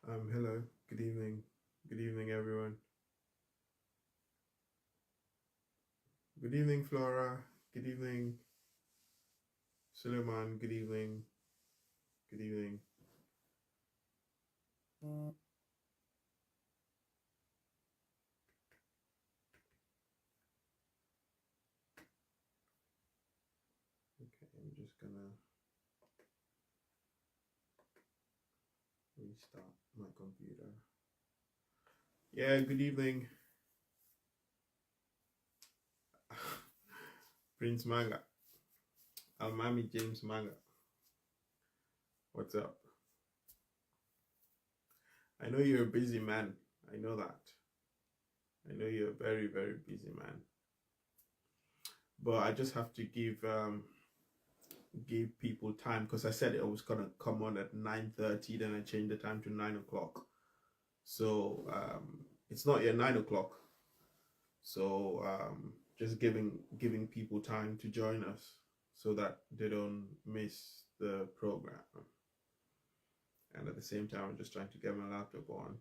Hello, good evening. Good evening, everyone. Good evening, Flora. Good evening, Suleiman. Good evening. Good evening. Okay, I'm just gonna restart my computer. Yeah, good evening. Prince Manga. Almami James Manga. What's up? I know you're a busy man. I know that. I know you're a very, very busy man. But I just have to give people time because I said I was gonna come on at 9:30, then I changed the time to 9 o'clock. So it's not yet 9 o'clock. So just giving people time to join us so that they don't miss the program. And at the same time, I'm just trying to get my laptop on.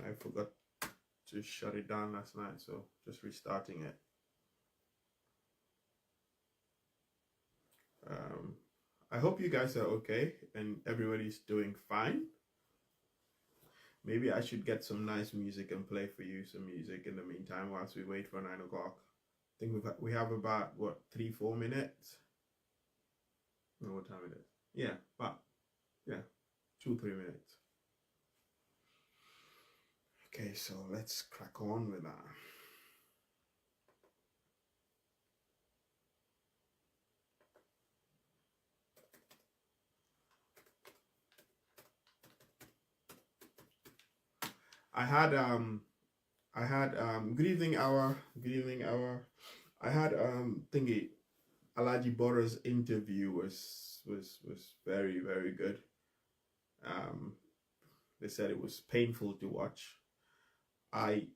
I forgot to shut it down last night, so just restarting it. I hope you guys are okay and everybody's doing fine. Maybe I should get some nice music and play for you some music in the meantime whilst we wait for 9 o'clock. I think we have about, what, 3-4 minutes? I don't know what time it is. Yeah, about, 2-3 minutes. Okay, so let's crack on with that. I had good evening hour. I had thingy Alaji Bora's interview was very, very good. They said it was painful to watch. I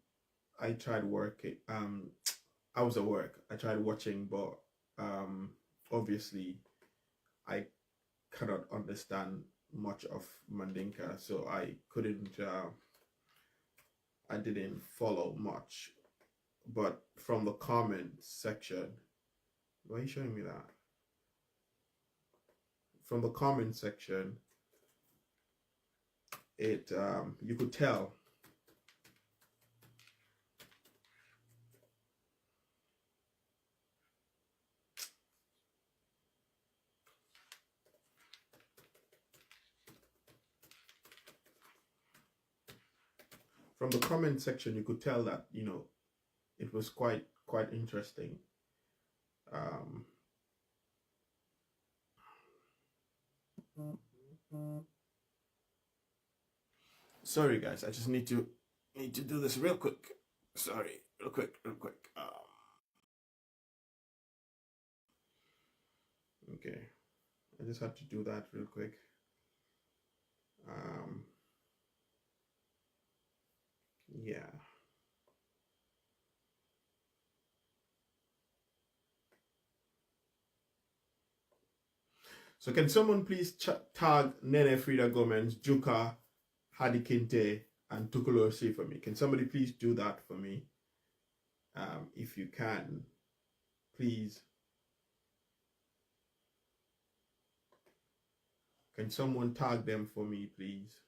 tried working. I was at work. I tried watching, but obviously I cannot understand much of Mandinka, so I couldn't. I didn't follow much, but from the comment section, why are you showing me that? From the comment section, it you could tell. From the comment section, you could tell that, you know, it was quite interesting. Sorry guys, I just need to do this real quick. Sorry, real quick. Okay, I just had to do that real quick. Yeah. So can someone please tag Nene Frida Gomez, Juka, Hadi Kinte, and Tukulo C for me? Can somebody please do that for me? If you can, please. Can someone tag them for me, please?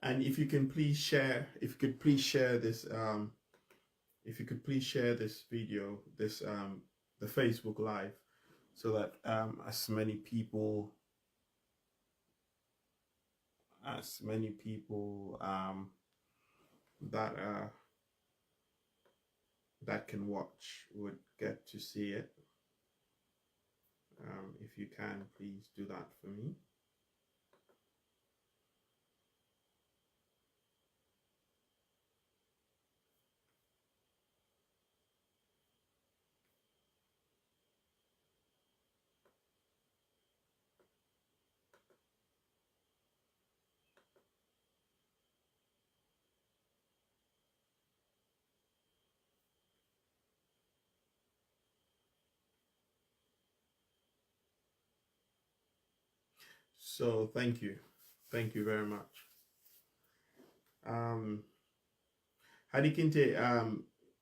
And if you can please share, if you could please share this, if you could please share this video, this the Facebook Live, so that as many people that that can watch would get to see it. If you can, please do that for me. So thank you very much. Hadi Kinte,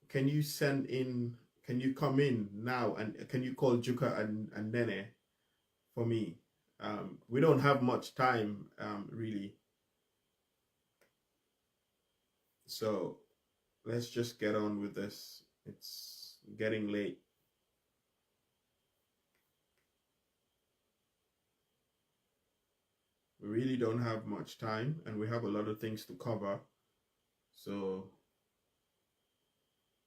can you send in? Can you come in now and can you call Juka and Nene for me? We don't have much time, really. So let's just get on with this. It's getting late. We really don't have much time and we have a lot of things to cover. So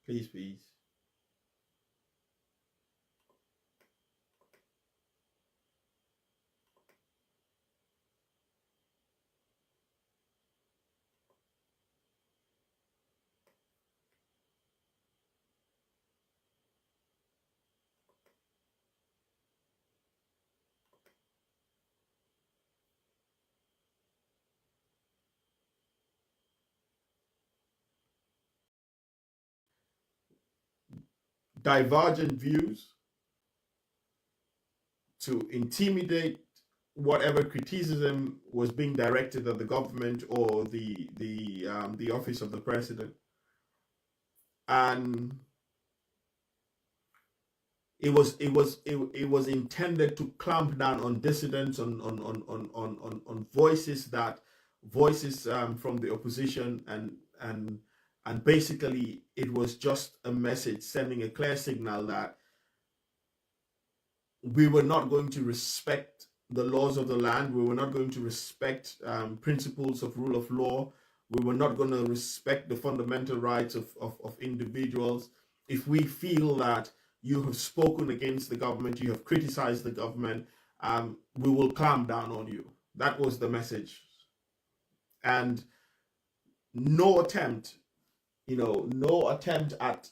please. Divergent views to intimidate whatever criticism was being directed at the government or the office of the president, and it was intended to clamp down on dissidents, on voices from the opposition, and And basically, it was just a message sending a clear signal that we were not going to respect the laws of the land. We were not going to respect principles of rule of law. We were not going to respect the fundamental rights of individuals. If we feel that you have spoken against the government, you have criticized the government, we will clamp down on you. That was the message. And no attempt, no attempt at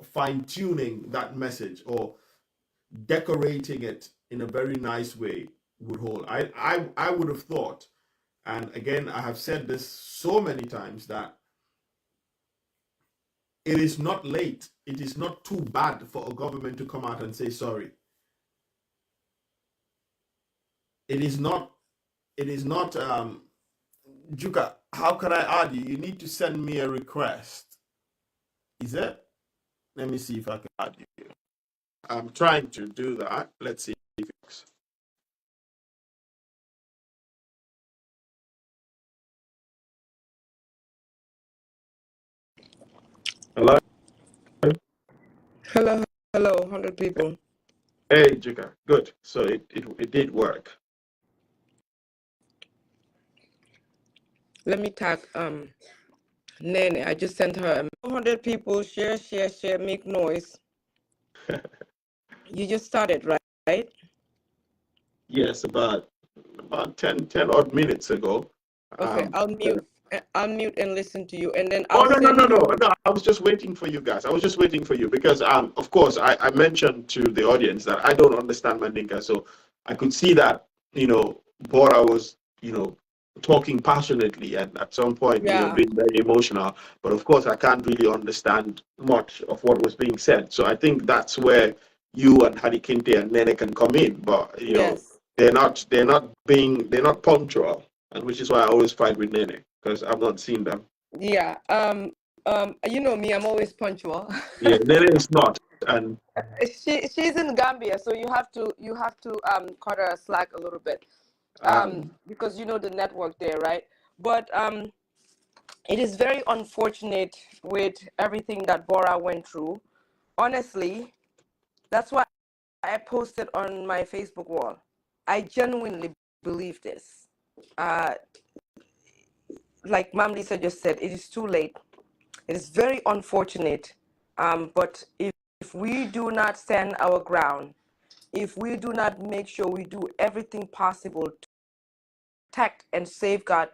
fine tuning that message or decorating it in a very nice way would hold. I would have thought, and again, I have said this so many times, that it is not late. It is not too bad for a government to come out and say sorry. It is not. It is not. Juka, how can I add you? You need to send me a request. Is it? Let me see if I can add you. I'm trying to do that. Let's see if it works. Hello? Hello, 100 people. Hey, Juka. Good. So it did work. Let me tag Nene. I just sent her 100 people. Share, make noise. You just started, right? Yes, about 10 odd minutes ago. Okay, I'll mute and listen to you, and then Oh, I'll send you. no. I was just waiting for you guys. I was just waiting for you because, of course, I mentioned to the audience that I don't understand Mandinka. So I could see that, Bora was, talking passionately and at some point, Yeah. being very emotional. But of course, I can't really understand much of what was being said. So I think that's where you and Hadi Kinte and Nene can come in. But, Yes. they're not punctual. And which is why I always fight with Nene because I've not seen them. Yeah. You know me. I'm always punctual. Yeah, Nene is not. And She's in Gambia, so you have to cut her slack a little bit, because you know the network there, right? But it is very unfortunate with everything that Bora went through. Honestly, that's why I posted on my Facebook wall. I genuinely believe this. Like Mam Lisa just said, it is too late. It is very unfortunate. But if we do not stand our ground, if we do not make sure we do everything possible to protect and safeguard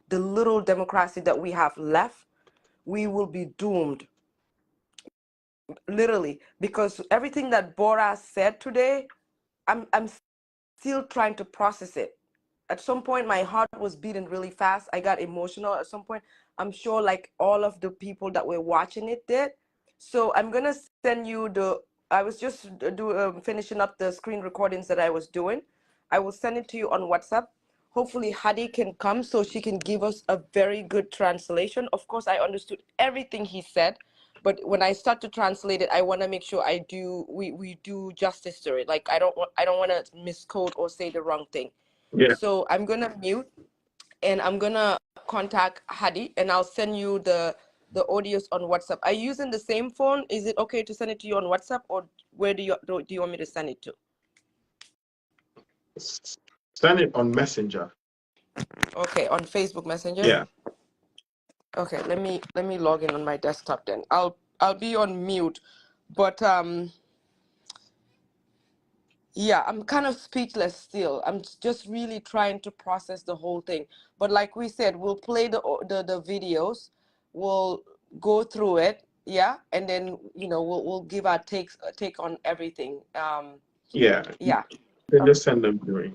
the little democracy that we have left, we will be doomed. Literally, because everything that Bora said today, I'm still trying to process it. At some point, my heart was beating really fast. I got emotional. At some point, I'm sure like all of the people that were watching it did. So I'm gonna send you the. I was just finishing up the screen recordings that I was doing. I will send it to you on WhatsApp. Hopefully Hadi can come so she can give us a very good translation. Of course, I understood everything he said, but when I start to translate it, I want to make sure we do justice to it. Like I don't want to misquote or say the wrong thing. yeah, So I'm gonna mute and I'm gonna contact Hadi and I'll send you the audios on WhatsApp. Are you using the same phone? Is it okay to send it to you on WhatsApp, or where do you want me to send it to? send it on Messenger. Okay, on Facebook Messenger. Yeah. Okay, let me log in on my desktop then. I'll be on mute, but yeah, I'm kind of speechless still. I'm just really trying to process the whole thing. But like we said, we'll play the videos, we'll go through it, yeah, and then we'll give our take on everything. Yeah. Yeah. You can just send them to me.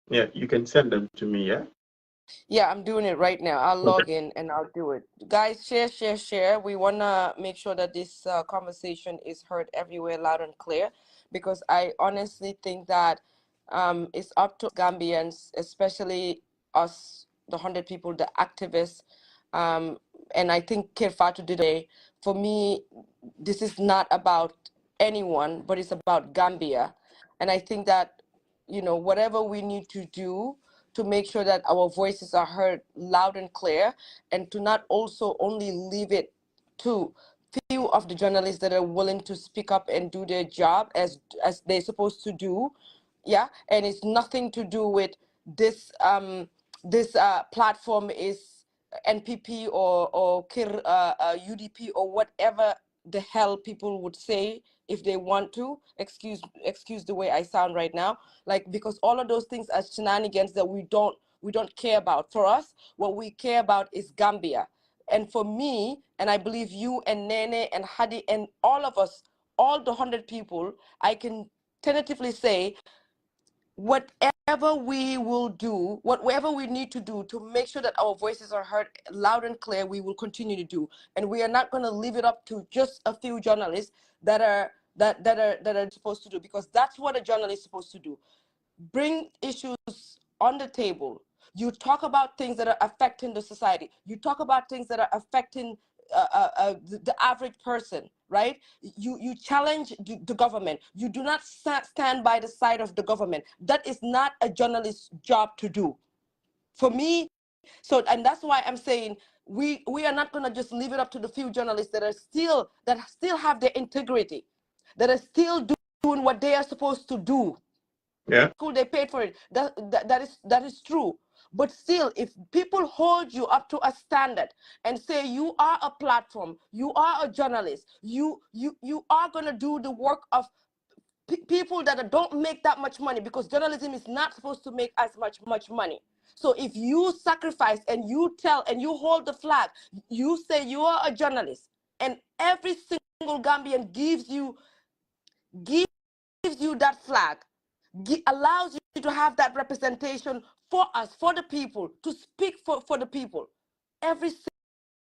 Yeah, you can send them to me, yeah? Yeah, I'm doing it right now. I'll Okay. log in and I'll do it. Guys, share. We want to make sure that this conversation is heard everywhere loud and clear, because I honestly think that it's up to Gambians, especially us, the 100 people, the activists. And I think Kirfatu did it. For me, this is not about anyone, but it's about Gambia. And I think that, whatever we need to do to make sure that our voices are heard loud and clear, and to not also only leave it to few of the journalists that are willing to speak up and do their job as they're supposed to do. Yeah, and it's nothing to do with this platform is NPP or UDP or whatever the hell people would say if they want to. Excuse the way I sound right now, like, because all of those things are shenanigans that we don't care about. For us, what we care about is Gambia. And for me, and I believe you and Nene and Hadi and all of us, all the 100 people, I can tentatively say whatever we will do, whatever we need to do to make sure that our voices are heard loud and clear, we will continue to do. And we are not going to leave it up to just a few journalists that are supposed to do, because that's what a journalist is supposed to do. Bring issues on the table. You talk about things that are affecting the society. You talk about things that are affecting the average person, right? You challenge the government. You do not stand by the side of the government. That is not a journalist's job to do. For me, and that's why I'm saying we are not going to just leave it up to the few journalists that still have their integrity, that are still doing what they are supposed to do. Yeah. Cool, they paid for it. That is true. But still, if people hold you up to a standard and say you are a platform, you are a journalist, you are going to do the work of people that don't make that much money, because journalism is not supposed to make as much money. So if you sacrifice and you tell and you hold the flag, you say you are a journalist, and every single Gambian gives you that flag, allows you to have that representation for us, for the people, to speak for the people. Every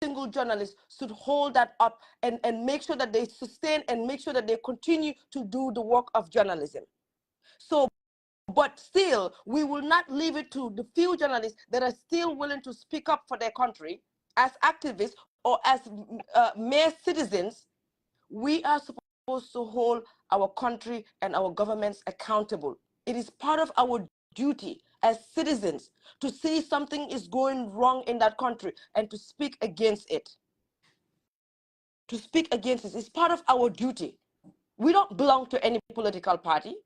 single journalist should hold that up and make sure that they sustain and make sure that they continue to do the work of journalism. So, but still, we will not leave it to the few journalists that are still willing to speak up for their country as activists or as mere citizens. We are supposed to hold our country and our governments accountable. It is part of our duty as citizens to see something is going wrong in that country and to speak against it. To speak against it is part of our duty. We don't belong to any political party.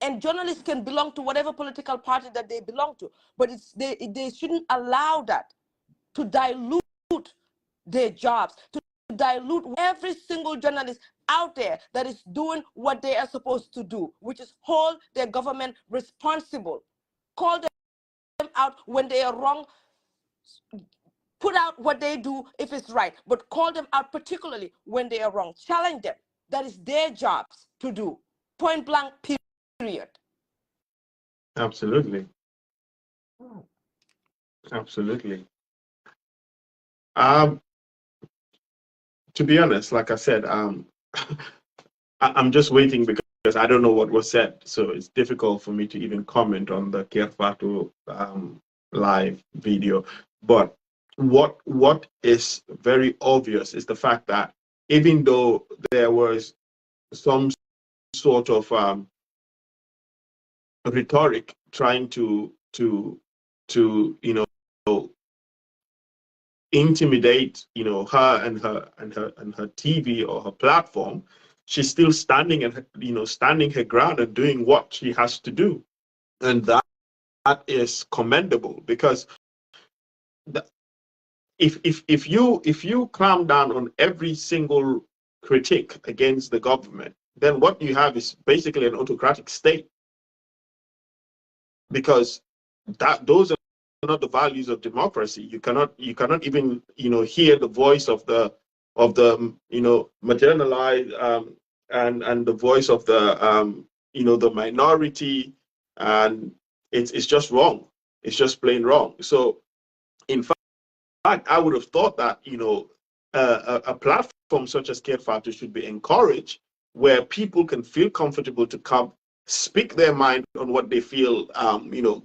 And journalists can belong to whatever political party that they belong to, but they shouldn't allow that to dilute their jobs, to dilute every single journalist out there that is doing what they are supposed to do, which is hold their government responsible, call them out when they are wrong, put out what they do if it's right, but call them out particularly when they are wrong. Challenge them. That is their jobs to do. Point blank, period. Absolutely. Absolutely. To be honest, like I said, I'm just waiting because I don't know what was said, so it's difficult for me to even comment on the Kerfatu live video. But what is very obvious is the fact that even though there was some sort of rhetoric trying to intimidate her and her TV or her platform, she's still standing and standing her ground and doing what she has to do, and that is commendable, because if you clamp down on every single critique against the government, then what you have is basically an autocratic state, because those are not the values of democracy. You cannot even hear the voice of the marginalized and the voice of the the minority, and it's just wrong. It's just plain wrong. So in fact, I would have thought that a platform such as Kerfatu should be encouraged, where people can feel comfortable to come speak their mind on what they feel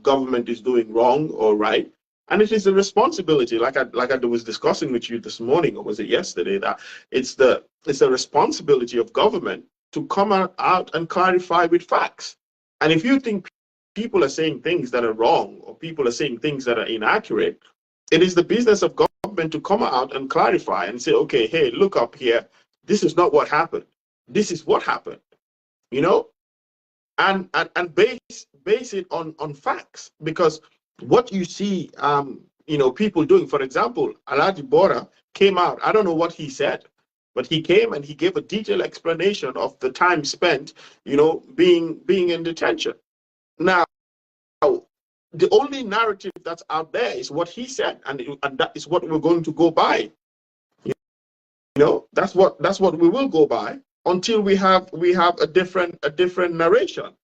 government is doing wrong or right. And it is a responsibility, like I was discussing with you this morning, or was it yesterday, that it's a responsibility of government to come out and clarify with facts. And if you think people are saying things that are wrong or people are saying things that are inaccurate, it is the business of government to come out and clarify and say, okay, hey, look up here. This is not what happened. This is what happened, you know, and base it on facts. Because what you see, you know, people doing, for example, Alhaji Bora came out. I don't know what he said, but he came and he gave a detailed explanation of the time spent, you know, being in detention. Now, the only narrative that's out there is what he said, and that is what we're going to go by. You know, that's what we will go by until we have a different narration.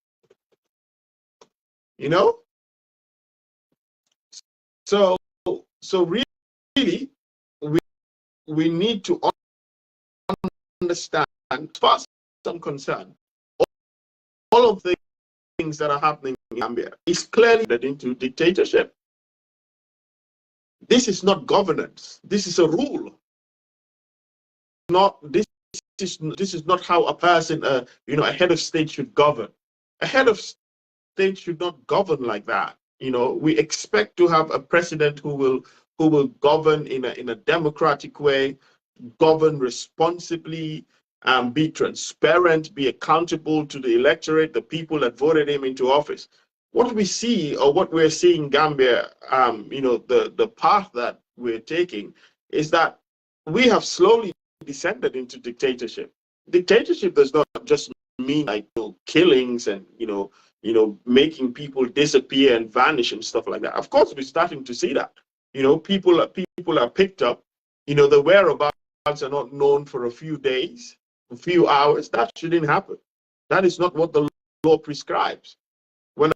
You know, so really we need to understand, as far as I'm concerned, all of the things that are happening in Gambia is clearly led into dictatorship. This is not governance. This is a rule. This is not how a person, you know, a head of state should govern. A head of state should not govern like that. You know, we expect to have a president who will govern in a democratic way, govern responsibly, be transparent, be accountable to the electorate, the people that voted him into office. What we see, or what we're seeing in Gambia, you know, the path that we're taking is that we have slowly descended into dictatorship. Dictatorship does not just mean like, you know, killings and you know making people disappear and vanish and stuff like that. Of course, we're starting to see that. You know, people are picked up. You know, the whereabouts are not known for a few days, a few hours. That shouldn't happen. That is not what the law prescribes. When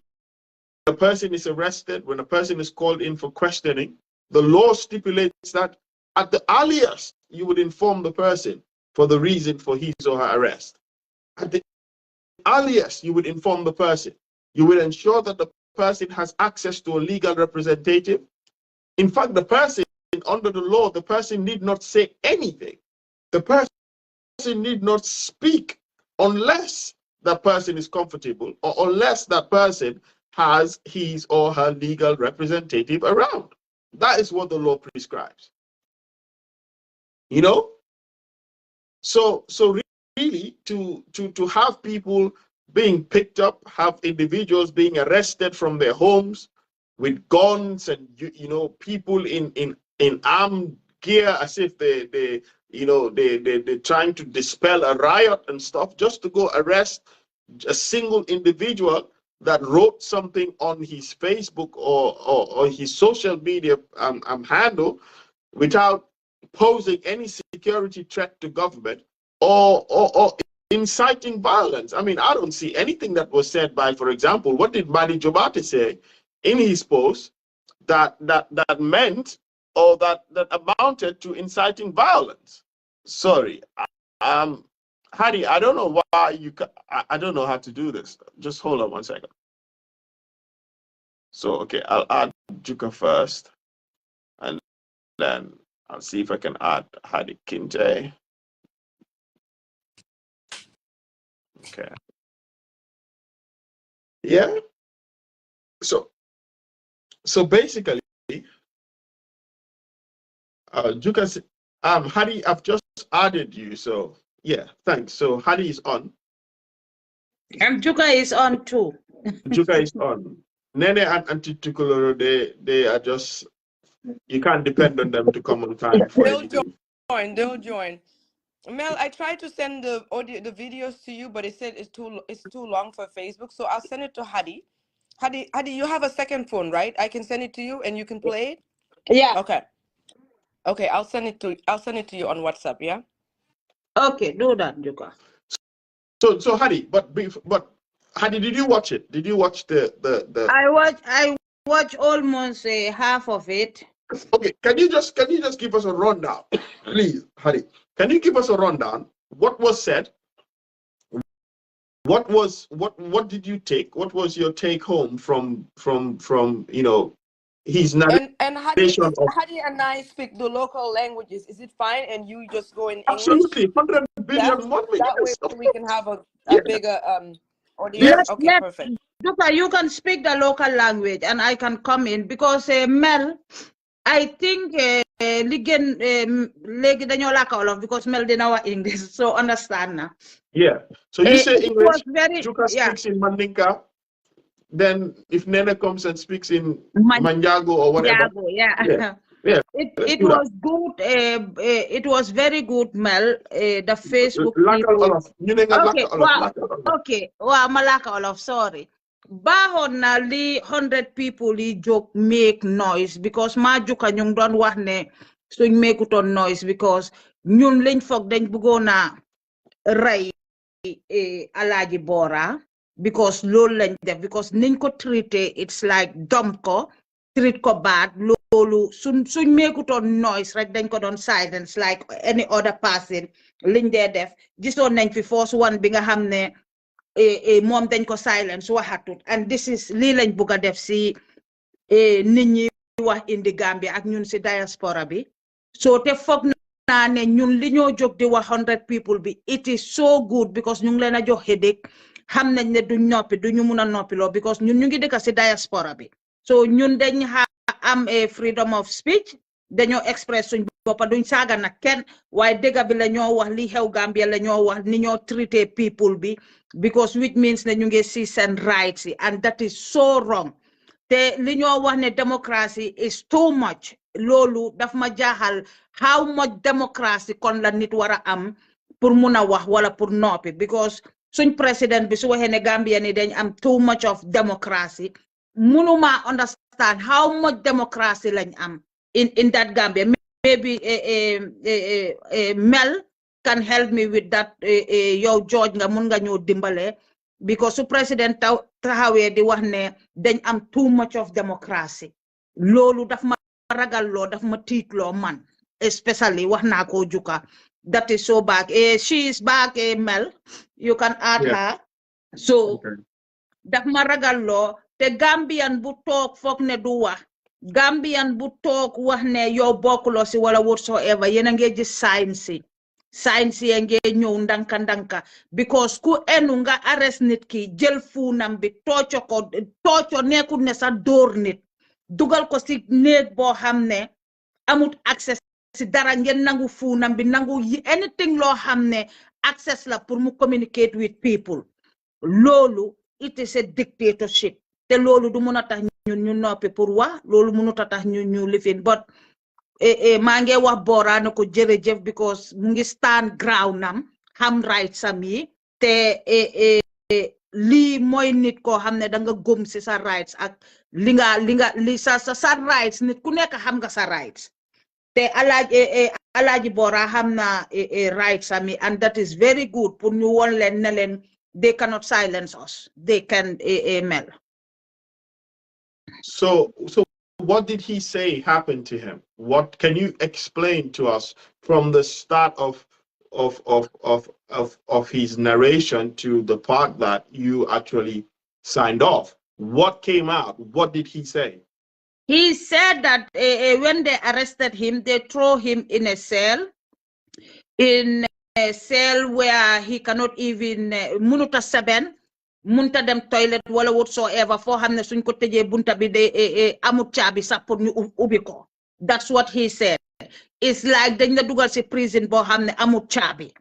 a person is arrested, when a person is called in for questioning, the law stipulates that at the earliest, you would inform the person for the reason for his or her arrest. At the earliest, you would inform the person. You will ensure that the person has access to a legal representative. In fact, the person, under the law, the person need not say anything. The person need not speak unless that person is comfortable or unless that person has his or her legal representative around. That is what the law prescribes. You know? So really to have people being picked up, have individuals being arrested from their homes with guns and you know, people in armed gear as if they're trying to dispel a riot and stuff, just to go arrest a single individual that wrote something on his Facebook or his social media handle without posing any security threat to government or inciting violence. I mean, I don't see anything that was said by, for example, what did Madi Jobate say in his post that meant or that amounted to inciting violence? Sorry, Hadi, I don't know why you. I don't know how to do this. Just hold on one second. So okay, I'll add Juka first, and then I'll see if I can add Hadi Kinte. Okay. Yeah. So basically, Juka, Hadi, I've just added you. So yeah, thanks. So Hadi is on. And Juka is on too. Juka is on. Nene and Antitukuloro, they are just, you can't depend on them to come on time for anything. They'll join. Mel, I tried to send the videos to you, but it said it's too long for Facebook. So I'll send it to Hadi. Hadi, you have a second phone, right? I can send it to you and you can play it? Yeah. Okay. Okay, I'll send it to you on WhatsApp, yeah? Okay, do that, Juka. So Hadi, but Hadi, did you watch it? Did you watch the I watch almost half of it. Okay, can you just give us a rundown, please, Hadi? Can you give us a rundown? What was said? What did you take? What was your take home from you know his narration? And Hadi and I speak the local languages. Is it fine? And you just go in English? Absolutely, 100 billion. That way we can have a bigger audience. Yes. Okay, perfect. Duka, you can speak the local language and I can come in because Mel, I think ligen legi dañoo laka Wolof because Mel didn't know English, so understand na. Yeah. So you say It English, was very, Juka yeah, speaks in Mandinka, then if Nene comes and speaks in Man- Manjago or whatever. Jago, yeah. Yeah. Yeah. Let's It do that. was good. It was very good, Mel. The Facebook Laka people. Olaf. You know Okay, Laka Olaf. wow. Laka Olaf. Okay, wow, Malaka Wolof, sorry. Baaxoon na li 100 people yi jóg make noise because maa juka ñu ngi doon wax ne suñ mekutoon noise because ñun liñ foog dañ bëggoon a rey Alaaji Bora because loolu lañ def because niñ ko traité it's like dump ko treat ko bad loolu suñ mekutoon noise rek dañ ko doon silence like any other person liñ dee def gisoon nañ fi force one bi nga xam ne moom dañ ko silence waxatut and this is lii lañ bugg a def si nit ñi wax indi Gambia ak ñun si diaspora bi so te foog naa ne ñun li ñoo jóg di wax 100 people bi it is so good because ñu ngi leen a jox headache xam nañ ne duñ noppi duñu mun a noppiloo because ñun ñu ngi dëkk si diaspora bi so ñun dañ am freedom of speech dañoo express suñ boppa duñ saaga nag kenn waaye dëgg bi la ñoo wax li xew Gambia la ñoo wax ni ñoo traité people bi because which means ne ñu ngi see seen rights yi and that is so wrong te li ñoo wax ne democracy is too much loolu daf ma jaaxal how much democracy kon la nit war a am pour mun a wax wala pour noppi because suñ président bi su waxee ne Gambia ni dañ am too much of democracy munuma understand how much democracy lañ am in that Gambia maybe Mel can help me with that yow George nga mun nga ñoo dimbale because su président taxawee di wax ne dañ am too much of democracy loolu daf ma ragal loo daf ma tiitloo man especially wax naa ko juka that is so bad she is back Mel you can add her so daf ma ragal loo te Gambian bu toog foog ne du wax Gambian bu toog wax ne yow bokkuloo si wala whatsoever yéen a ngi gis science ye nge ñëw ndanka ndanka because ku enu nga arrest nit ki jël fuunam bi tooco nekkul ne sa dóor nit dugal ko si néeg boo xam ne amut access si dara ngeen nangu fuunam bi nangu anything loo xam ne access la pour mu communicate with people loolu it is a dictatorship te loolu du mun a tax ñun ñu noppi pour wax loolu munut a tax ñu lifin but maa ngi wax Bora na ko jërëjëf because mu ngi stand ground am xam rights am yi te lii mooy nit koo xam ne da nga gëm si sa rights ak li sa rights nit ku nekk xam nga sa rights te Alaaji Bora xam na rights am yi and that is very good pour ñu won leen ne leen they cannot silence us they can Mel. So what did he say happened to him? What can you explain to us from the start of his narration to the part that you actually signed off? What came out? What did he say? He said that when they arrested him, they throw him in a cell where he cannot even munuta seben munta dem toilet wala whatsoever foo xam ne suñ ko tëjee bunta bi de amut caabi sax pour ñu ubbi ko that's what he said it's like dañ la dugal si prison boo xam ne amut caabi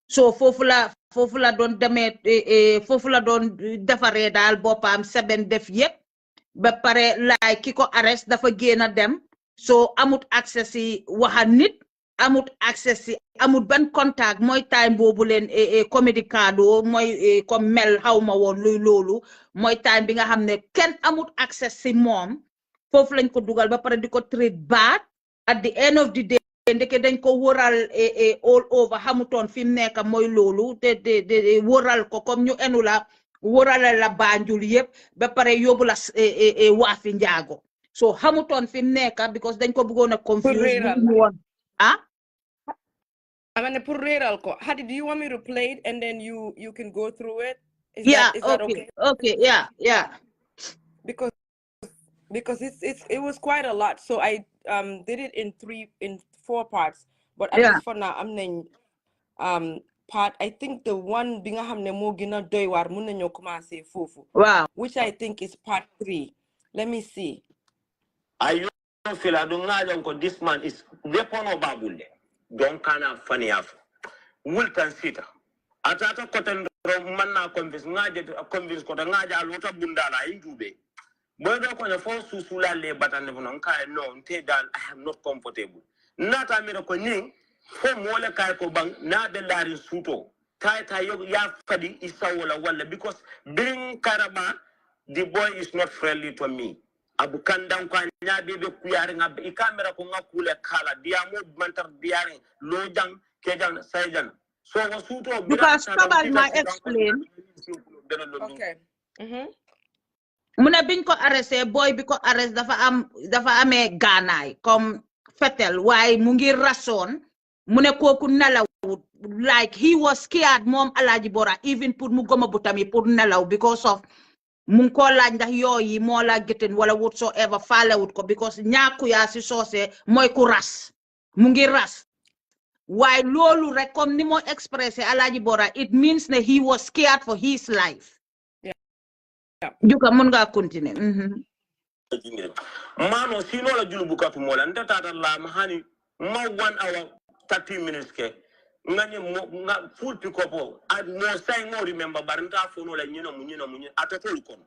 so foofu la doon demee foofu la doon defaree daal boppam seben def yëpp ba pare laay ki ko arrest dafa génn dem so amut access si waxa nit amut access si amut ban contact mooy time boobu leen communicado mooy comme Mel xawma woon luy loolu mooy time bi nga xam ne kenn amut access si moom foofu lañ ko dugal ba pare di ko treat bad at the end of the day ndeke dañ ko wëral all over xamutoon fi mu nekk mooy loolu te wëral ko comme ñu enu la wërale la Banjul yëpp ba pare yóbbu la waafi njaago so xamutoon fi mu nekk because dañ ko bëggoon a confuse I mean, pour réeral ko. Hadi, do you want me to play it and then you can go through it? Is that okay? Okay, yeah. Because it was quite a lot. So I did it in 4 parts. But at least for now, I'm part. I think the one binga hamne mo gina doy war mun nañu commencé fofu. Wow. Which I think is part 3. Let me see. I don't feel I don't know this man is weapon or babule. Don't kana funny af. Wilton sita. Atata koten manna convince kota ngaja alota bundala indube. Bodo ko na fo susula le batane bonon kai no nte dal I am not comfortable. Nata mira ko ning fo mole kai ko bang na de lari suto. Tai yo ya fadi isawola wala because being karaba the boy is not friendly to me. Abu kandang kwa nyabe be kuyari nga I kamera ko nga kule kala diamo mantar diaring lojang kejang sayjan. So wasuto Because probably my explain. Okay. Muna biñ ko arresté boy bi ko arrest dafa amé ganay comme fetel way mu ngi rason mu ne koku nelaw like he was scared mom Alhaji Bora even pour mu goma butami pour nelaw because of mu ko laaj ndax yoyi mo la geten wala whatsoever falewut ko because ñaaku ya ci sosé moy ku ras mu ngi ras why lolu rek comme ni mo expressé Alhaji Bora it means that he was scared for his life. Juka mun nga continue. Mano sino la julu bukatu mola ndata la mahani ma 1 hour 30 minutes ke ngani nga full pick up at mo say no remember barnta fono la nyino munyi atatol kono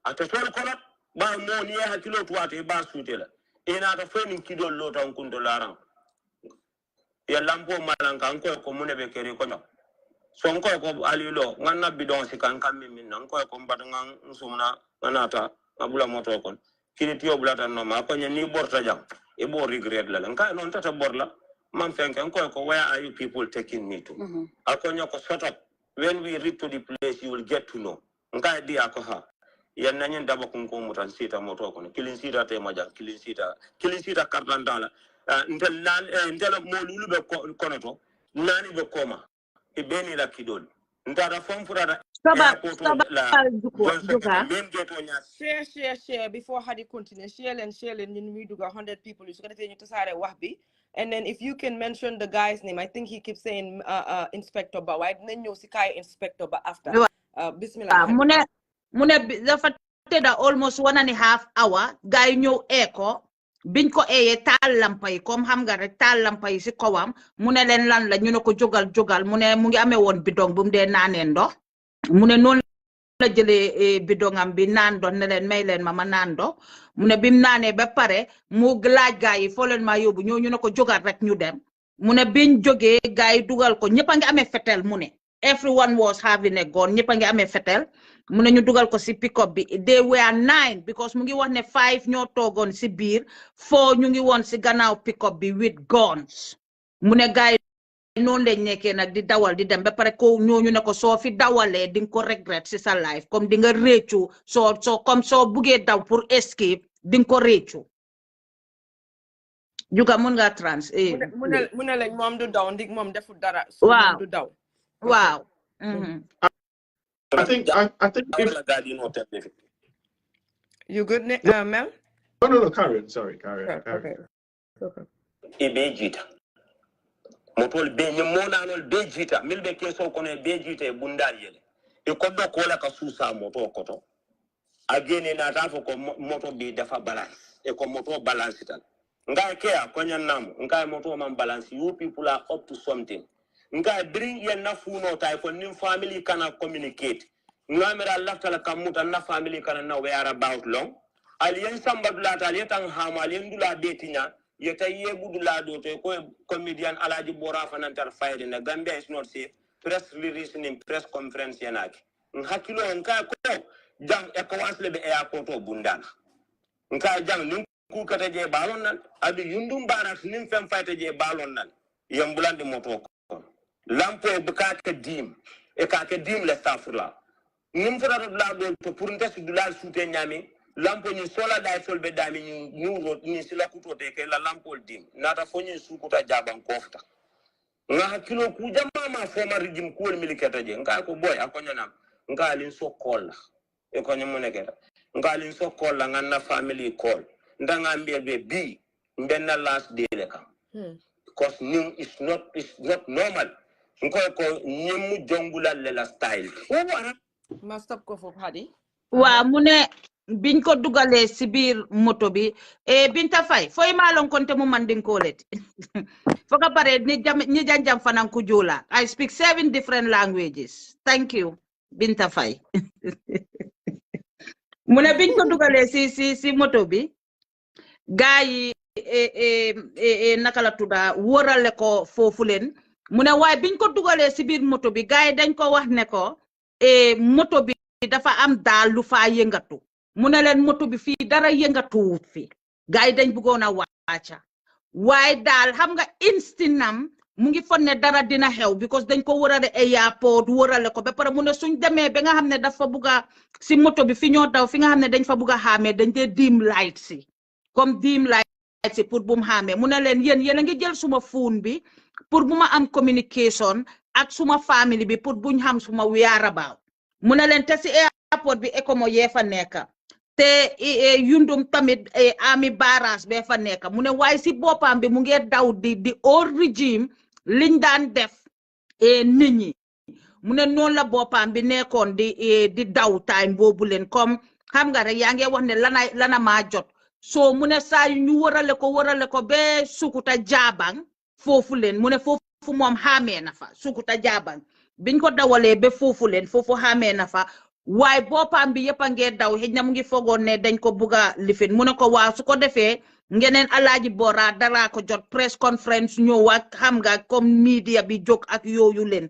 atatol kono ba mo ni ha kilo tuate ba sutela ina ta feni kido lota kunto laran ya lampo malanka ko mune be keri kono so ko alilo nganna bidon sikan kammin nan ko mbadanga sumna nanata abula moto kon kini tiyo bulata no ma ko ni borta jam e bo regret la nka non tata borla man fenken ko where are you people taking me to akonya ko sort of when we reach to the place you will get to know nka di akoha yan nanyen daba kun ko mutan sita moto kon kilin sita te majang kilin sita kartandala ntel mo lulu be konoto nani be koma e beni la kidol ndara fom furada share before Hadi continue share and you we do 100 people so gonna to sare wahbi and then if you can mention the guy's name I think he keeps saying Inspector Ba why didn't you see Inspector Ba after bismillah mune dafa teda almost 1.5 hour guy ñew echo biñ ko eyé tal lampay comme xam nga rek tal lampay ci kawam mune len lan la ñu ne ko jogal mune mu ngi amé won bidong bu mu dé nané ndox mune non la jëlé bidongam bi nan do ne len may len ma nan do mune bim nané ba paré mu laaj gaay yi fo len ma yobu ñu ne ko jogal rek ñu dem mune biñ joggé gaay dugal ko ñepp nga amé fetel mune everyone was having a gun ñepp nga amé fetel mune ñu dugal ko ci pick up bi they were 9 because mu ngi wax ne 5 ñoo togon ci biir 4 ñu ngi won ci gannaaw pick up bi with guns mune gaay non lañ nekké nak di dawal di dem ba pare ko ñooñu ne ko soo fi dawalé di nga ko regret ci sa life comme di nga réccu so comme soo buggé daw pour escape di nga ko réccu juga mun nga trans mune lañ mom du daw ndik mom defu dara so mom du daw wow I think if you good Mel? No, Karen, sorry, Karen. Okay. Ibejita motol be ni mona nol bejita milbe keso kono bejita e bundal yele e ko do ko la ka susa moto koto agene na tafo ko moto be dafa balance e ko moto balance tan nga ke ko nyannam nga moto man balance you people are up to something nga bring yen na funo tay ko nim family kana communicate nga mera lafta la kamuta na family kana na we are about long alien samba dulata alien hama alien dula betinya yeta yebudula do to ko comedian Alhaji Bora fanantar fayde na Gambia is not safe press release in press conference yanaki hakilo nka ko jang e ko wasle be airport o bundana nka jang nim ku kata je balon nan abi yundum barat nim fem fayte je balon nan yambulande moto ko lampo e bukaka dim e ka ke dim le stafla nim fura la do to pour ntes dulal soute nyami lampo ni sola dai folbe dami ni nuro ni sila kuto te ke la lampo dim nata fonyi sukuta jaban kofta nga hakilo ku jama ma foma rijim ko milikata je nga ko boy akonya nam nga lin so kolla e ko nyamone keta nga lin so kolla nganna family call ndanga mbiebe bi mbenna last day le kam because ning is not normal ko ñemu jongula lela style ma stop ko foofu Hadi Wa mu ne biñ ko dugalee si biir moto bi Binta Faye foy malon konte mu mandinkolet foka pare ni janjam fanan ku jula. I speak 7 different languages. Thank you Binta Faye. Mu ne biñ ko dugalee si moto bi gaay naka la tudda worale ko foofu leen mu ne waaye biñ ko dugalee si biir moto bi gaay dañ ko wax ne ko moto bi dafa am daal lu faa yëngatu mu ne leen moto bi fii dara yëngatuwut fi gaay dañ bëggoon a wàcca waaye daal xam nga instinam mu ngi fon ne dara dina xew because dañ ko wërale airport wërale ko ba pare mu ne suñ demee ba nga xam ne dafa bugg a si moto bi fi ñoo daw fi nga xam ne dañ fa bugg a xaamee dañ dee dim light si comme dim light si pour bu mu xaamee mu ne leen yéen a ngi jël suma phone bi pour bu ma am communication ak suma family bi pour buñ xam suma whereabout mu ne leen te si airport bi ekomo yee fa nekka te yundum tamit ami barrage bee fa nekka mu ne waaye si boppam bi mu ngi daw di old regime liñ daan def nit ñi mu ne noonu la boppam bi nekkoon di daw time boobu leen comme xam nga rek yaa ngi wax ne lana maa jot so mu ne saa yu ñu wërale ko be sukuta jaabang foofu leen mu ne foofu moom xamee na fa sukuta jaabang biñ ko dawalee ba foofu leen foofu xamee na fa waaye boppam bi yëpp a ngee daw xëy na mu ngi fogoon ne dañ ko bugga lifin mu ne ko waaw su ko defee ngeneen Alaaji Bora dara ko jot press conference ñëw ak xam nga comme media bi jóg ak yooyu leen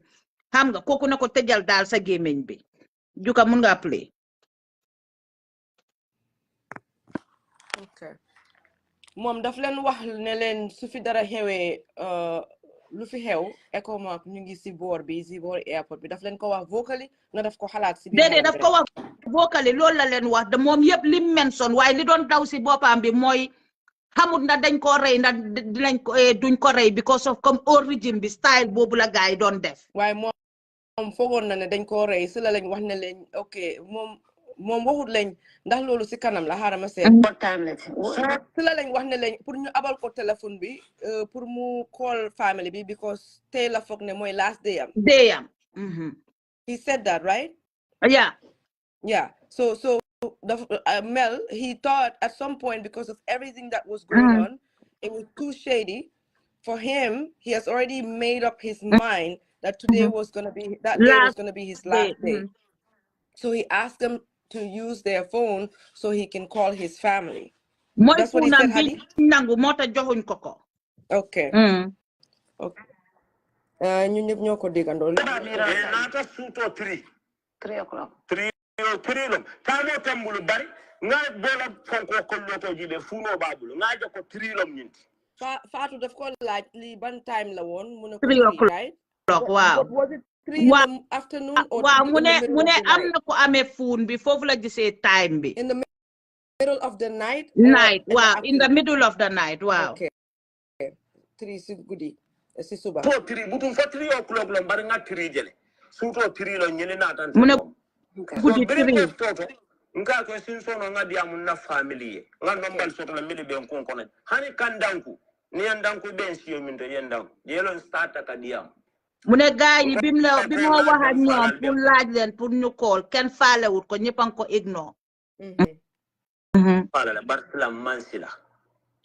xam nga kooku ne ko tëjal daal sa gémmiñ bi juka mun nga play. ok moom daf leen wax ne leen su fi dara xewee lu fi xew ECOMAG ñu ngi si boor airport bi daf leen ko wax vocally na daf ko xalaat si biir déedéet daf ko wax vocally loolu la leen wax de moom yëpp lim mention waaye li doon daw si boppam bi mooy xamut na dañ ko rey ndax dinañ ko duñ ko rey because of comme origin bi style boobu la gars yi doon def waaye moom foogoon na ne dañ ko rey si la lañ wax ne leen ok moom waxut lañ ndax loolu si kanam la xaaral ma seet si la lañ wax ne leen pour ñu abal ko téléphone bi pour mu call family bi because tey la foog ne mooy last day am he said that right yeah so Mel, he thought at some point because of everything that was going on, it was too shady for him. He has already made up his mind that today was going to be, that day was going to be his last day. So he asked them to use their phone so he can call his family. That's what he said, Hadi? Okay. Okay. ñu ñëpp ñoo ko déggandoo. 3 o'clock. 3 tamo tambulu bari nga bola fonko ko loto jibe funo babulu nga joko 3 lom ñinti Fatou daf ko laaj li ban time la woon mu ne ko 3 o'clock waaw was it 3 in the afternoon or waaw mu ne am na ko amee phone bi foofu la gisee time bi in the middle of the night waaw in the middle of the night waaw okay 3 si guddi si suba to 3 butum fa 3 o'clock lom bari nga 3 jele suto 3 lo ñene na tan mu ne gudi 3 toto nga ko sin sono nga diamu na family nga nombal soto la mili ben kon konen hani kandanku ni yandanku ben siyo min to yandanku yelon starta ka diam mu ne gaay yi bi mu wax ak ñoom pour laaj leen pour ñu call kenn faalewut ko ñëpp a ngi ko ignore la barsila mansila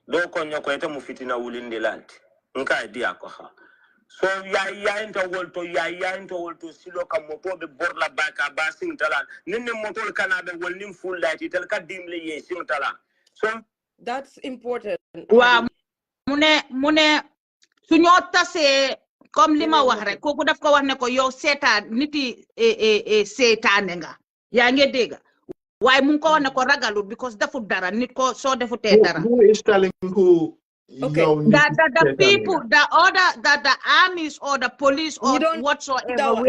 do ko ñoko ete mu fitina wulinde lanti nka dia ko ha so ya into wolto silo kam moto be borla baka ba sing talan ninne moto kana be wol nim full light tel ka dimle ye sing talan so that's important wa mu ne suñu tassé comme lima wax rek koku daf ko wax ne ko yow seetaan niti seetaane nga yaa ngi dégg waaye mu ngi ko wax ne ko ragalut because defut dara nit ko soo defutee dara who is telling who okay the people the armies or the police or whatsoever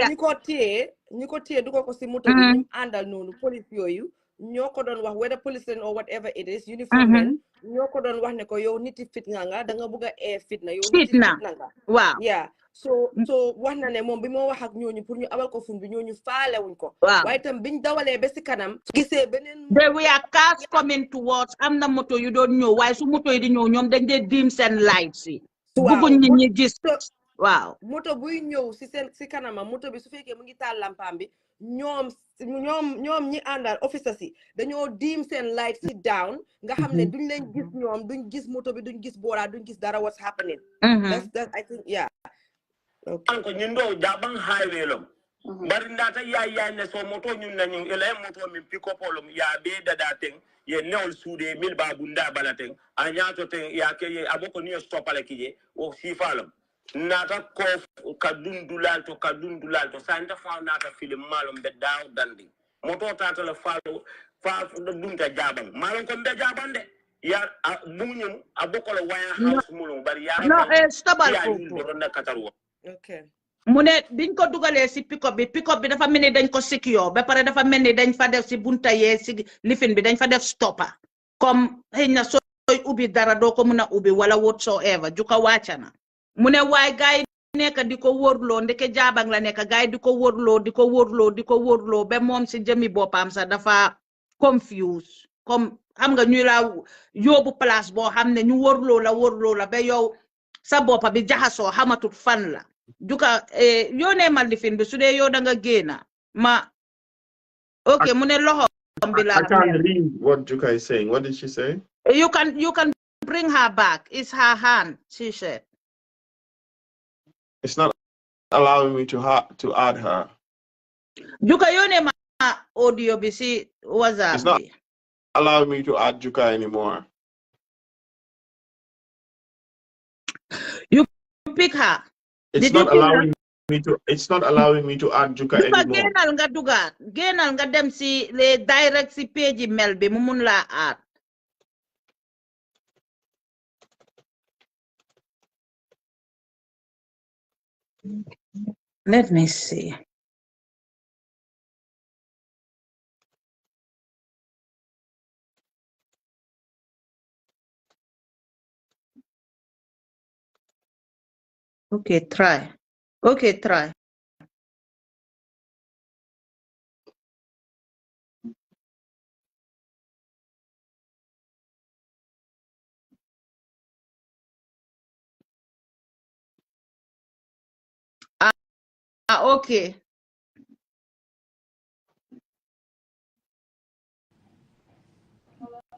ñu ko téye dugal ko si moto bi ñu àndal noonu police yooyu ñoo ko doon wax whether police or whatever it is uniform men ñoo ko doon wax ne ko yow niti fitna nga da nga bëgg a fitna yow niti fitna nga waaw yeah so wax na ne moom bi moo wax ak ñooñu pour ñu abal ko fun bi ñooñu faale wuñ ko waaye tam biñ dawalee ba si kanam gisee beneen they were cars coming towards am na moto yu doon ñëw waaye su moto yi di ñëw ñoom dañ dee dim seen lights yi bëgguñ nit ñi gis Wow. moto buy ñëw si kanama moto bi su fekkee mu ngi taal lampam bi ñoom ñi àndal officers yi dañoo diim seen light sit down nga xam ne duñ leen gis ñoom duñ gis moto bi duñ gis Bora duñ gis dara what's happening. That's I think yeah. Okay. Anko ñindo jabang highway lom. Bari ndata ya ne so moto ñun na ñun ele moto min pick up lom ya be dada teng ye neol sude mil ba bunda balaten anyato teng ya ke ye aboko ni stop ala kije o sifalom. Nata ko kadundulal to santa fa nata film malum be daw dandi moto tata la fa dunta jabang malum ko be jabande ya buñum aboko la waya house mulum bari ya no stabal ko okay mu ne biñ ko dugalee si pick-up bi dafa mel ni dañ ko secure ba pare dafa mel ni dañ fa def si bunta yee si lifin bi dañ fa def stopper comme xëy na sooy ubbi dara doo ko mun a ubbi wala whatsoever juka wàcca na mu ne waaye gaay yi nekk di ko wóorloo ndeke jaabang la nekk gaay di ko wóorloo ba moom si jëmi boppam sax dafa confuse comme xam nga ñuy la yóbbu place boo xam ne ñu wóorloo la ba yow sa boppa bi jaxasoo xamatut fan la juka yónnee ma lifin bi su dee yow da nga génna ma okay mu ne loxo bi la I can't read what Juka is saying. What did she say? you can bring her back. It's her hand, she said. It's not allowing me to add her. Juka yone ma audio bisi WhatsApp. It's not allowing me to add Juka anymore. You pick her. It's not allowing me to. It's not allowing me to add Juka anymore. Genal nga dem si le direct si page Melville mu mun la add. Let me see. Okay, try. Okay, try. Okay.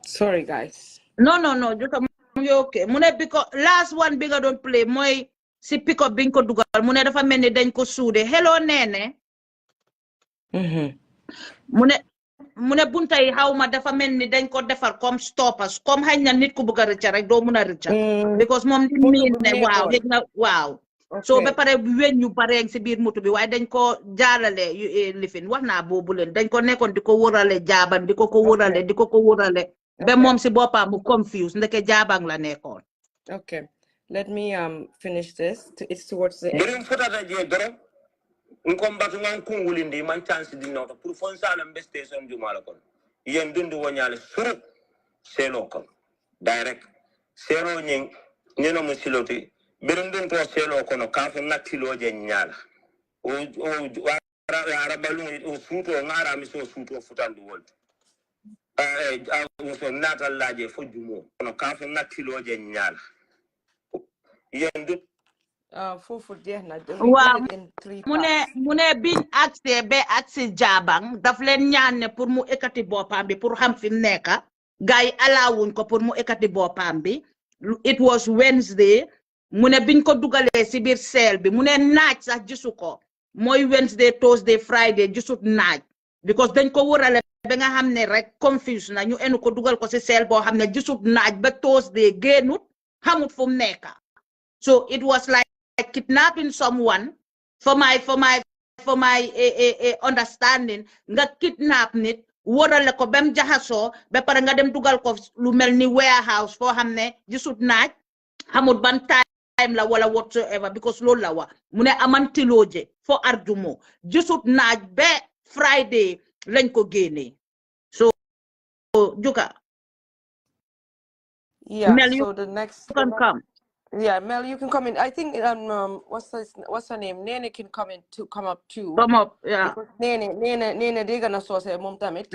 Sorry guys. No. Juka okay. Mune because last one bigger don't play moy si pick up binko dugal mune dafa melni dañ ko soudé. Hello nene. Mune bunta yi xawma dafa melni dañ ko defar comme stoppers comme xañ na nit ku bëgg rëcc rek do mëna rëcc because mom di min waaw yek na waaw so ba pare weñ ñu bare ci biir moto bi waaye dañ ko jaalale lifin wax naa boobu leen dañ ko nekkoon di ko wërale jaaban di ko wërale ba moom si boppam mu confused ndeke jaabang la nekkoon. Okay, let me finish this. It's towards the end. Nkombatu ngan kungulindi man chance di nota pour fonsa la station du malakon yen dundu wonyale suru selo kon direct sero nyin nyeno musiloti berundun to selo kono kafu nakilo je nyala o arabalu o suto ngara mi so suto futandu wol so nata laje fo jumo kono kafu nakilo je nyala yen dundu Fufu jeexna mune biñ accès be accès jaabang daf leen ñaan ne pour mu ekati boppam bi pour xam fi mu nekk gaay alawuñ ko pour mu ekati boppam bi it was Wednesday mune biñ ko dugalee si biir seel bi mune naaj sax gisu ko mooy Wednesday Thursday Friday gisut naaj because dañ ko wërale ba nga xam ne rek confuse na ñu enu ko dugal ko si seel boo xam ne gisut naaj ba Thursday génnut xamut fu mu nekk so it was like kidnapping someone for my understanding nga kidnap nit wóorale ko bem jaxasoo ba pare nga dem dugal ko lu mel ni warehouse foo xam ne gisut naaj xamul ban time la wala whatsoever because loolu la wa mu ne amantilooje fo arjumo gisut naaj ba Friday lañ ko génnee so Juka Mel, so the next can come. Yeah, Mel, you can come in. I think what's her name? Nene can come up too. Come up, yeah. Because Nene, they're gonna source a mom time. Def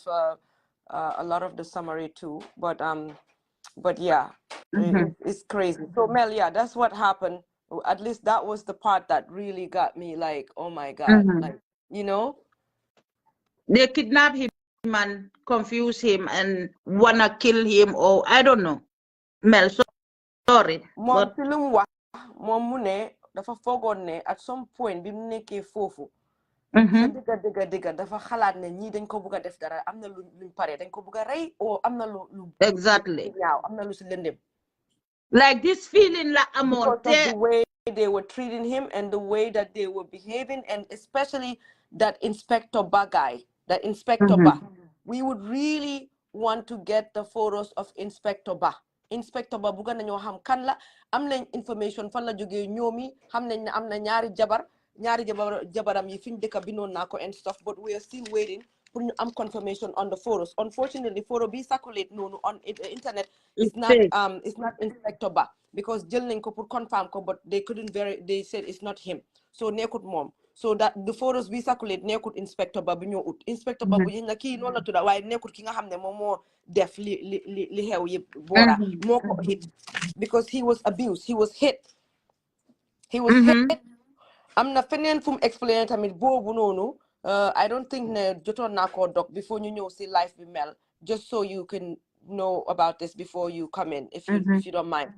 a lot of the summary too. But But yeah, it's crazy. So Mel, yeah, that's what happened. At least that was the part that really got me like, oh my God, like, you know? They kidnap him and confuse him and wanna kill him, or I don't know. Mel, sorry. Mom film wax mom mu ne dafa fogoon ne at some point bi mu nekkee foofu sa dëgga dafa xalaat ne ñii dañ ko bugg a def dara am na luñ pare dañ ko bugg a rey o am na lu exactly ñaaw am na lu si lëndëm like this feeling la amoon because of the way they were treating him and the way that they were behaving, and especially that Inspector Ba guy, that Inspector Ba. We would really want to get the photos of Inspector Ba. Inspector Ba buga nañoo xam kan la, am nañ information fan la jógee ñoomi, xam nañ ne am na ñaari jabaram yi fiñ dëkk bindoon naa ko and stuff, but we are still waiting for confirmation on the photos. Unfortunately, photo be circulate on the internet is not Inspector Ba, because jël nañ ko pour confirm ko, but they couldn't they said it's not him. So nekkut moom. So that the photos be circulate nekkut Inspector Ba bu ñoo ut. Inspector Ba bu ñu na kii noonu la tudda waaye nekkut ki nga xam ne moom moo def li xew yëpp Bora moo ko hit because he was abused, he was hit. Am na feneen fu mu explain tamit boobu noonu. I don't think ne jotoon naa koo dog before ñu ñëw si live bi Mel, just so you can know about this before you come in, if you don't mind.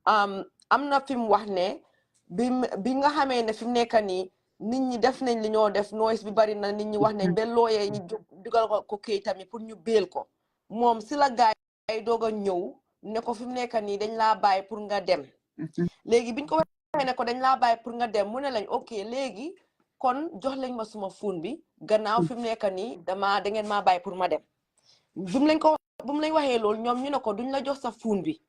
Am na fi mu wax ne bi nga xamee ne fi mu nekk nii nit ñi def nañ li ñoo def, noise bi bari na, nit ñi wax nañ ba lawyer yi dugal ko kay tamit pour ñu béel ko, moom si la gaay ay doog a ñëw ne ko fi mu nekk nii dañ laa bàyyi pour nga dem. Léegi biñ ko waxee ne ko dañ laa bàyyi pour nga dem, mu ne lañ ok léegi kon jox lañ ma suma phone bi, gannaaw fi mu nekk nii da ngeen maa bàyyi pour ma dem. bu mu lañ waxee loolu ñoom ñu ne ko duñ la jox sa phone bi,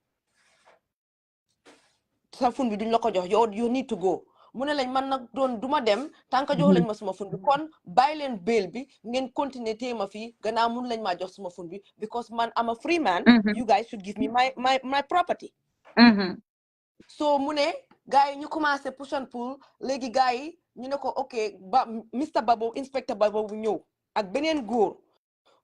duñ la ko jox, you need to go. mu ne lañ man nag duma dem tant que jox lañ ma suma phone bi, kon bàyyi leen bail bi ngeen continuer téye ma fii, gannaaw mun lañ maa jox suma phone bi, because man I'm a free man, you guys should give me my property. So mu ne gars yi ñu commencé push and pull, léegi gars yi ñu ne ko ok ba Mr. Babo, Inspector Babo bu ñëw ak beneen góor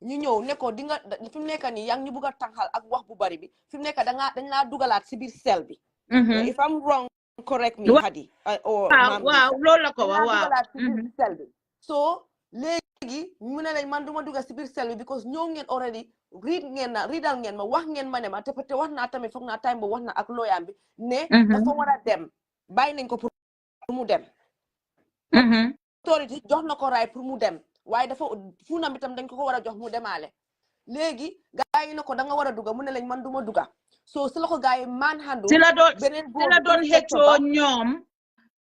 ñu ñëw ne ko di nga fi mu nekk nii yaa ngi ñu bugg a tànqal ak wax bu bari bi, fi mu nekk dañ laa dugalaat si biir sel bi. If I'm wrong, correct me Hadi or waaw loolu la ko waaw dugalaat si biir sel bi. So léegi mu ne lañ man duma dugga si biir sel bi because ñëw ngeen already riidal ngeen ma, wax ngeen ma ne ma te wax naa tamit foog naa time bo wax na ak looyam bi ne dafa war a dem, bàyyi nañ ko pour mu dem. Autorité jox na ko raay pour mu dem, waaye dafa fuunam bi tam dañ ko war a jox mu demaale. Léegi gaa yi ne ko da nga war a dugga, mu ne lañ man duma dugga. So si la ko gaa yi manhandle si la doon xëccoo ñoom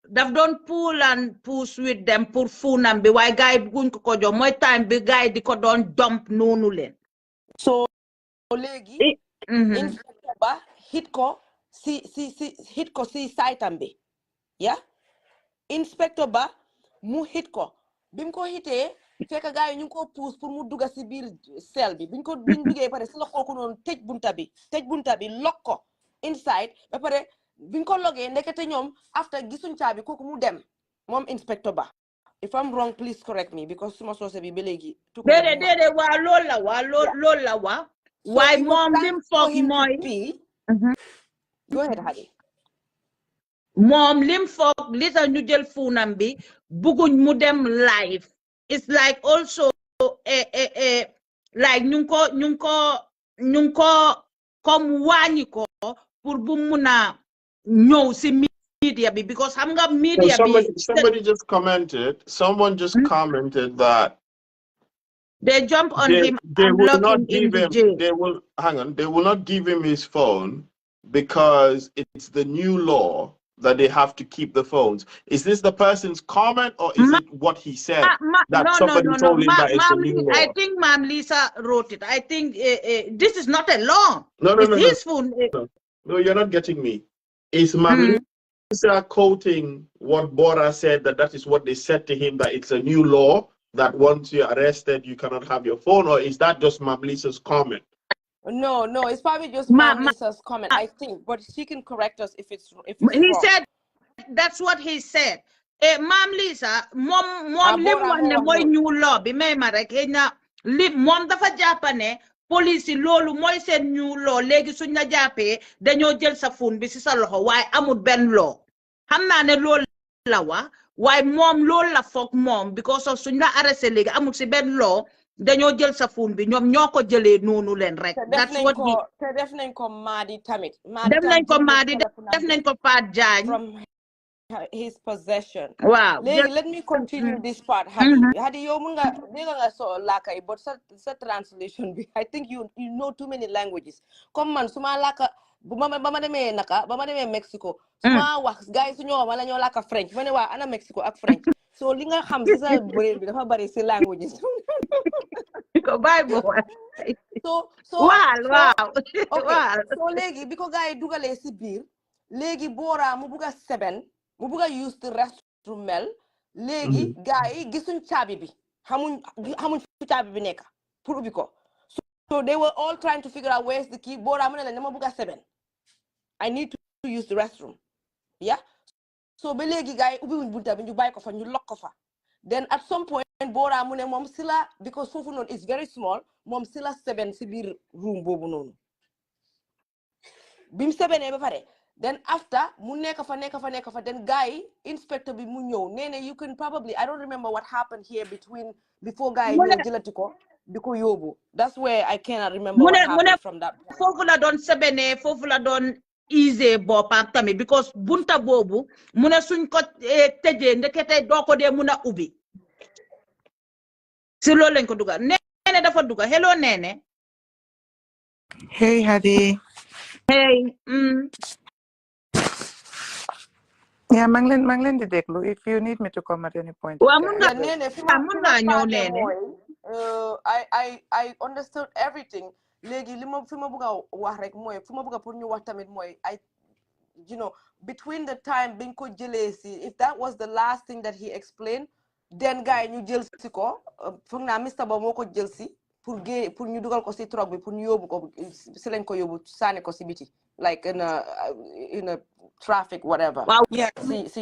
daf doon pull and push with them pour fuunam bi, waaye gaa yi bugguñ ko jox, mooy time bi gaa yi di ko doon dump noonu leen. So léegi Inspector Ba hit ko si saitam bi, yeah. Inspector Ba mu hit ko, bim ko hitee fekk gars yi ñu ngi ko puus pour mu dugga si biir sel bi, biñ duggee pare si la kooku noonu tëj bunta bi lock ko inside, ba pare biñ ko logee ndekete ñoom after gisuñ caabi kooku mu dem moom Inspector Ba. If I'm wrong, please correct me because suma soose bi ba léegi déedéet waa loolu la waa waaye moom lim foog mooy go ahead Hadi. moom lim foog li tax ñu jël fuunam bi bugguñ mu dem live, it's like also like ñu ngi ko comme wàññi ko pour bu mun a ñëw si media bi, because xam nga media bi someone just commented that they jump on him and lock him in the jail. They will not give him his phone because it's the new law that they have to keep the phones. Is this the person's comment or is it what he said? Somebody told him that it's a new law. I think Ma'am Lisa wrote it. I think this is not a law. No, his phone. No, you're not getting me. Is Ma'am Lisa quoting what Bora said, that is what they said to him, that it's a new law that once you're arrested you cannot have your phone, or is that just Ma'am Lisa's comment? No, it's probably just Ma'am Lisa's comment, I think, but she can correct us if it's he wrong. Said that's what he said. Ma'am Lisa, mom lim wax ne mooy new law bi may ma rek na li mom dafa jàppane police yi loolu mooy seen ñu loo léegi suñ la jàppee dañoo jël sa phone bi si sa loxo waaye amul benn loo xam naa ne loolu la wa waaye moom loolu la foog moom because of suñ la arrêté léegi amul si benn loo dañoo jël sa phone bi ñoom ñoo ko jëlee noonu leen rek. that's what we te def nañ ko Maadi tamit. def nañ ko Maadi def nañ ko Pat Jaañ from his possession. Wow. Let me continue this part, Hadi. Hadi, you so laka, but sa translation. I think you know too many languages. Come man, suma laka, bama deme naka, bama deme Mexico. Suma wax guys nyo wala nyo laka French. Mane wa ana Mexico ak French. So linga xam si sa brain bi dafa bari si languages. Bible. So wow. Okay. Wow. So legi biko guys dugale si bir, legi Bora mu buga 7. mu bëgg a use the restroom mel léegi gars yi gisuñ caabi bi xamuñ fu caabi bi nekk pour ubbi ko so they were all trying to figure out where's the key Bora mu ne leen dama bëgg a 7 I need to use the restroom yeah so ba léegi gars yi ubbi wuñ bunta bi ñu bàyyi ko fa ñu lock ko fa then at some point Bora mu ne moom si la because foofu noonu is very small moom si la 7 si biir room boobu noonu bi mu 7 ba pare then after mu nekk fa then guy inspector bi mu ñëw nee you can probably I don't remember what happened here before guy ñëw jëlati ko di ko yóbbu that's where I cannot remember what happened from that foofu la doon sebene foofu la doon easy boppam tamit because bunta boobu mu ne suñ ko tëjee ndekete doo ko dee mun a ubbi si loolu lañ ko dugal neene dafa dugal hello neene hey Hadi hey yeah, Manglen di déglu if you need me to come at any point. Well, I understood everything. Léegi li ma fi ma bëgg a wax rek mooy fu ma bëgg a pour ñu wax tamit mooy between the time biñ ko jëlee si if that was the last thing that he explained then gars yi ñu jël si ko foog naa Mr. Ba moo ko jël si pour ñu dugal ko si truck bi pour ñu yóbbu ko si lañ ko yóbbu sànni ko si biti like in a traffic whatever. Yeah.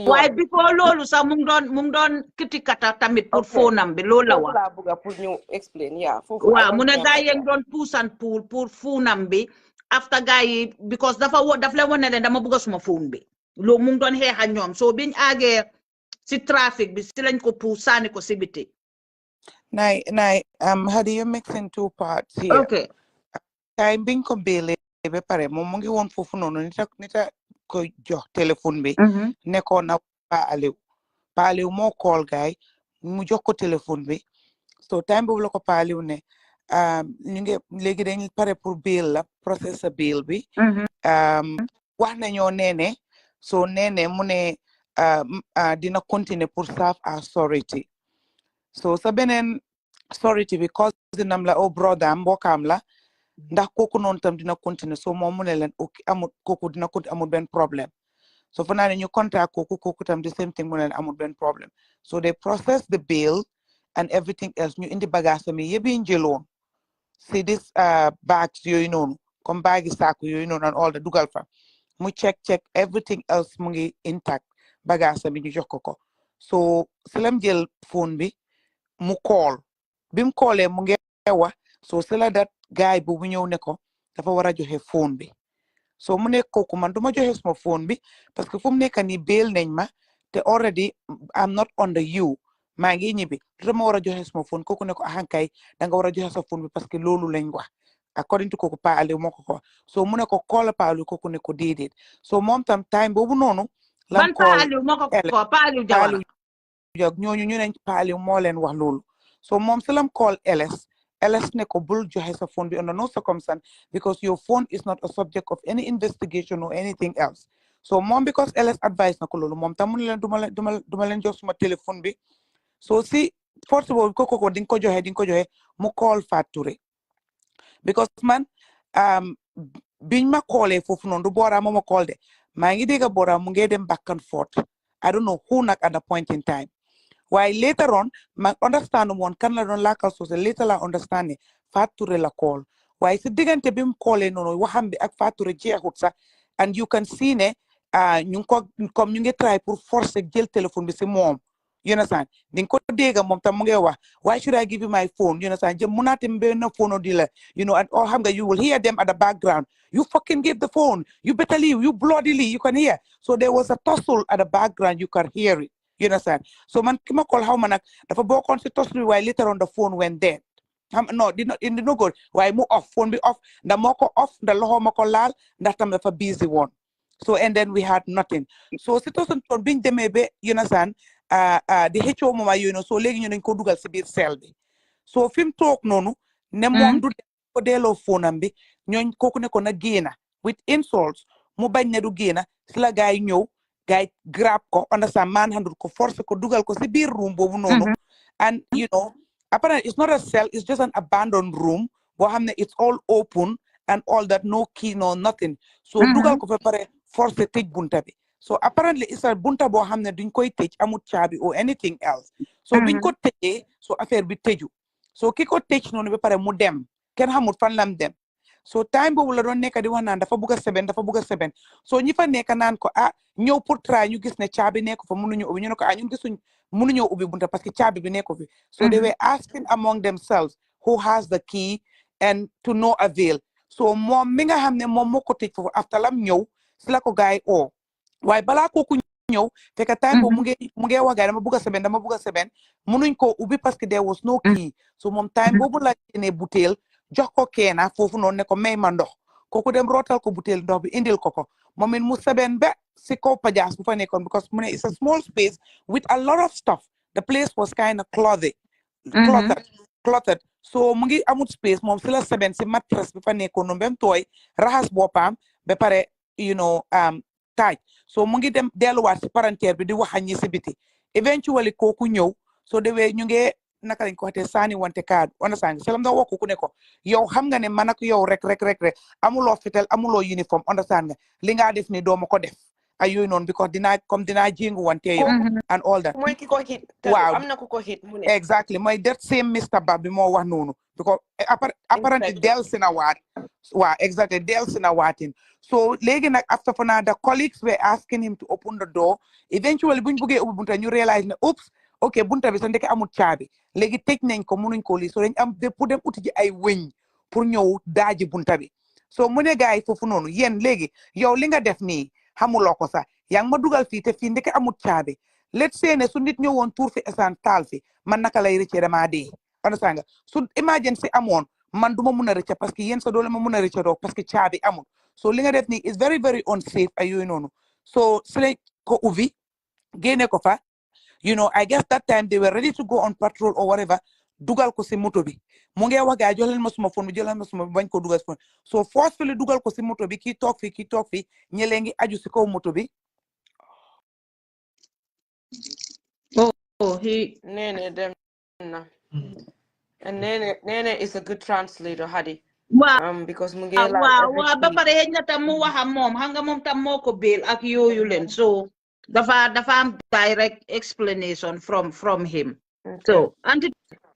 Why before loolu sax mu ngi doon kitikata tamit pour phonam bi loolu la wax. la bëgg pour ñu explain yeah. Waaw mu ne gars yi doon push and pull pour phonam bi after gars yi because daf la wane ne dama bëgg suma phone bi loolu mu ngi doon xeex ak ñoom so biñ àggee si traffic bi si lañ ko push sànni ko si biti. Hadi, you're mixing two parts here. Okay. Time biñ ko beele be pare moom mu ngi woon foofu noonu nita ko jox téléphone bi nekkoon na Pa Aliou moo call guy mu jox ko téléphone bi so time boobu la ko Pa Aliou ne ñu ngi léegi dañ pare pour bail la process bail bi wax nañoo neene so neene mu ne dina continuer pour serve as surety so sa beneen surety bi cousin am la brother am mbokkam la ndax kooku noonu tam dina continuer so moom mu ne leen ok amul kooku dina continuer amul benn problème so fa naa ne ñu contact kooku tam the same thing mu ne leen amul benn problème so they process the bail and everything else ñu indi bagage mi yëpp yi njëloon si this bags yooyu noonu comme bagi saaku yooyu noonu and all the dugal fa mu check everything else mu ngi intact bagage mi ñu jox ko so si lam jël phone bi mu call bim callee mu ngi wax so si la dat guy bu ñëw ne ko dafa war a joxe phone bi so mu nekk kooku man duma joxe suma phone bi parce que fu mu nekk nii bail nañ ma te already I'm not under you maa ngi ñibbi dama war a joxe suma phone kooku ne ko ahankay da nga war a joxe sa phone bi parce que loolu lañ wax according to kooku Pa Aliou moo ko so mu ne ko call Pa Aliou kooku ne ko déedéet so moom tam time boobu noonu ban Pa Aliou moo ko Pa Aliou Jawara ñooñu ñu ne Pa Aliou moo leen wax loolu so moom si lam call LS ne ko bul joxe sa phone bi under no circumstance because your phone is not a subject of any investigation or anything else so moom because LS advice na ko loolu moom tam mu ne leen duma leen jox suma téléphone bi so si force boobu ko di nga ko joxe mu call Fatou because man biñ ma callee foofu noonu du Bora moo ma call de maa ngi dégg Bora mu ngi dem back and forth I don't know who nag at the point in time Why later on, I understand one can la don lakal so later la understand Fatou la call. Why si digante bim call no wahambi ak Fatou jeexut sax and you can see ne ñu ko comme ñu ngi try pour forcer jël téléphone bi si moom You understand? Din ko dega mom tam mu ngi wax, why should I give you my phone? You understand? Je munati mbe na phone dealer, you know, and all hamga, you will hear them at the background. You fucking give the phone. You better leave. You bloodily, you can hear. So there was a tussle at the background. You can hear it. You understand? So man kima call how manak dafa bokon si tussle while later on the phone went dead. No, did not good. Why mu off phone be off? The moko off, the loho moko lal, that time dafa busy one. So and then we had nothing. So situation ton biñ démé be, you understand? The HO mama you know, so legi ñu dañ ko dugal ci biir cell bi. So fim tok nonu ne mom du ko delo phone am bi ñoñ koku ne ko na génna with insults mu bañ ne du génna ci la gaay ñew gaay grab ko understand manhandle ko force ko dugal ko ci biir room bobu nonu. And you know, apparently it's not a cell, it's just an abandoned room bo xamne it's all open and all that, no key, no nothing. So dugal ko fa pare force tej bunta bi. So apparently it's a bunta bo xamne duñ koy tej amut caabi or anything else. So biñ ko tejé so affaire bi teju. So kiko tej nonu ba pare mu dem ken xamut fan lam dem. So time boobu la doon nekk di wax naan dafa bugg a seben so ñi fa nekk naan ko ñëw pour try ñu gis ne caabi nekk fa mënuñu ubbi ñu ne ko ñun gisuñ mënuñoo ubbi bunta parce que caabi bi nekk fi. So they were asking among themselves who has the key, and to no avail. So moom mi nga xam ne moom moo ko tëj foofu after lam ñëw si la ko gaay oo waaye balaa kooku ñëw fekk time boobu mu ngi wax gaay dama bugg a seben mënuñ ko ubbi parce que there was no key. So moom time boobu la ne butéel jox ko keena foofu noonu ne ko may ma ndox kooku dem rootal ko butéel ndox bi indil ko moom it mu seben ba si kaw pajaas bu fa nekkoon because mu ne it's a small space with a lot of stuff. The place was kind of cluttered. So mu ngi amut space moom si la seben si mattress bi fa nekkoon noonu bem tooy raxas boppam ba pare you know taaj. So mu ngi dem delluwaat si palanteer bi di wax ñi si biti eventually kooku ñëw so dewe ñu ngi naka lañ ko waxee saani wante kaadu understand selam da wax ku ne ko yow xam nga ne man ak yow rek amuloo fitel amuloo uniform understand nga li nga def ni doo ma ko def ay yooyu noonu because dinaa jéngu wante yow and all that. mooy ki ko hit waaw am na ku ko hit mu ne exactly mooy that same Mr. Ba bi moo wax noonu because apparently del si na waat waaw exactly del si na waatin. So léegi nag after for now the colleagues were asking him to open the door. Eventually buñ buggee ubbi bunta ñu realize ne oops ok bunta bi sa ndeke amul caabi léegi tëj nañ ko mënuñ ko lii so dañ am pour dem uti ji ay wëñ pour ñëw daaji bunta bi. So mu ne gaay foofu noonu yéen léegi yow li nga def nii xamuloo ko sax yaa ngi ma dugal fii te fii ndeke amul caabi. Let's say ne su nit ñëwoon tuur fi essence taal fi man naka lay rëccee damaa dee understand nga su emergency amoon man duma mun a rëcca parce que yéen sa doole ma mun a rëcca doog parce que caabi amul. So li nga def nii is very very unsafe ay yooyu noonu. So si lañ ko ubbi génne ko fa. You know, I guess that time they were ready to go on patrol or whatever. Dugal ko si moto bi. Mu ngi wax gaay joxleen ma suma phone bi joxleen ma suma bañ ko dugal phone. So forcefully dugal ko si moto bi kii toog fi ñelee ngi aju si kaw moto bi. Nene dem na. And Nene is a good translator, Hadi. Wow. Because mu ngi waaw ba pare xëy na tam mu wax ak moom xam nga moom tam moo ko bail ak yooyu leen so dafa am direct explanation from him. So anti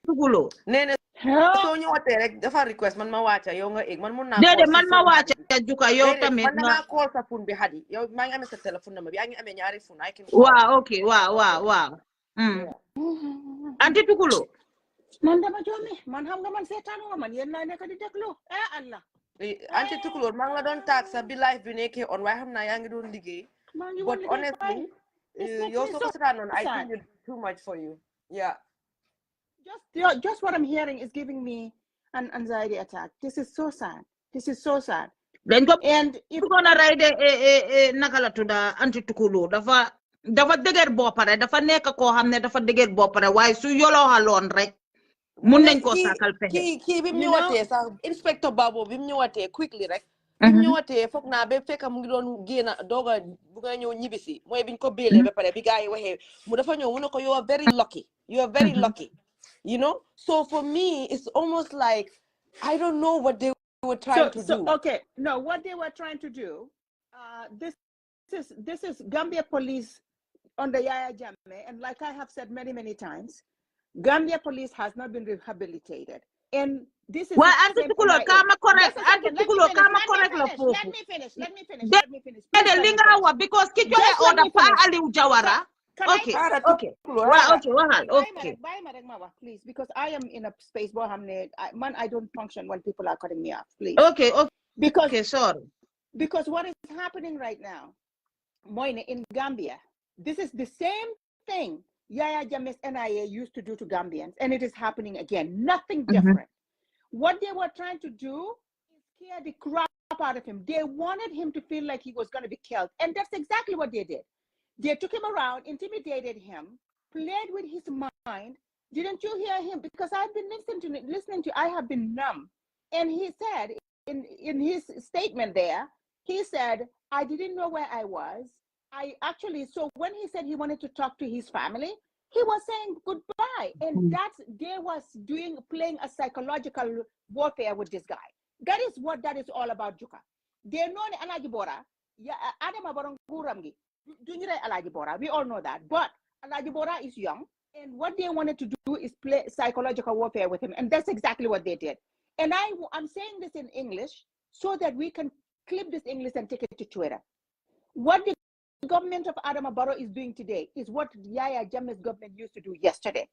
tugulo Nene so ñëwatee rek dafa request man ma wàcca yow nga egg man mun naa déedéet man ma wàcca juka yow tamit man nga call sa phone bi Hadi yow maa ngi amee sa téléphone number bi yaa ngi amee ñaari phone I can waaw ok waaw anti tugulo man dama joomi man xam nga man seetaanuma man yéen laa nekk di déglu Allah anti tukulóor maa ngi la doon taag sa bi live bi nekkee on waaye xam naa yaa ngi doon liggéey but honestly yow soo ko seetaanoon I think it's too much for you. Yeah. Just what I'm hearing is giving me an anxiety attack. This is so sad. And if you're gonna ride naka la tudda anti tukulóor dafa dëgër boppare dafa nekk koo xam ne dafa dëgër boppare waaye su yoloo xaloon rek mun nañ ko sakal pexe kii bi mu ñëwatee sax inspecteur Babo bi mu ñëwatee quickly rek bi mu ñëwatee foog naa ba fekk mu ngi doon génn dooga bu nga ñëw ñibbisi mooy biñ ko béelee ba pare bi gars yi waxee mu dafa ñëw mu ne ko you are very lucky you know. So for me it's almost like I don't know what they were trying to do. Okay, no, what they were trying to do this is Gambia police under Yaya Jammeh, and like I have said many times, Gambia police has not been rehabilitated. And this is well, Antitukulo, kama correct. Antitukulo, kama correct la fofu. Let me finish. Lingawa because kicho order pa Ali Ujawara. Okay. Okay. Okay. Please, because I am in a space where I don't function when people are cutting me off, please. Okay. Because Sorry. Because what is happening right now, Moine, in Gambia, this is the same thing Yaya Jammeh's NIA used to do to Gambians, and it is happening again. Nothing different. What they were trying to do is scare the crap out of him. They wanted him to feel like he was going to be killed, and that's exactly what they did. They took him around, intimidated him, played with his mind. Didn't you hear him? Because I've been listening to. I have been numb. And he said in his statement there, he said, I didn't know where I was. So when he said he wanted to talk to his family, he was saying goodbye. And they was playing a psychological warfare with this guy. That is what that is all about, Juka. They know Alaji Bora, Adama Baranguramgi, Alaji Bora. We all know that. But Alaji Bora is young. And what they wanted to do is play psychological warfare with him. And that's exactly what they did. And I'm saying this in English so that we can clip this English and take it to Twitter. What the government of Adama Barrow is doing today is what Yaya Jammeh's government used to do yesterday.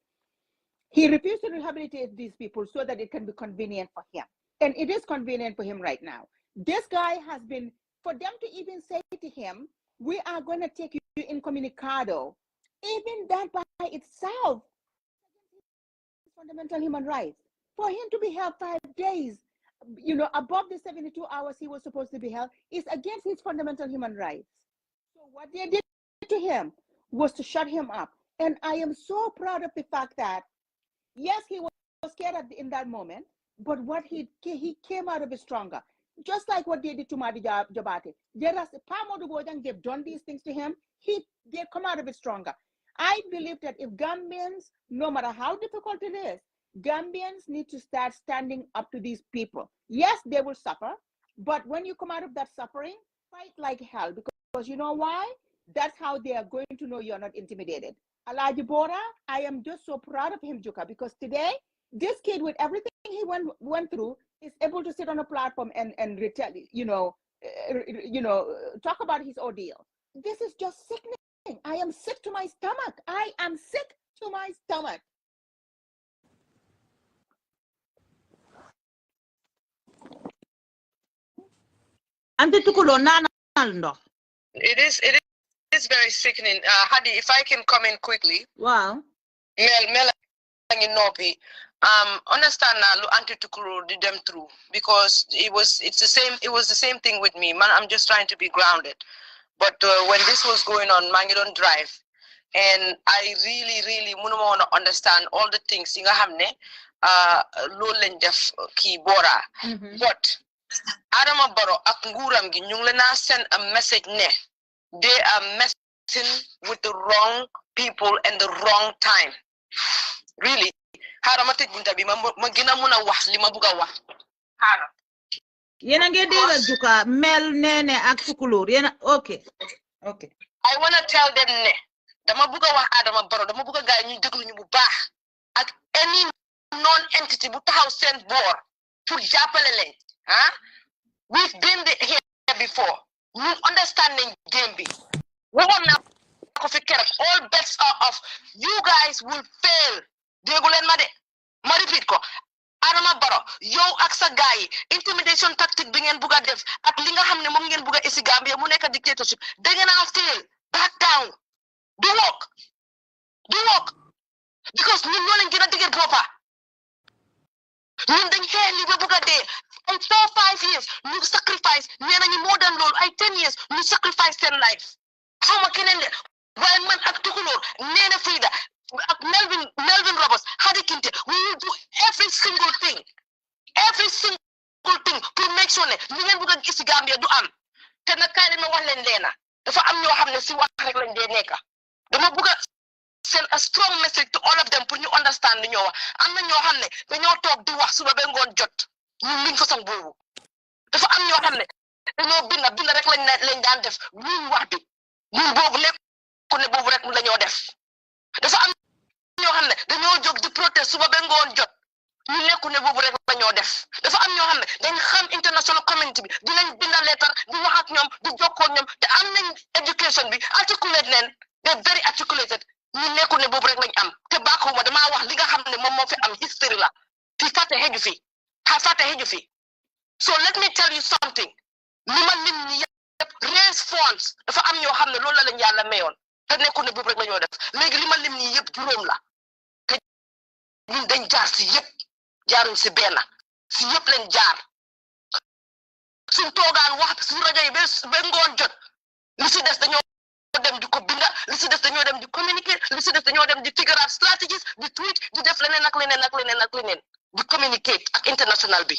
He refused to rehabilitate these people so that it can be convenient for him. And it is convenient for him right now. This guy has been, for them to even say to him, we are going to take you incommunicado, even that by itself is fundamental human rights. For him to be held 5 days, above the 72 hours he was supposed to be held, is against his fundamental human rights. So what they did to him was to shut him up. And I am so proud of the fact that, yes, he was scared in that moment, but what he came out of it stronger. Just like what they did to Madi Jabate. They've done these things to him. They come out of it stronger. I believe that if Gambians, no matter how difficult it is, Gambians need to start standing up to these people. Yes, they will suffer, but when you come out of that suffering, fight like hell. Because you know why? That's how they are going to know you're not intimidated. Alaji Bora, I am just so proud of him, Juka, because today, this kid, with everything he went through, is able to sit on a platform and talk about his ordeal. This is just sickening. I am sick to my stomach. I am sick to my stomach. It is very sickening. Hadi, if I can come in quickly. Wow. Mel Nopi. Understand now anti-tukuru did them through because it was the same thing with me. Man, I'm just trying to be grounded. But when this was going on, man, you don't drive. And I really want to understand all the things in hamne low def ki Bora. But Adama Barrow ak nguram gi ñu ngi send a message ne they are messing with the wrong people and the wrong time. Really. Xaaral ma tëj bunta bi ma gën a mun a wax li ma bugg a wax. Xaaral. Yéena ngi dégg Juka Mel Nene ak Tukulóor yéena okay. I want to tell them ne dama bugg a wax Adama Barrow dama bugg a gaay ñu déglu ñu bu baax ak any non-entity bu taxaw seen boor pour jàppale leen we've been here before ñu understand nañ game bi waxoon naa ko fi keroog all bets are off you guys will fail déggu leen ma de ma repeat ko Adama Barrow yow ak sa gaay yi intimidation tactique bi ngeen bugg a def ak li nga xam ne moom ngeen bugg a isi Gambia mu nekk dictatorship da ngeen a fail back down du work because ñun ñoo leen gën a dëgër boppa ñun dañ xeex li ba bugg a dee ay 4-5 years ñu sacrifice nee nañu more than loolu ay 10 years ñu sacrifice seen life xaw ma keneen de waaye man ak Tukulóor Nene Frida ak Melville Roberts Hadi Kinte we will do every single thing pour make sure ne li ngeen bëgg a gis Gambia du am te nag kaay leen ma wax leen leena dafa am ñoo xam ne si wax rek lañ dee nekka dama bëgg a send a strong message to all of them pour ñu understand li ñoo wax am na ñoo xam ne dañoo toog di wax suba ba ngoon jot ñun liñ façon boobu dafa am ñoo xam ne dañoo bind rek lañ daan def ñun wax bi ñun boobu nekku ne boobu rek la ñoo def dafa am ñoo xam ne dañoo jóg di protest suba ba ngoon jot ñu nekku ne boobu rek la ñoo def dafa am ñoo xam ne dañ xam international community bi dinañ binda leetar di wax ak ñoom di jokkoo ñoom te am nañ education bi articulate leen they're very articulated ñu nekkul ne boobu rek lañ am te baaxuma damaa wax li nga xam ne moom moo fi am history la fi fàtte xeju fi fàtte xeju fi so let me tell you something li ma lim ni yëpp raise funds dafa am ñoo xam ne loolu la lañ yàlla mayoon te nekkul ne boobu rek la ñoo def léegi li ma lim nii yëpp juróom la te ñun dañ jaar si yëpp jaaruñ si benn si yëpp leen jaar suñ toogaan wax su rajo yi ba ngoon jot li si des dañoo dem di ko binda li si des dañoo dem di communiquer li si des dañoo dem di figure out strategies di tweet di def leneen ak leneen di communicate ak international bi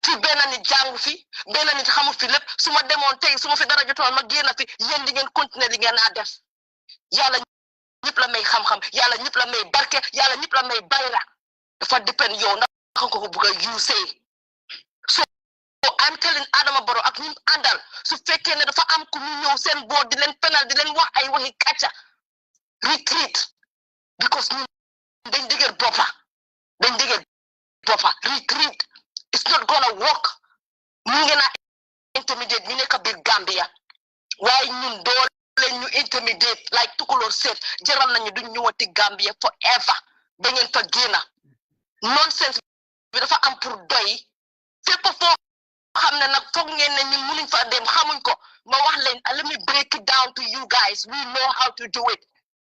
fi benn nit jàngu fi benn nit xamul fi lépp su ma demoon tey su ma fi dara jotoon ma génn fi yéen di ngeen continuer li ngeen a def yàlla ñëpp la may xam-xam yàlla ñëpp la may barke yàlla ñëpp la may bayra dafa dépend yow ndax nga ko bëgg a use so I'm telling Adama Barrow ak ñim àndal su fekkee ne dafa am ku ñu ñëw seen boor di leen penal di leen wax ay waxi kàcca retreat because ñun dañ dëgër boppa retreat it's not gonna work ñu ngi na intimidate ñu nekk biir Gambia waaye ñun doo leen ñu intimidate like tukulóor seet jaral nañu duñ ñëwati Gambia forever ba ngeen fa génna nonsense bi dafa am pour doy fépp foo xam ne nag foog ngeen ne ñun mënuñ fa dem xamuñ ko ma wax leen let me break it down to you guys we know how to do it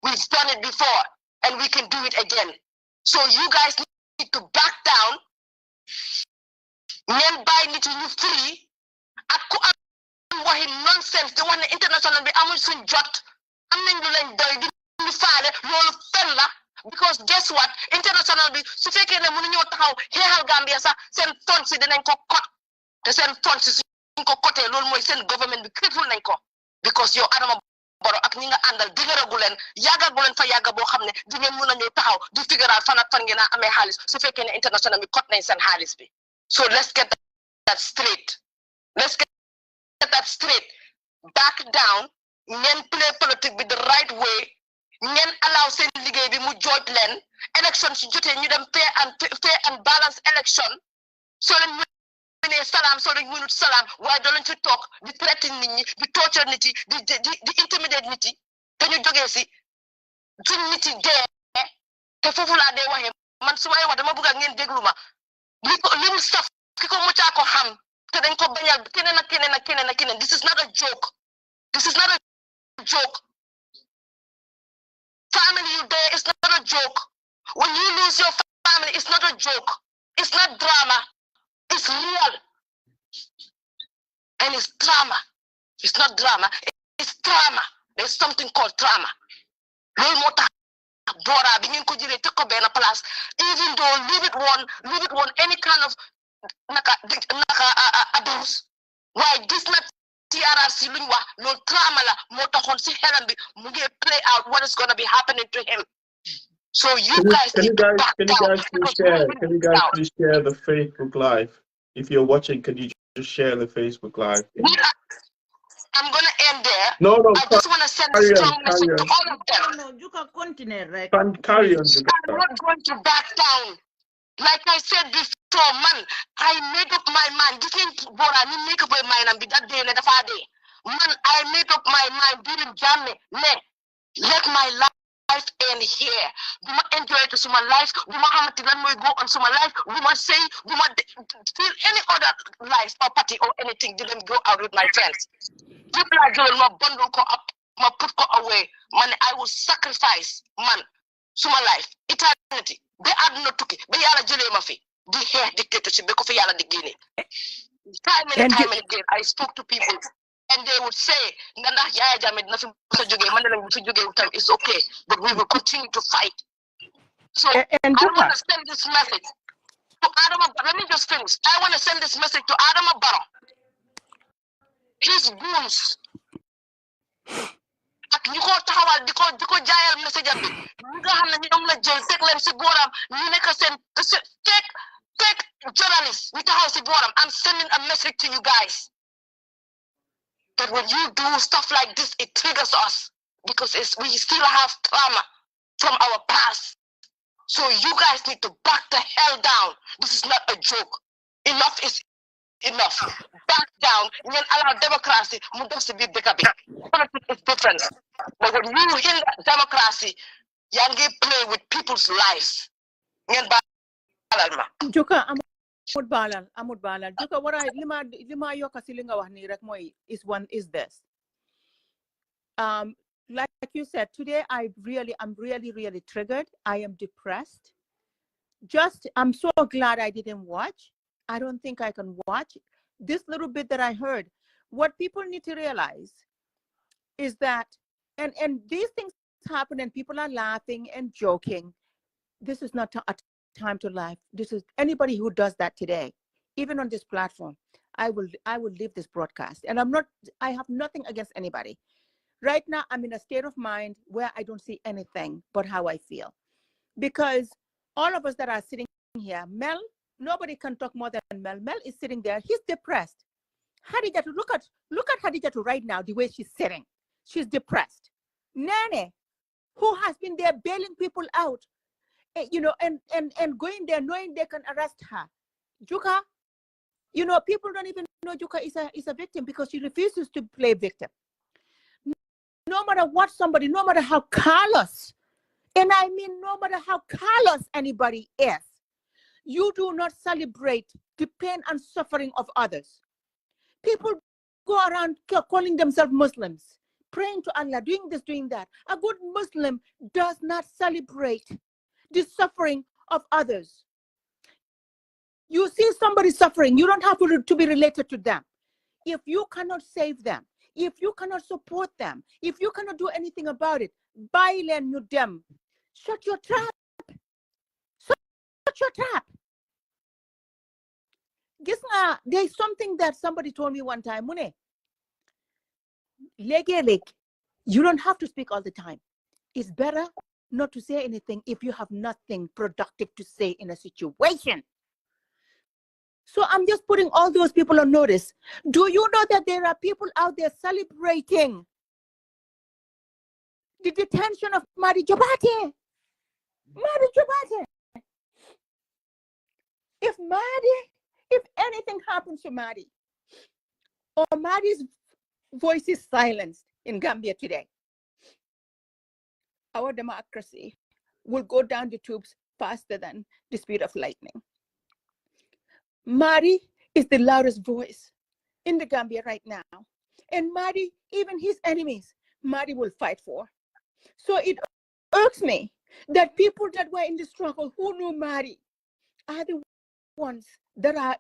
we've done it before and we can do it again so you guys need to back down ngeen bàyyi nit ñu free ak ku am waxi nonsense di wax ne international bi amuñ suñ jot am nañ lu leen doy di ñu faale loolu fen la because guess what international bi su fekkee ne mënuñoo taxaw xeexal Gambia sax seen fonds si dinañ ko kot te seen fonds si suñ ko kotee loolu mooy seen government bi cripple nañ ko because yow Adama Barrow ak ñi nga àndal digaragu leen yàggagu leen fa yàgga boo xam ne di ngeen mën a ñëw taxaw di figuraal fan ak fan ngeen a amee xaalis su fekkee ne international bi kot nañ seen xaalis bi so let's get that straight back down ngeen play politique bi the right way ngeen allow seen liggéey bi mu jooj leen election si jotee ñu dem fair and balance election soo leen mënee salaam soo leen mënut salaam waaye doo leen ci toog di threaten nit ñi di torture nit yi di intimidate nit yi te ñu jógee si suñ nit yi dee te foofu laa dee waxee man su may wax dama bëgg ngeen déglu ma li mu saf ki ko muccaa ko xam te dañ ko bañal keneen ak keneen this is not a joke family you there is not a joke when you lose your family it's not a joke it's not drama it's real and it's trauma it's not drama it's trauma there's something called trauma loolu moo tax Bora bi ngeen ko jëlee teg ko benn place even though leave it one any kind of naka abuse waaye gis na TRRC luñ wax loolu trauma la moo taxoon si xelam bi mu ngi play out what is going to be happening to him so you guys need to back down. Can you guys please share the Facebook Live? If you're watching, can you just share the Facebook Live? I'm going to end there. No, I just want to send a strong message to all of them. No, you can continue, right? Carry on. I'm not going to back down. Like I said before, man, I made up my mind. This ain't Bora, I make up my mind and be that day, let man, I made up my mind during Jammeh. Let my life end here. Do not enjoy it to my life. Do not have to go on to my life. Do not say, do not feel any other life or party or anything. Didn't go out with my friends. People are doing my bundle go up, my put go away. Man, I will sacrifice, man, to my life. Eternity. They are not took it. They are a jelly mafia. The hair dictatorship because they are the guinea. Time and again, I spoke to people and they would say, it's okay, but we will continue to fight. So I want to send this message to Adama. Let me just finish. I want to send this message to Adama Barrow. His goons. Ak ñu ko taxawal di ko jaayal message bi ñi nga xam ne ñoom la jël teg leen si booram ñu nekk seen fake journalist ñu taxaw si booram. I'm sending a message to you guys that when you do stuff like this it triggers us because we still have trauma from our past. So you guys need to back the hell down. This is not a joke. Enough is enough. Back down. When allow democracy, must be the cabi. Politics is different. But when you hinder democracy, you play with people's lives. Joka amud balal. Joka what I lima yo kasilinga wahni rek moy is this. Like you said, today I'm really triggered. I am depressed. I'm so glad I didn't watch. I don't think I can watch this little bit that I heard. What people need to realize is that, and these things happen and people are laughing and joking. This is not a time to laugh. This is anybody who does that today, even on this platform. I will leave this broadcast, and I have nothing against anybody. Right now, I'm in a state of mind where I don't see anything but how I feel. Because all of us that are sitting here, Mel, nobody can talk more than Mel. Mel is sitting there. He's depressed. Hadijatu, look at Hadijatu right now, the way she's sitting. She's depressed. Nene, who has been there bailing people out, and going there knowing they can arrest her. Juka, people don't even know Juka is a victim because she refuses to play victim. No matter what somebody, no matter how callous, and I mean no matter how callous anybody is, you do not celebrate the pain and suffering of others. People go around calling themselves Muslims, praying to Allah, doing this, doing that. A good Muslim does not celebrate the suffering of others. You see somebody suffering, you don't have to be related to them. If you cannot save them, if you cannot support them, if you cannot do anything about it, you them. Shut your trap. Shut your trap. Guess there's something that somebody told me one time, Mune. You don't have to speak all the time. It's better not to say anything if you have nothing productive to say in a situation. So I'm just putting all those people on notice. Do you know that there are people out there celebrating the detention of Madi Jabate? Madi Jabate. If anything happens to Madi, or Madi's voice is silenced in Gambia today, our democracy will go down the tubes faster than the speed of lightning. Madi is the loudest voice in the Gambia right now. And Madi, even his enemies, Madi will fight for. So it irks me that people that were in the struggle who knew Madi are the ones that are,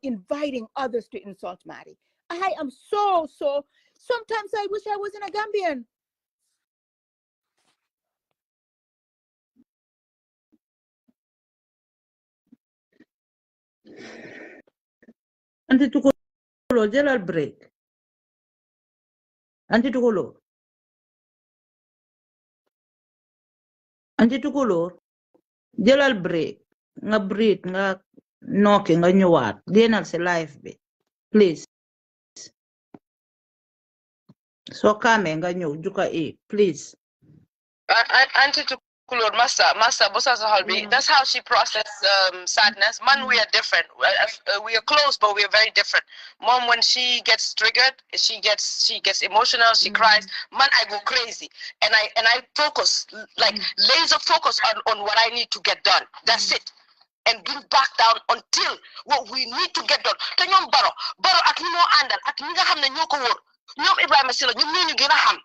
inviting others to insult Madi. I am so, sometimes I wish I wasn't a Gambian. Anti tukulo jelal break. Anti tukulo jelal break. Nga break nga knocking nga nyuat. Dienal se life be. Please. So kame nga nyu juka please. Auntie to Kulur, Master, Bosa Sahalbi. That's how she processed sadness. Man, we are different. We are close, but we are very different. Mom, when she gets triggered, she gets emotional. She cries. Man, I go crazy, and I focus, like laser focus on what I need to get done. That's it. And bring back down until what we need to get done. Te ñoom baro ak ñi moo àndal ak ñi nga xam ne ñoo ko wóor ñoom Ibrahima Sila ñoom ñoo ñu gën a xam.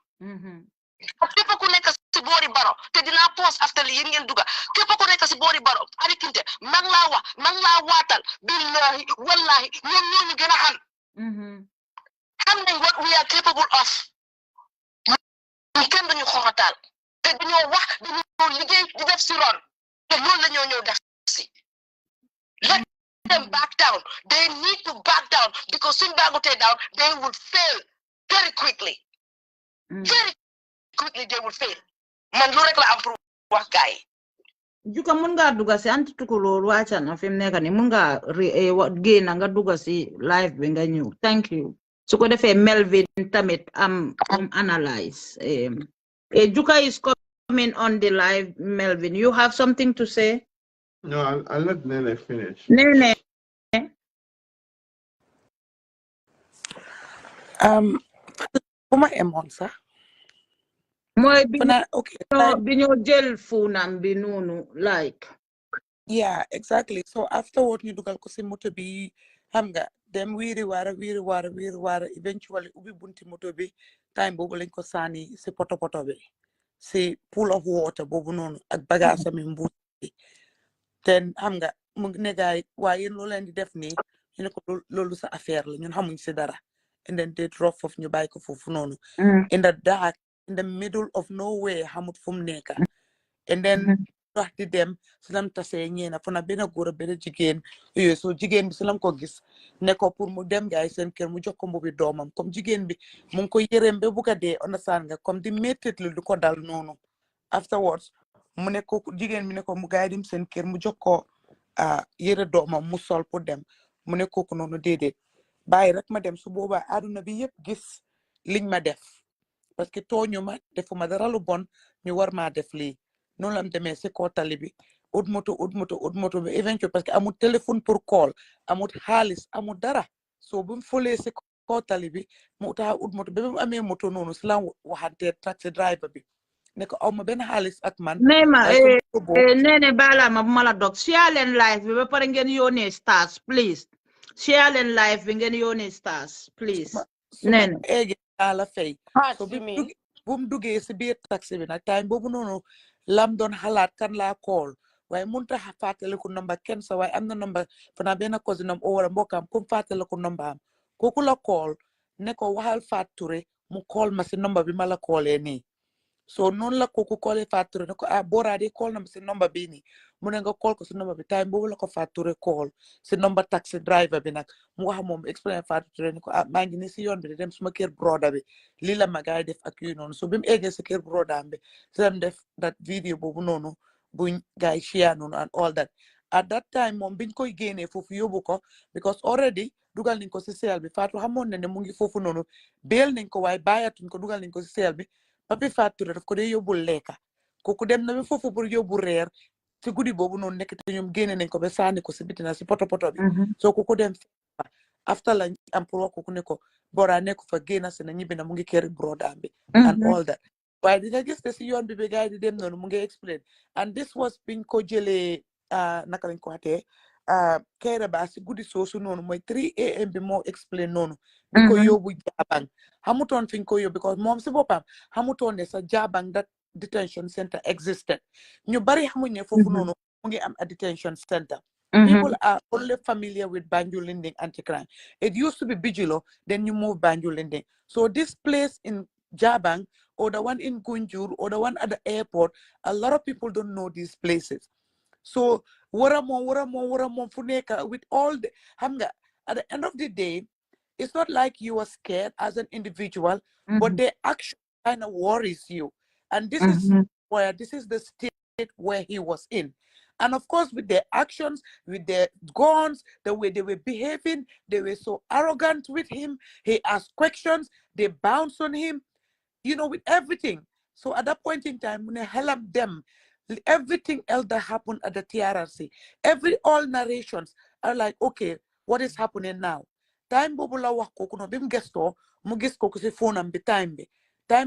Képp ku nekk si boori baro te dinaa pause after li yéen ngeen duga képp ku nekk si boori baro Ari Kinte man laa waatal billahi wallahi ñoom ñoo ñu gën a xam. Xam nañ what we are capable of. ñu kenn dañu xoxatal te dañoo wax dañoo liggéey di def si ron te loolu la ñoo ñëw def si. Let them back down. They need to back down because soon down, they will fail very quickly. Very quickly they will fail. Man lu rek la am pour wax gaay. Juka mun nga duga si anti tukulo wacha na fim neka ni mun nga gain nga duga si live bi nga ñëw. Thank you. Su ko defee Melville tamit analyze. Juka is coming on the live. Melvin, you have something to say? No, I'll let Nene finish. Nene. fu ma emoon sax mooy okay bi ñoo jël funam bi noonu like yeah exactly so afterward ñu dugal ko si moto bi xam nga dem wiiri waara eventually ubbi bunti moto bi time boobu lañ ko sànni si poto bi si pool of water boobu noonu ak bagage mi mbuus bi ten xam nga mu ne gaay waaye yéen loolu leen di def nii ñu ne ko loolu sa affaire la ñun xamuñ si dara and then they drop foofu ñu bàyyi ko foofu noonu in the dark in the middle of nowhere xamut fu mu nekka and then wax di dem si lam tasee ñeena fu na benn góor benn jigéen yooyu so jigéen bi si lam ko gis ne ko pour mu dem gaay seen kër mu jox ko mbubi doomam comme jigéen bi mu ngi ko yërëm ba bugg a dee understand nga comme di méttit lu du ko dal noonu afterwards mu ne ko jigéen bi ne ko mu gaay dem seen kër mu jox ko yëre doomam mu sol pour dem mu ne kooku noonu déedéet bàyyi rek ma dem su boobaa àdduna bi yëpp gis liñ ma def parce que tooñu ma defuma dara lu bon ñu war maa def lii noonu lam demee si kaw tali bi ut moto bi eventually parce que amul téléphone pour call amul xaalis amul dara so bu mu folee si kaw tali bi mu taxa ut moto ba mu amee moto noonu si la waxantee taxi driver bi ne ko aw ma benn xaalis ak man nene bala ma bu ma la dog share leen live bi ba pare ngeen yónnee stars please share leen live bi ngeen yónnee stars please nene eegi la fay so bu mu duggee si biir taxi bi nag time boobu noonu lam doon xalaat kan laa call waaye mënut a fàttaliku number kenn sa waaye am na number fana benn cousin am o wala mbokkam comme fàttaliku number am kooku la call ne ko waxal Fatou Touré mu call ma si number bi ma la callee nii so noonu la kooku callee Fatou Touré ne ko Bora di call na ma si number bii nii mu ne nga call ko si number bi time boobu la ko Fatou Touré call si number taxi driver bi nag mu wax moom explain Fatou Touré ne ko maa ngi ni si yoon bi di dem suma kër broda bi lii la ma gaay def ak yu noonu so bi mu eggee si kër broda bi si dem def that video boobu noonu buñ gaay share noonu and all that at that time moom biñ koy génnee foofu yóbbu ko because already dugal nañ ko si seel bi Fatou xamoon na ne mu ngi foofu noonu beel nañ ko waaye bàyyatuñ ko dugal nañ ko si seel bi papi Fatou Touré daf ko dee yóbbul lekka kooku dem na ba foofu pour yóbbu reer si guddi boobu noonu nekk te ñoom génne nañ ko ba sànni ko si bitina si poto bi so kooku dem after lañ am pour wax kooku ne ko Bora nekk fa génna si na ñibbi na mu ngi kër broda bi and all that waaye di nga gis te si yoon bi ba gaay di dem noonu mu ngi explain and this was biñ ko jëlee naka lañ ko waxee kayra ba si guddi soosu noonu mooy 3 am bi moo explain noonu di ko yóbbu jaabang xamutoon fiñ ko yóbbu because moom si boppam xamutoon ne sa jaabang that detention center existed ñu bari xamuñ ne foofu noonu mu ngi am a detention center people are only familiar with Banjul Linding anti-crime. It used to be Bijilo, then you move Banjul Linding. So this place in Jabang, or the one in Gunjur, or the one at the airport, a lot of people don't know these places. So waramo funeka with all the hamga. At the end of the day, it's not like you are scared as an individual, but the action kind of worries you. And this is where this is the state where he was in. And of course, with their actions, with their guns, the way they were behaving, they were so arrogant with him. He asked questions, they bounced on him, you know, with everything. So at that point in time, when I helped them, everything else that happened at the TRRC, all narrations are like, okay, what is happening now? Time bobu la wax koku no bim gesto mu gis koku ci phone am bi time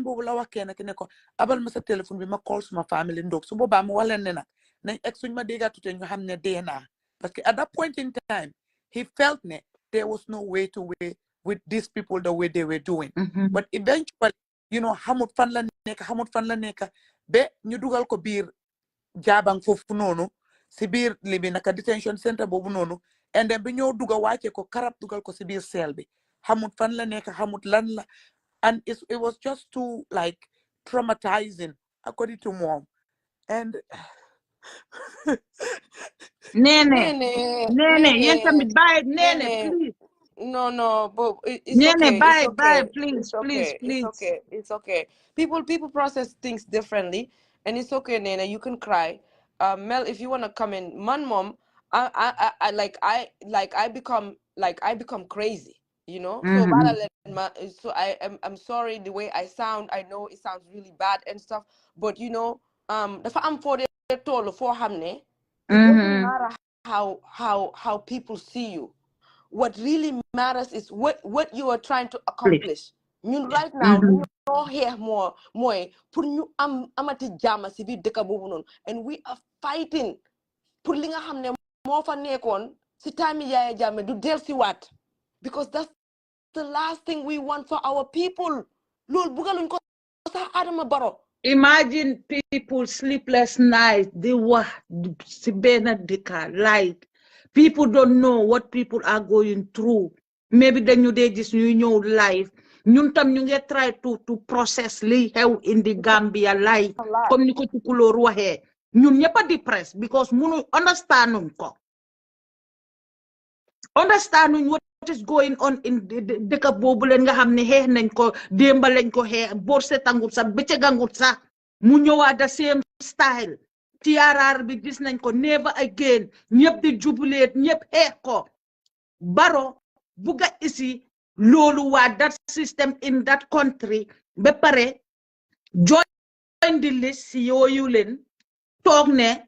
bobu la wax kenn ki ne ko abal ma sa téléphone bi ma call suma family ndok su boba mu walen ne nak nañ ek suñ ma dégga tuté ñu xamné déna parce que at that point in time he felt ne there was no way to way with these people the way they were doing but eventually you know xamut fan la nekk be ñu dugal ko biir jaabang foofu noonu si biir li bi naka detention center boobu noonu and then bi ñoo duga wàcce ko karab dugal ko si biir seel bi xamut fan la nekk xamut lan la and it was just too like traumatizing according to mom and Nene, yen tamit bye, Nene, please. No, but it's Nene, okay. bye, It's okay. please, please. It's okay. People process things differently, and it's okay, Nena. You can cry. Mel, if you wanna come in, mom, I become crazy, you know. So I'm sorry the way I sound. I know it sounds really bad and stuff, but you know, the I'm for the toll for hamne. It doesn't matter how people see you. what really matters is what you are trying to accomplish. Right now, no here more pour ñu amati jàmm si biir dëkk boobu noonu, and we are fighting pour li nga xam ne moo fa nekkoon si time Yaya Jammeh du del si waat, because that's the last thing we want for our people. Loolu bugaluñ ko sax Adama Barrow. Imagine people sleepless night. They were like people don't know what people are going through. Maybe then you just know life. Ñun tam ñu ngi try to process li xew in the Gambia life. Comme ni ko tukulóor waxee. Ñun ñëpp a depressed because munu understand ko. Understanding what is going on in dëkk boobu leen nga xam ne xeex nañ ko démba lañ ko xeex borse tangut sa bëccëgangut sa mu ñëwaat the same style TRR bi gis nañ ko never again ñëpp di jubileet ñëpp xeex ko Barrow buga isi loolu waa that system in that country ba pare join the list yooyu leen toog ne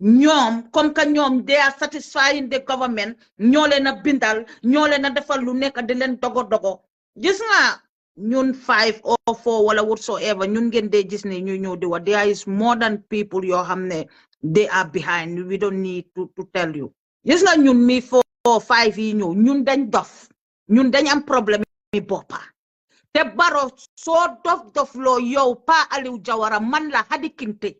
ñoom comme que ñoom they are satisfying the government ñoo leen a bindal ñoo leen a defal lu nekk di leen dogo gis nga ñun 5 or 4 wala whatsoever ñun ngeen dee gis ne ñu ñëw di wax there is more than people yoo xam ne they are behind. We don't need to tell you gis nga ñun mi 4 or 5 yi ñëw ñun dañ dof ñun dañ am problème mi boppa te Barrow soo dof loo yow Pa Alieu Jawara man la Hadi Kinte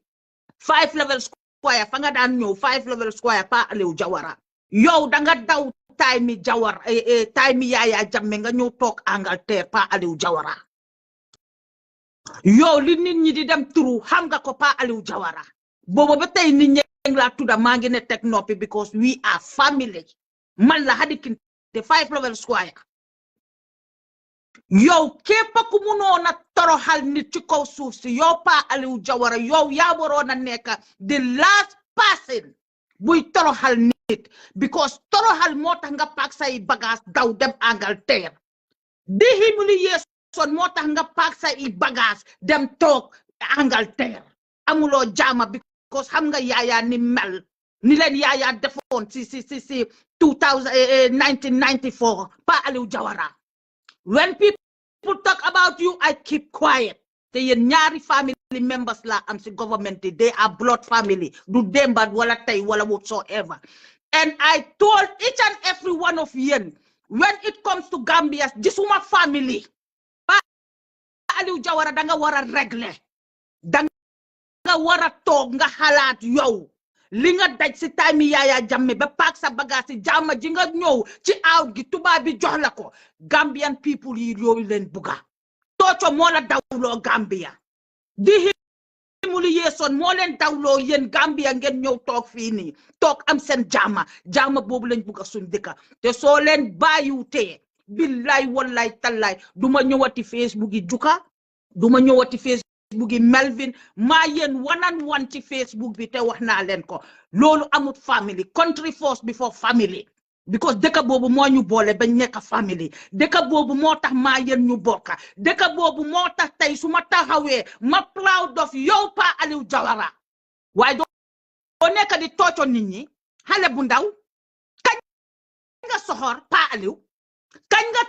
5 level square fa nga daan ñëw 5 level square Pa Alieu Jawara yow da nga daw time Jawara time Yaya Jammeh nga ñëw toog Angleterre Pa Alieu Jawara yow li nit ñi di dem turu xam nga ko Pa Alieu Jawara boobu ba tey nit ñi la tudda maa ngi ne teg noppi because we are family man la Hadi Kinte 5 level square yow képp ku mënoon a toroxal nit ci kaw suuf si yow Pa Alieu Jawara yow yaa waroon a nekk the last person buy toroxal nit because toroxal moo tax nga paak say bagage daw dem Angleterre di humiliation moo tax nga paak say bagage dem toog Angleterre amuloo jaama because xam nga Yaya ni mel ni leen Yaya defoon si 1994 Pa Alieu Jawara when people talk about you, I keep quiet. They are ñaari family members la am si government. They are blood family. Do them bad wala tay wala whatsoever. And I told each and every one of you, when it comes to Gambia, gisuma family. Pa Alieu Jawara danga wara regle. Danga wara toog nga xalaat yow. Li nga daj si time Yaya Jammeh ba paak sa bagage si jàmm ji nga ñëw ci out gi tubaab bi jox la ko Gambian people yi yooyu leen buga tooco moo la dawloo Gambia di humiliation moo leen dawloo yéen Gambia ngeen ñëw toog fii nii toog am seen jàmm boobu lañ buga suñ dëkka te soo leen bàyyiwutee billaay wallaay tallaay duma ñëwati Facebook yi juka duma ñëwati Facebook bugi Melville maa yéen 1-on-1 ci Facebook bi te wax naa leen ko loolu amut family country first before family because dëkk boobu moo ñu boole ba nekk family dëkk boobu moo tax maa yéen ñu bokka dëkk boobu moo tax tey su ma taxawee ma proud of yow Pa Alieu Jawara waaye doo nekk di tooco nit ñi xale bu ndaw kañ nga soxor Pa Alieu kañ nga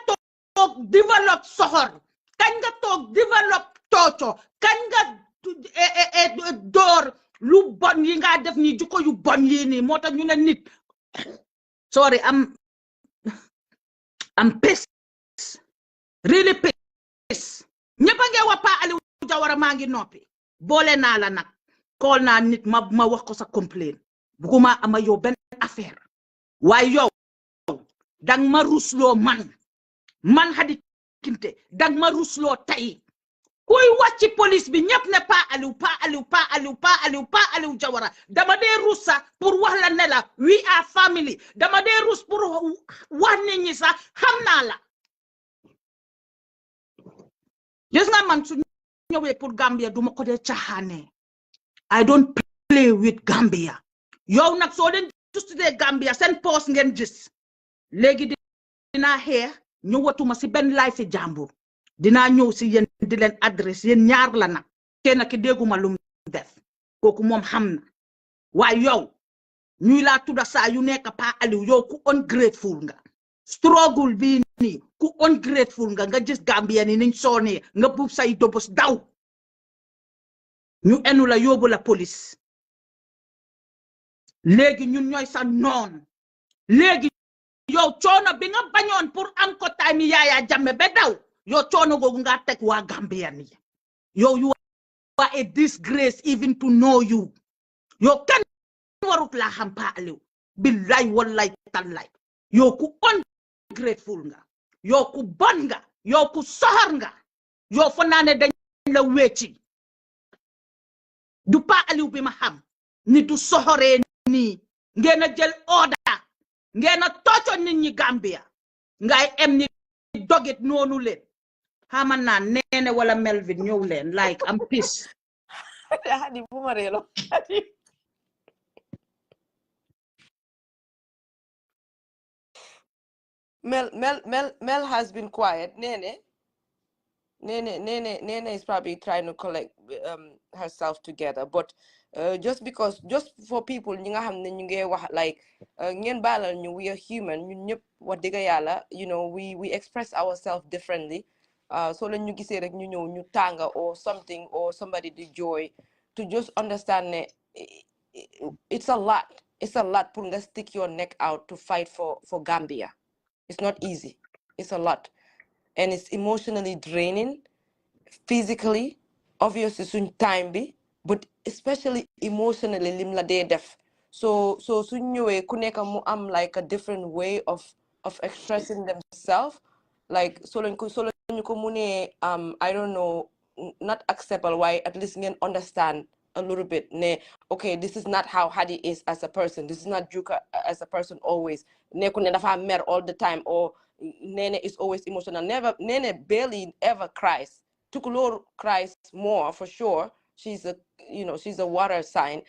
toog develop soxor kañ nga toog develop tooco kañ nga door lu bon yi nga def ni jukko yu bon yi ni moo tax ñu ne nit sorry I'm pissed really pissed ñëpp a ngi wax Pa Alieu Jawara maa ngi noppi boole naa la nag kool naa nit ma wax ko sa complain buguma ama yow benn affaire waaye yow dang ma rusloo man Hadi Kinte dang ma rusloo tey kuy wàcci police bi ñëpp ne Pa Alieu Jawara dama dee rus sax pour wax la ne la we are family dama dee rus pour wax nit ñi sax xam naa la gis nga man su ñëwee pour Gambia duma ko dee caaxaane I don't play with Gambia yow nag soo leen tuddee Gambia seen post ngeen gis léegi dinaa xeex ñëwatuma si benn live si jàmbur dinaa ñëw si yéen di leen adresse yéen ñaar la nag kenn ki dégguma lu mu def kooku moom xam na waaye yow ñuy laa tudda saa yu nekk Pa Alieu yow ku ungrateful nga struggle bi ni ku ungrateful nga gis Gambia ni niñ soné nga bub say dobos daw ñu enu la yóbbu la police léegi ñun ñooy sa noon léegi yow coono bi nga bañoon pour am ko time Yaya Jammeh ba daw yow coono googu nga teg waa Gambia ni yow you are a disgrace even to know you yow kenn warut laa xam Pa Alieu billaay wallaay tallaay yow ku ungrateful nga yow ku bon nga yow ku soxor nga yow fa naa ne dañ la wecci du Pa Alieu bi ma xam ni du soxoree nii ngeen a jël order ngeen a tooco nit ñi Gambia ngay em ni dogit noonu leen xaman naa Nene wala Melville ñëw leen like am peace hadi bumarelo Mel has been quiet. Nene is probably trying to collect herself together, but just for people ñi nga xam ne ñu ngi wax like ngeen baalal ñu we are human ñun ñëpp wax dëgg yàlla you know we express ourselves differently so la ñu gisee rek ñu ñëw ñu tànga or something or somebody di joy to just understand ne it's a lot pour nga stick your neck out to fight for Gambia. It's not easy. It's a lot. And it's emotionally draining, physically, obviously suñ time bi, but especially emotionally lim la dee def. So suñ ñëwee ku nekk mu am like a different way of expressing themselves. Like so lañ ko mënee I don't know, not acceptable why at least ngeen understand a little bit ne okay, this is not how Hadi is as a person, this is not Juka as a person always nekku ne dafa mer all the time or Nene is always emotional. Nene barely ever cries. Tukulor cries more for sure. She's a water sign.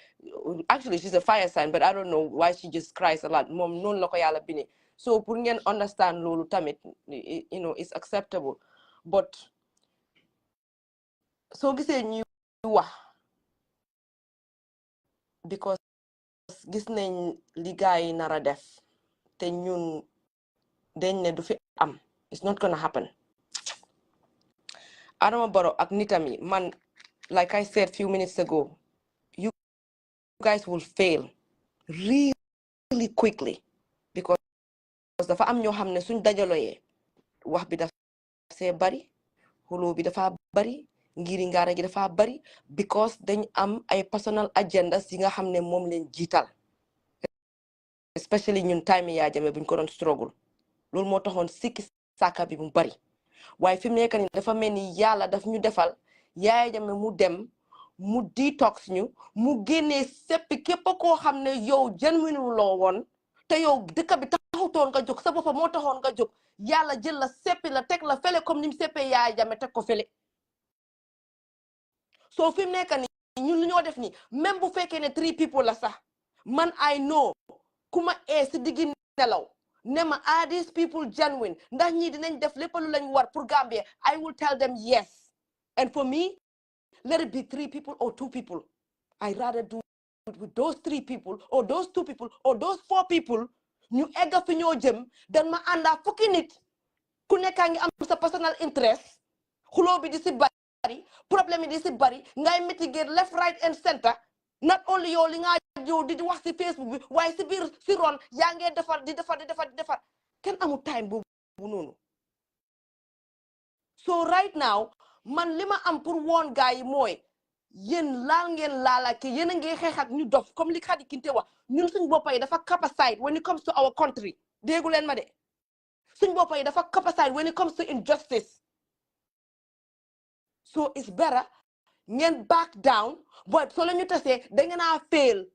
Actually, she's a fire sign, but I don't know why she just cries a lot. Mom non loko yala bini. So pour ngeen understand lolu tamit, you know, it's acceptable. But so gisee ñu wax because gis nañ li gaay nara def te ñun dañ ne du fi am. It's not gonna happen. Adama Barrow ak nitami man, like I said a few minutes ago, you guys will fail really quickly because dafa am ñoo xam ne suñ dajaloyee wax bi dafa see bari xuloo bi dafa bari ngiri ngaara gi dafa bari because dañ am ay personal agendas yi nga xam ne moom leen jiital, especially ñun time Yaya Jammeh buñ ko doon struggle loolu moo taxoon sikki sàkka bi mu bari waaye fi mu nekk nii dafa mel ni yàlla daf ñu defal Yaya Jammeh mu dem mu detox ñu mu génnee seppi képp koo xam ne yow genuine loo woon te yow dëkk bi taxutoon nga jóg sa boppa moo taxoon nga jóg yàlla jël la seppi la teg la fele comme ni mu seppee Yaya Jammeh teg ko fele. So fi mu nekk nii ñun lu ñoo def nii même bu fekkee ne 3 people la sax man I know ku ma si diggi nelaw ne ma are these people genuine ndax ñii dinañ def lépp lu lañ war pour Gambia, I will tell them yes. And for me, let it be 3 people or 2 people. I rather do it with those 3 people or those 2 people or those 4 people ñu egga fi ñoo jëm dan ma àndaa fukki nit ku nekkaa ngi am sa personal interest xuloo bi di si bari problème yi di si bari ngay mitigate left right and center. Not only yow li nga yow di wax si Facebook bi waaye si biir si ron yaa ngee defar di defar kenn amul time boobu noonu. So right now man li ma am pour woon gars yi mooy yéen laal ngeen laalake yéen a ngi xeex ak ñu dof comme li Khady Kinte wax ñun suñ boppa yi dafa capacite when it comes to our country déggu leen ma de suñ boppa yi dafa capacite when it comes to injustice. So it's better ngeen back down but so la ñu tasee da ngeen a fail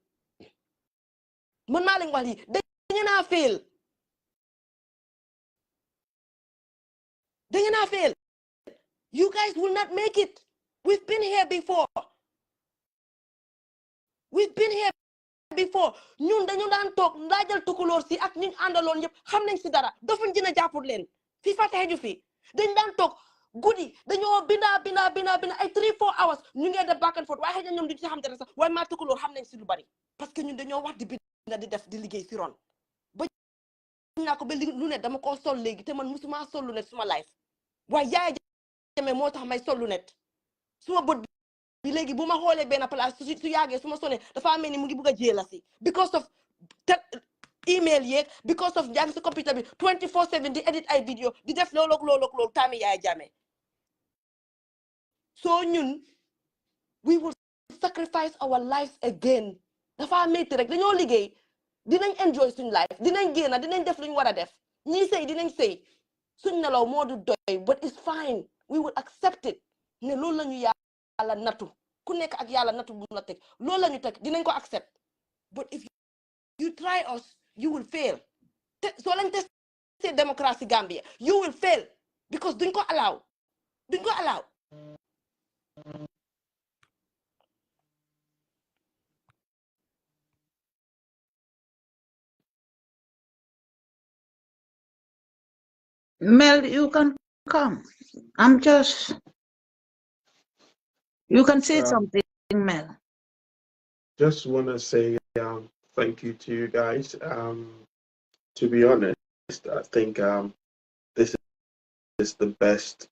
man maa leen wax lii da ngeen a fail you guys will not make it. We've been here before ñun dañu daan toog ndaajal tukulóor si ak ñu àndaloon yëpp xam nañ si dara dafuñ dina jàppul leen fii fa taxeju fi dañ daan toog guddi dañoo binda ay 3-4 hours ñu ngee def back and forth waaye xëy na ñoom duñ ci xam dara sax waaye maa tukulóor xam nañ si lu bari parce que ñun dañoo wax di binda di def di liggéey si ron ba naa ko ba lunette dama ko sol léegi te man musuma sol lunette suma life waaye Yaya Jammeh moo tax may sol lunette suma bët bi léegi bu ma xoolee benn place su yàggee su ma sonee dafa mel ni mu ngi bugg a jéela si because of email yeeg because of njàng si computer bi 24/7 di edit ay vidéo di def loolu taami Yaya Jammeh so ñun we will sacrifice our lives again dafa métti rek dañoo liggéey dinañ enjoy suñ life dinañ génn dinañ def luñ war a def ñii sëy dinañ sëy suñ nelaw moo du doy but it's fine we will accept it ne loolu la ñu yàlla nattu ku nekk ak yàlla nattu bu la teg loolu la ñu teg dinañ ko accept but if you try us you will fail soo lañ testé démocratie Gambia you will fail because duñ ko allow Mel, you can come. You can say something, Mel. Just want to say thank you to you guys. To be honest, I think this is the best.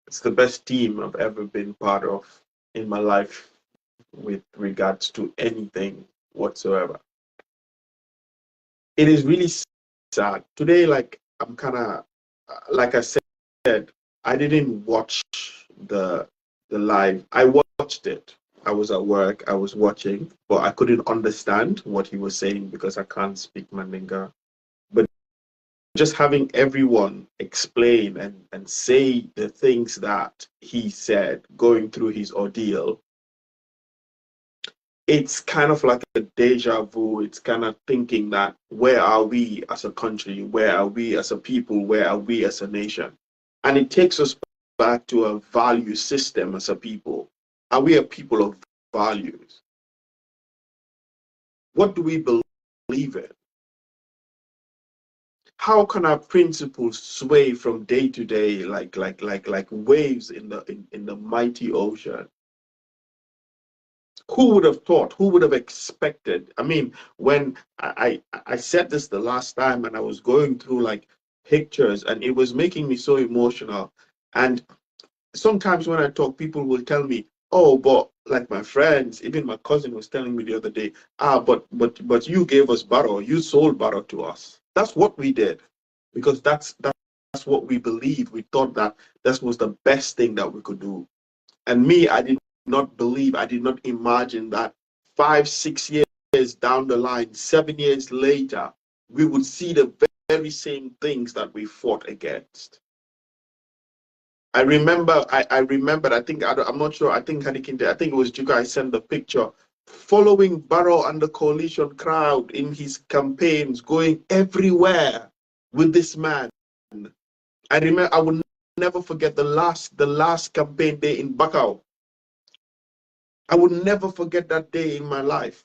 It's the best team I've ever been part of in my life with regards to anything whatsoever. It is really sad. Today, like, I'm kind of, like I said, I didn't watch the live. I watched it. I was at work, I was watching, but I couldn't understand what he was saying because I can't speak Mandinka. But just having everyone explain and say the things that he said, going through his ordeal, it's kind of like a deja vu. It's kind of thinking that where are we as a country? Where are we as a people? Where are we as a nation? And it takes us back to a value system as a people. Are we a people of values? What do we believe in? How can our principles sway from day to day like waves in the mighty ocean? Who would have thought? Who would have expected? I mean, when I said this the last time and I was going through like pictures and it was making me so emotional. And sometimes when I talk, people will tell me, oh, but like my friends, even my cousin was telling me the other day, but you gave us Baro, you sold Baro to us. That's what we did, because that's what we believed. We thought that was the best thing that we could do. And me, I did not believe, I did not imagine that 5-6 years down the line, 7 years later, we would see the very same things that we fought against. I remember, I think, I'm not sure, I think it was Juka, I sent the picture, following Barrow and the coalition crowd in his campaigns, going everywhere with this man. I remember, I will never forget the last campaign day in Bakau. I would never forget that day in my life.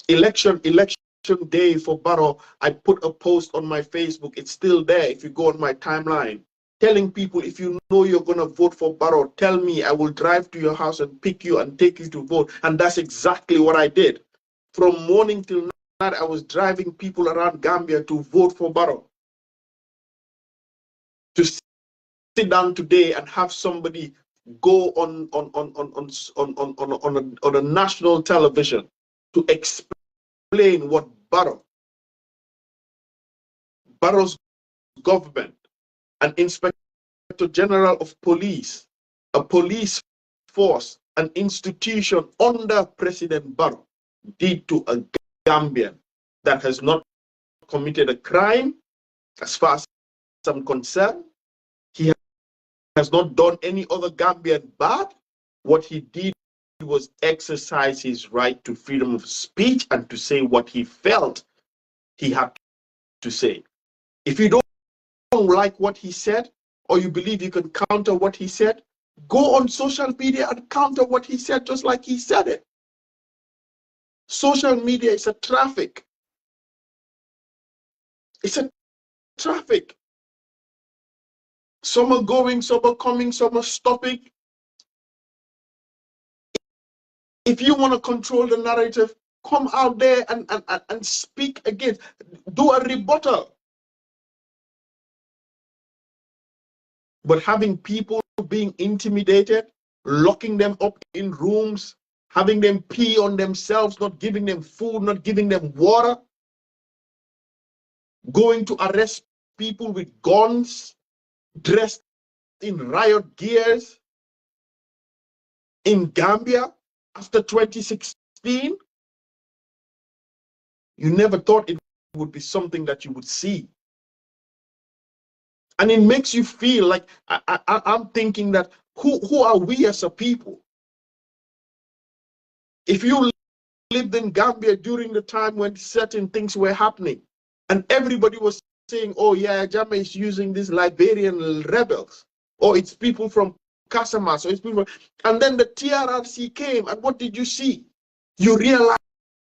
Election day for Barrow, I put a post on my Facebook, it's still there if you go on my timeline, telling people, if you know you're going to vote for Barrow, tell me, I will drive to your house and pick you and take you to vote. And that's exactly what I did. From morning till night, I was driving people around Gambia to vote for Barrow. To sit down today and have somebody go on a national television to explain what Barrow's government, an Inspector General of Police, a police force, an institution under President Barrow did to a Gambian that has not committed a crime, as far as I'm concerned. He has not done any other Gambian bad. What he did was exercise his right to freedom of speech and to say what he felt he had to say. If you don't like what he said, or you believe you can counter what he said, go on social media and counter what he said just like he said it. Social media is a traffic. It's a traffic. Some are going, some are coming, some are stopping. If you want to control the narrative, come out there and speak against, do a rebuttal. But having people being intimidated, locking them up in rooms, having them pee on themselves, not giving them food, not giving them water, going to arrest people with guns, dressed in riot gears in Gambia after 2016, you never thought it would be something that you would see. And it makes you feel like, I'm thinking that who are we as a people? If you lived in Gambia during the time when certain things were happening, and everybody was saying, oh yeah, Jammeh is using these Liberian rebels, or it's people from Casamas, or it's people, and then the TRRC came, and what did you see? You realize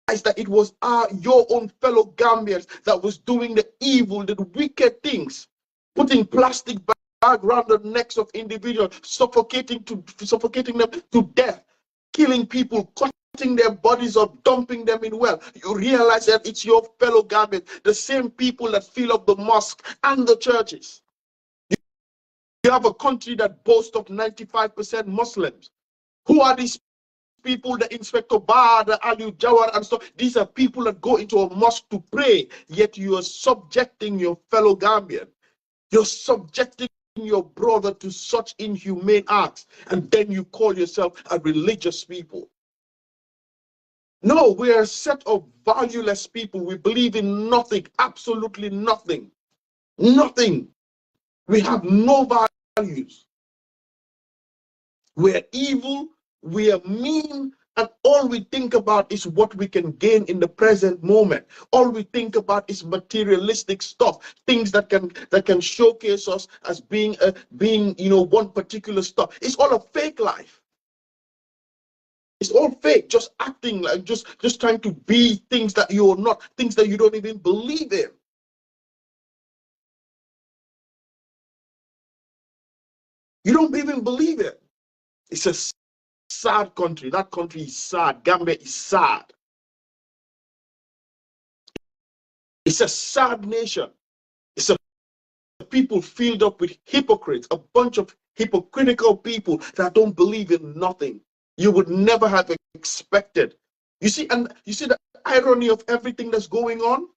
that it was your own fellow Gambians that was doing the evil, the wicked things, putting plastic bag around the necks of individuals, suffocating them to death, killing people, cutting their bodies up, dumping them in well. You realize that it's your fellow Gambians, the same people that fill up the mosque and the churches. You have a country that boasts of 95% Muslims. Who are these people, the Inspector Bar, the Ali Jawar and stuff? These are people that go into a mosque to pray, yet you are subjecting your fellow Gambian. You're subjecting your brother to such inhumane acts, and then you call yourself a religious people. No, we are a set of valueless people. We believe in nothing, absolutely nothing. Nothing. We have no values. We're evil, we are mean, and all we think about is what we can gain in the present moment. All we think about is materialistic stuff, things that can showcase us as being one particular stuff. It's all a fake life. It's all fake, just acting like just trying to be things that you're not, things that you don't even believe in. You don't even believe it. It's a sad country. That country is sad. Gambia is sad. It's a sad nation. It's a people filled up with hypocrites, a bunch of hypocritical people that don't believe in nothing. You would never have expected. You see the irony of everything that's going on?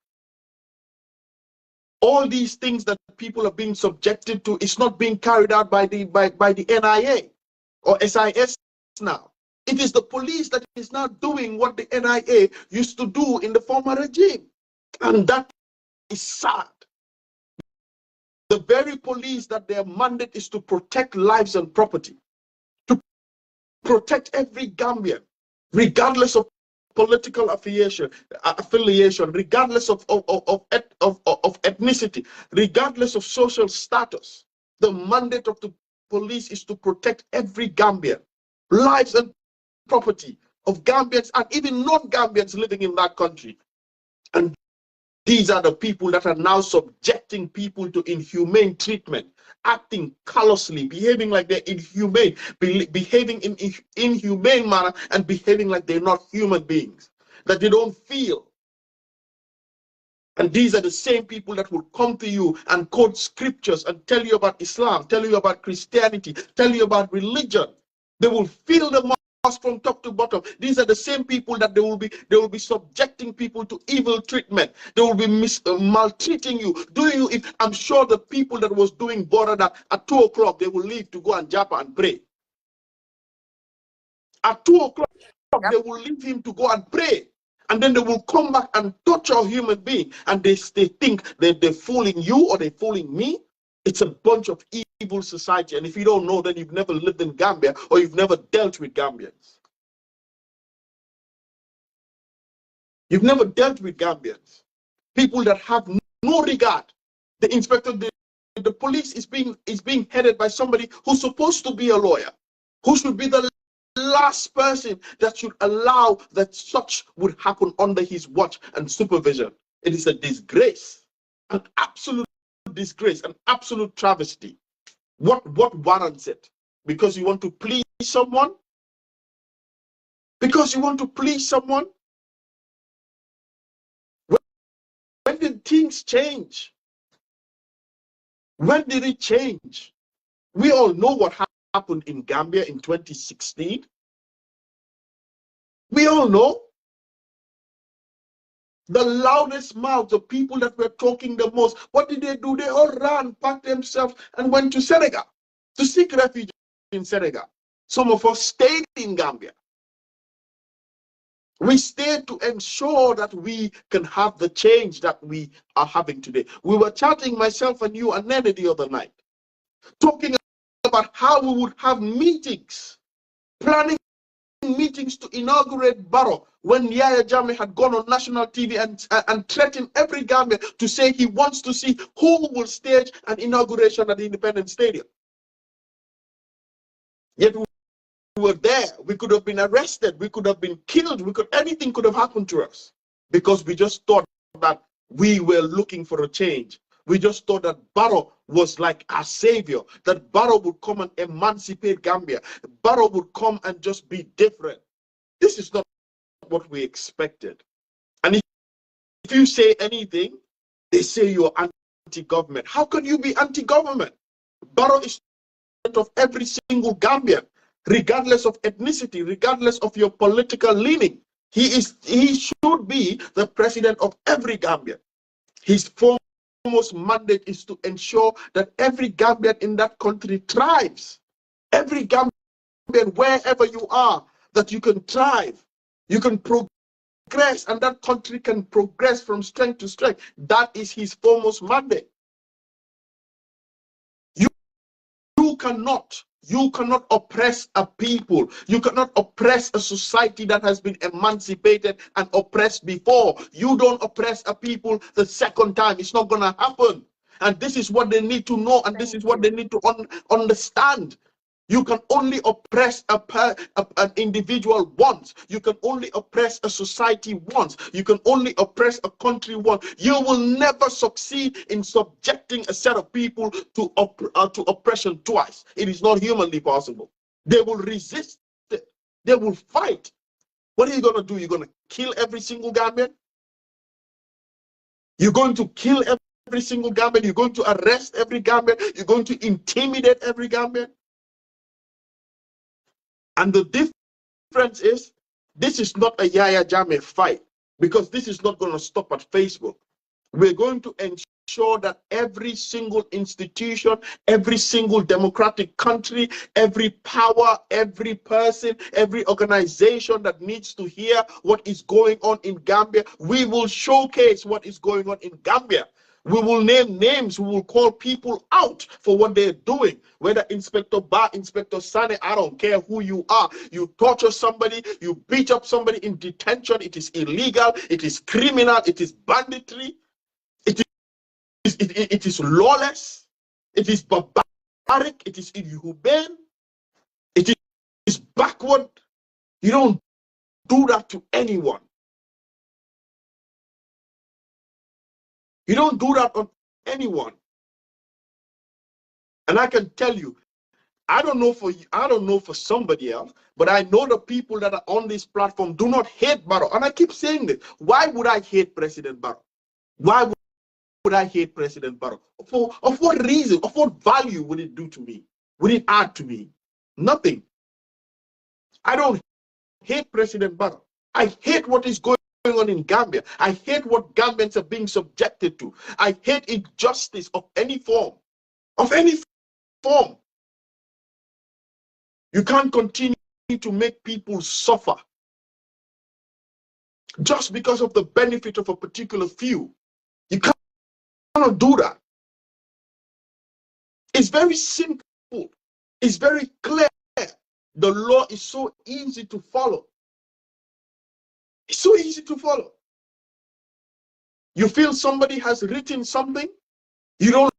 All these things that people are being subjected to is not being carried out by the NIA or SIS now. It is the police that is now doing what the NIA used to do in the former regime. And that is sad. The very police that their mandate is to protect lives and property, to protect every Gambian, regardless of political affiliation, regardless of ethnicity, regardless of social status. The mandate of the police is to protect every Gambian, lives and property of Gambians and even non-Gambians living in that country. And these are the people that are now subjecting people to inhumane treatment, acting callously, behaving like they're inhumane, behaving in inhumane manner, and behaving like they're not human beings, that they don't feel. And these are the same people that will come to you and quote scriptures and tell you about Islam, tell you about Christianity, tell you about religion. They will fill the mosque from top to bottom. These are the same people that they will be subjecting people to evil treatment. They will be maltreating you. I'm sure the people that was doing Bora that at 2 o'clock they will leave to go and japa and pray. At 2 o'clock they will leave him to go and pray. And then they will come back and torture a human being. And they think that they're fooling you or they're fooling me. It's a bunch of evil society. And if you don't know, then you've never lived in Gambia or you've never dealt with Gambians. You've never dealt with Gambians. People that have no regard. The inspector, the police is being headed by somebody who's supposed to be a lawyer, who should be the last person that should allow that such would happen under his watch and supervision. It is a disgrace, an absolute disgrace, an absolute travesty. What warrants it? Because you want to please someone? Because you want to please someone? things change? When did it change? We all know what happened in Gambia in 2016. We all know. The loudest mouths, the people that were talking the most, what did they do? They all ran, packed themselves, and went to Senegal to seek refuge in Senegal. Some of us stayed in Gambia. We stayed to ensure that we can have the change that we are having today. We were chatting, myself and you and Nene the other night, talking about how we would have meetings, planning meetings to inaugurate Bora when Yaya Jammeh had gone on national TV and threatened every Gambian to say he wants to see who will stage an inauguration at the Independence Stadium. Yet we were there. We could have been arrested. We could have been killed. Anything could have happened to us because we just thought that we were looking for a change. We just thought that Bora was like our savior, that Bora would come and emancipate Gambia. Bora would come and just be different. This is not what we expected. And if you say anything, they say you're anti-government. How can you be anti-government? Bora is of every single Gambian, regardless of ethnicity, regardless of your political leaning. He should be the president of every Gambian. His foremost mandate is to ensure that every Gambian in that country thrives. Every Gambian, wherever you are, that you can thrive, you can progress, and that country can progress from strength to strength. That is his foremost mandate. You cannot oppress a people. You cannot oppress a society that has been emancipated and oppressed before. You don't oppress a people the second time. It's not going to happen. And this is what they need to know, and this is what they need to understand. You can only oppress an individual once. You can only oppress a society once. You can only oppress a country once. You will never succeed in subjecting a set of people to oppression twice. It is not humanly possible. They will resist it. They will fight. What are you going to do? You're going to kill every single Gambian? You're going to kill every single Gambian? You're going to arrest every Gambian? You're going to intimidate every Gambian? And the difference is, this is not a Yaya Jammeh fight, because this is not going to stop at Facebook. We're going to ensure that every single institution, every single democratic country, every power, every person, every organization that needs to hear what is going on in Gambia, we will showcase what is going on in Gambia. We will name names. We will call people out for what they're doing. Whether Inspector Ba, Inspector Sane, I don't care who you are. You torture somebody, you beat up somebody in detention. It is illegal. It is criminal. It is banditry. It is lawless. It is barbaric. It is inhumane. It is backward. You don't do that to anyone. You don't do that on anyone. And I can tell you, I don't know for somebody else, but I know the people that are on this platform do not hate Bora. And I keep saying this. Why would I hate President Bora? Why would I hate President Bora? Of what reason? Of what value would it do to me? Would it add to me? Nothing. I don't hate President Bora. I hate what is going on in Gambia. I hate what Gambians are being subjected to. I hate injustice of any form. Of any form. You can't continue to make people suffer just because of the benefit of a particular few. You cannot do that. It's very simple. It's very clear. The law is so easy to follow. It's so easy to follow. You feel somebody has written something, you don't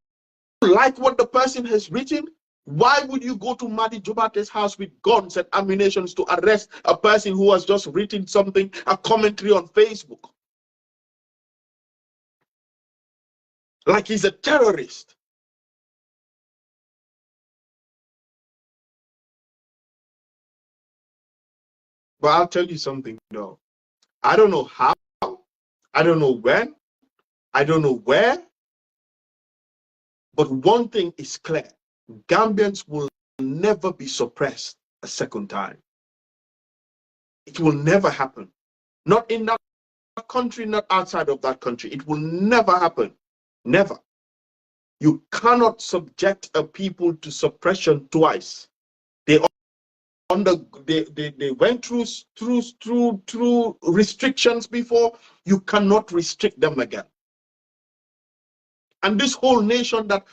like what the person has written, why would you go to Madi Jubate's house with guns and ammunition to arrest a person who has just written something, a commentary on Facebook? Like he's a terrorist. But I'll tell you something, though. I don't know how, I don't know when, I don't know where, but one thing is clear. Gambians will never be suppressed a second time. It will never happen. Not in that country, not outside of that country. It will never happen. Never. You cannot subject a people to suppression twice. They went through restrictions before. You cannot restrict them again. And this whole nation that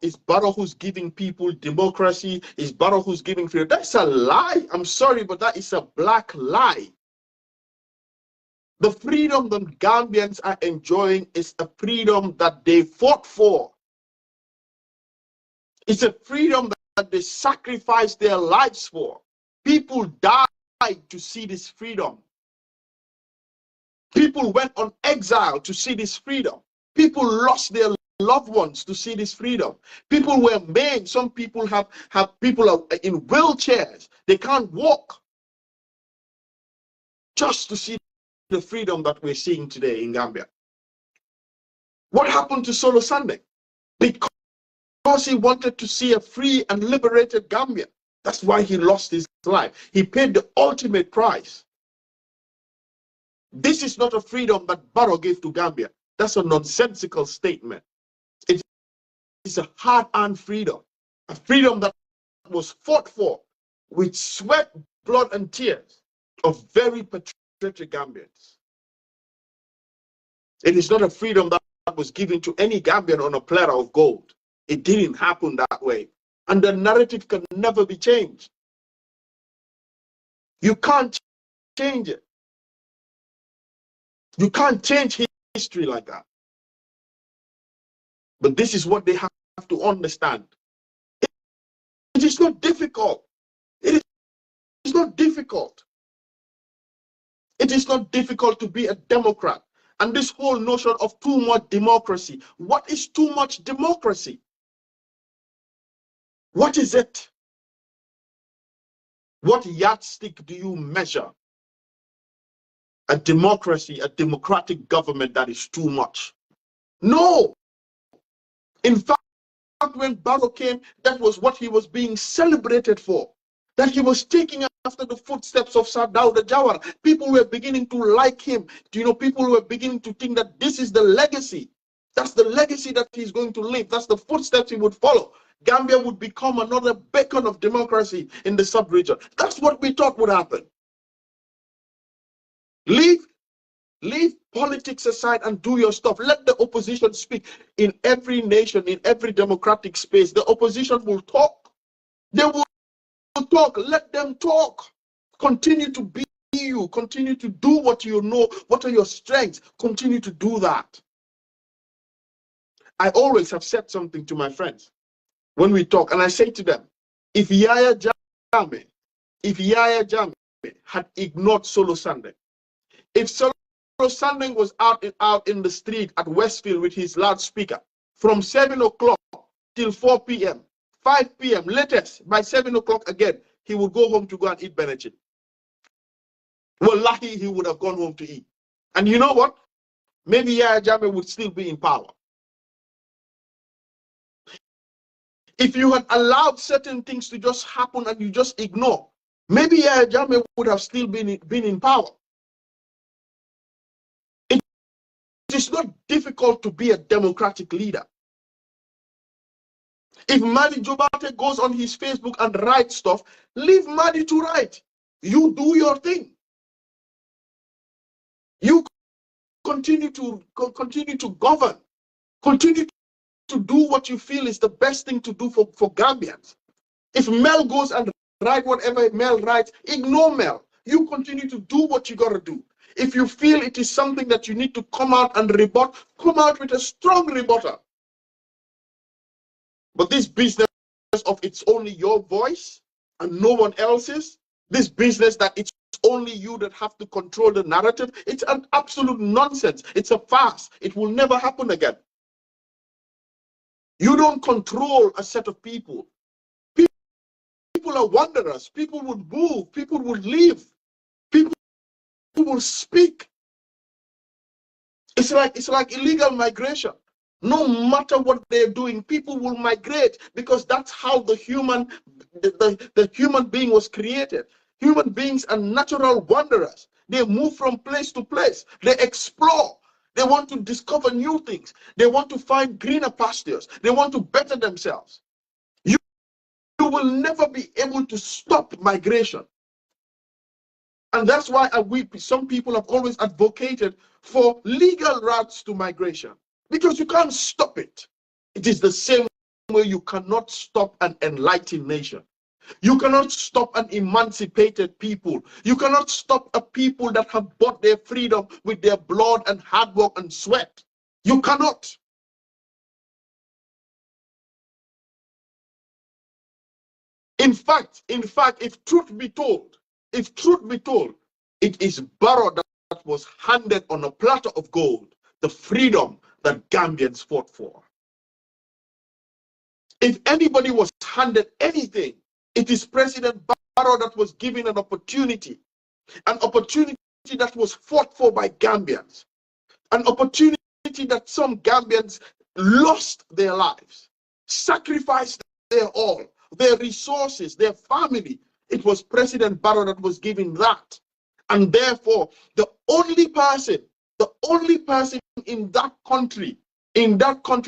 is Bora who's giving people democracy, is Bora who's giving freedom. That's a lie. I'm sorry, but that is a black lie. The freedom the Gambians are enjoying is a freedom that they fought for. It's a freedom that they sacrificed their lives for. People died to see this freedom. People went on exile to see this freedom. People lost their loved ones to see this freedom. People were maimed. Some people have people are in wheelchairs. They can't walk just to see the freedom that we're seeing today in Gambia. What happened to Solo Sunday? Because he wanted to see a free and liberated Gambia. That's why he lost his life. He paid the ultimate price. This is not a freedom that Bora gave to Gambia. That's a nonsensical statement. It is a hard-earned freedom. A freedom that was fought for with sweat, blood, and tears of very patriotic Gambians. It is not a freedom that was given to any Gambian on a platter of gold. It didn't happen that way. And the narrative can never be changed. You can't change it. You can't change history like that. But this is what they have to understand. It is not difficult. It is not difficult. It is not difficult to be a Democrat. And this whole notion of too much democracy. What is too much democracy? What is it? What yardstick do you measure a democracy, a democratic government that is too much? No. In fact, when Bora came, that was what he was being celebrated for. That he was taking after the footsteps of Sir Dawda Jawara. People were beginning to like him. You know, people were beginning to think that this is the legacy. That's the legacy that he's going to leave. That's the footsteps he would follow. Gambia would become another beacon of democracy in the sub-region. That's what we thought would happen. Leave politics aside and do your stuff. Let the opposition speak. In every nation, in every democratic space, the opposition will talk. They will talk. Let them talk. Continue to be you. Continue to do what you know. What are your strengths? Continue to do that. I always have said something to my friends when we talk, and I say to them, if Yaya Jammeh had ignored Solo Sunday, if Solo Sunday was out in the street at Westfield with his loudspeaker from 7 o'clock till 4 p.m., 5 p.m., latest, by 7 o'clock again, he would go home to go and eat Benachin. Wallahi, he would have gone home to eat. And you know what? Maybe Yaya Jammeh would still be in power. If you had allowed certain things to just happen and you just ignore, maybe Yaya Jammeh would have still been in power. It is not difficult to be a democratic leader. If Madi Jobate goes on his Facebook and writes stuff, leave Madi to write. You do your thing. You continue to govern. Continue to do what you feel is the best thing to do for Gambians. If Mel goes and write whatever Mel writes, ignore Mel. You continue to do what you got to do. If you feel it is something that you need to come out and rebut, come out with a strong rebuttal. But this business of it's only your voice and no one else's, this business that it's only you that have to control the narrative, it's an absolute nonsense. It's a farce. It will never happen again. You don't control a set of people. People are wanderers. People would move. People would leave. People will speak. It's like illegal migration. No matter what they're doing, people will migrate because that's how the human being was created. Human beings are natural wanderers. They move from place to place. They explore. They want to discover new things. They want to find greener pastures. They want to better themselves. You will never be able to stop migration. And that's why some people have always advocated for legal routes to migration, because you can't stop it. It is the same way you cannot stop an enlightened nation. You cannot stop an emancipated people. You cannot stop a people that have bought their freedom with their blood and hard work and sweat. You cannot. In fact, if truth be told, it is Bora that was handed on a platter of gold the freedom that Gambians fought for. If anybody was handed anything, it is President Bora that was given an opportunity that was fought for by Gambians, an opportunity that some Gambians lost their lives, sacrificed their all, their resources, their family. It was President Bora that was given that. And therefore, the only person in that country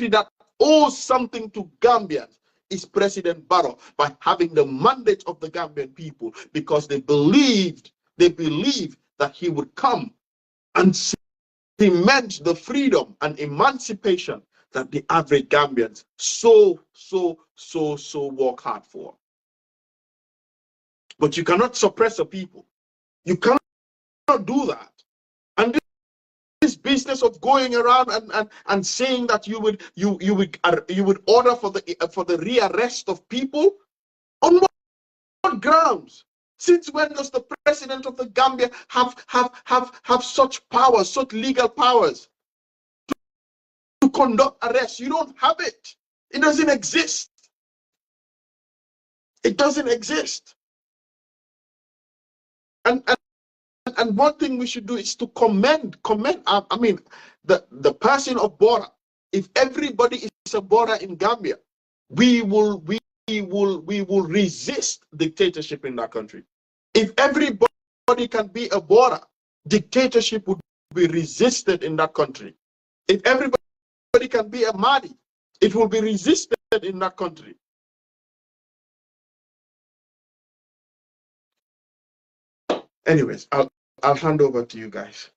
that owes something to Gambians is President Bora, by having the mandate of the Gambian people, because they believed that he would come and cement the freedom and emancipation that the average Gambians so work hard for. But you cannot suppress a people. You cannot do that. And this business of going around and saying that you would order for the rearrest of people, on what grounds? Since when does the president of the Gambia have such powers, such legal powers to conduct arrests? You don't have it. It doesn't exist. It doesn't exist. And one thing we should do is to commend. I mean, the person of Bora. If everybody is a Bora in Gambia, we will resist dictatorship in that country. If everybody can be a Bora, dictatorship would be resisted in that country. If everybody can be a Mahdi, it will be resisted in that country. Anyways, I'll hand over to you guys.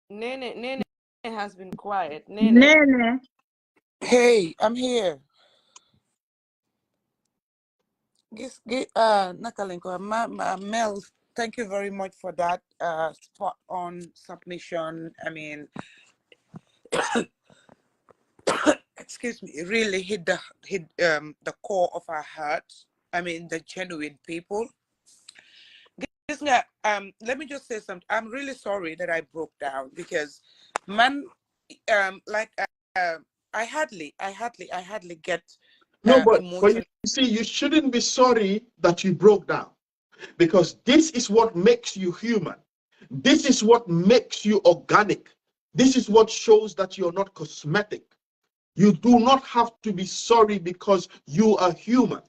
Nene has been quiet. Nene. Hey, I'm here. Nakalenko, Mel, thank you very much for that spot on submission. I mean, excuse me, it really hit the core of our hearts. I mean, the genuine people. Let me just say something. I'm really sorry that I broke down, because, man, I hardly get but emotion. you see, you shouldn't be sorry that you broke down, because this is what makes you human. This is what makes you organic. This is what shows that you're not cosmetic. You do not have to be sorry because you are human.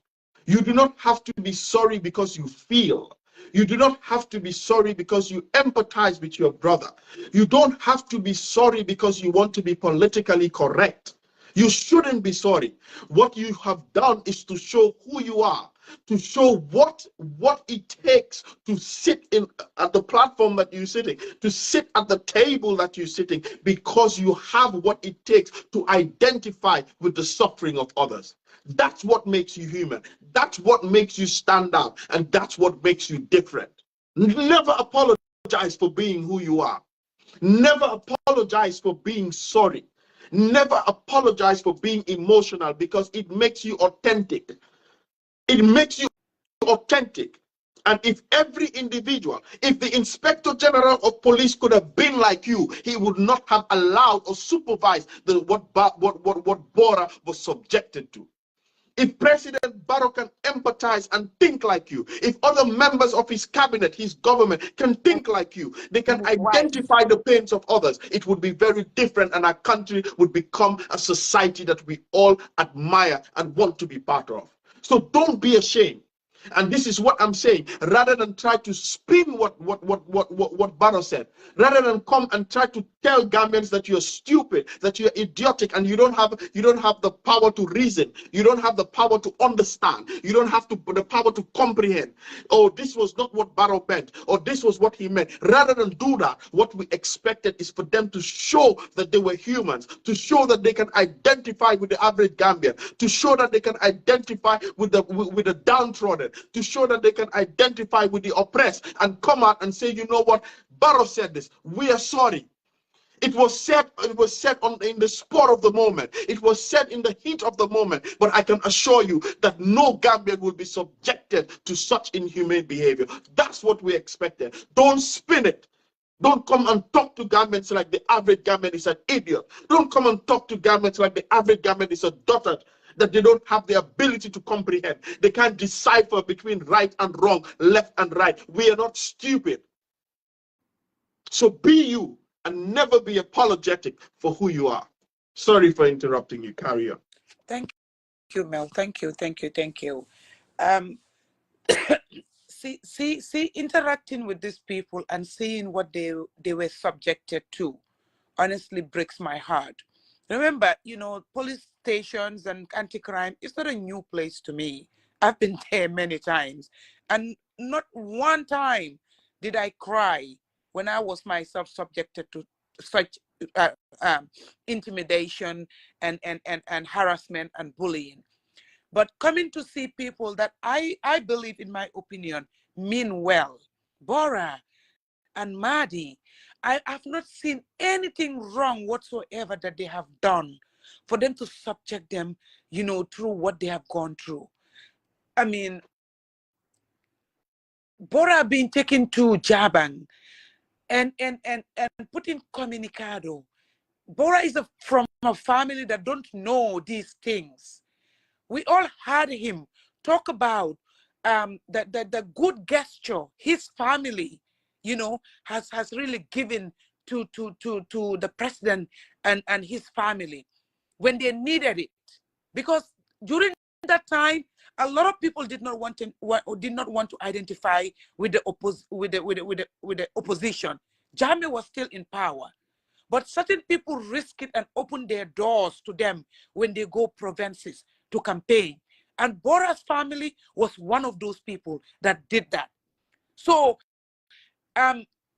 You do not have to be sorry because you feel. You do not have to be sorry because you empathize with your brother. You don't have to be sorry because you want to be politically correct. You shouldn't be sorry. What you have done is to show who you are, to show what it takes to sit at the platform that you're sitting, to sit at the table that you're sitting, because you have what it takes to identify with the suffering of others. That's what makes you human. That's what makes you stand out, and that's what makes you different. Never apologize for being who you are. Never apologize for being sorry. Never apologize for being emotional, because it makes you authentic. It makes you authentic. And if every individual, if the Inspector General of Police could have been like you, he would not have allowed or supervised what Bora was subjected to. If President Barrow can empathize and think like you, if other members of his cabinet, his government can think like you, they can identify the pains of others, it would be very different and our country would become a society that we all admire and want to be part of. So don't be ashamed. And this is what I'm saying. Rather than try to spin what Barrow said, rather than come and try to tell Gambians that you're stupid, that you're idiotic, and you don't have the power to reason, you don't have the power to understand, you don't have the power to comprehend. Oh, this was not what Barrow meant, or this was what he meant. Rather than do that, what we expected is for them to show that they were humans, to show that they can identify with the average Gambian, to show that they can identify with the downtrodden, to show that they can identify with the oppressed, and come out and say, you know what, Barrow said this, we are sorry. It was said in the spur of the moment. It was said in the heat of the moment. But I can assure you that no Gambian will be subjected to such inhumane behavior. That's what we expected. Don't spin it. Don't come and talk to Gambians like the average Gambian is an idiot. Don't come and talk to Gambians like the average Gambian is a dotard, that they don't have the ability to comprehend. They can't decipher between right and wrong, left and right. We are not stupid. So be you and never be apologetic for who you are. Sorry for interrupting you. Carry on. Thank you, Mel. Thank you. See, interacting with these people and seeing what they were subjected to honestly breaks my heart. Remember, police stations and anti-crime, it's not a new place to me. I've been there many times. And not one time did I cry when I was myself subjected to such intimidation and harassment and bullying. But coming to see people that I believe, in my opinion, mean well, Bora and Madi, I have not seen anything wrong whatsoever that they have done for them to subject them, through what they have gone through. I mean, Bora being taken to Jabang and put in Comunicado. Bora is from a family that don't know these things. We all heard him talk about the good gesture his family, has really given to the president and his family when they needed it. Because during that time, a lot of people did not want to identify with the opposition. Jammeh was still in power. But certain people risk it and open their doors to them when they go provinces to campaign. And Bora's family was one of those people that did that. So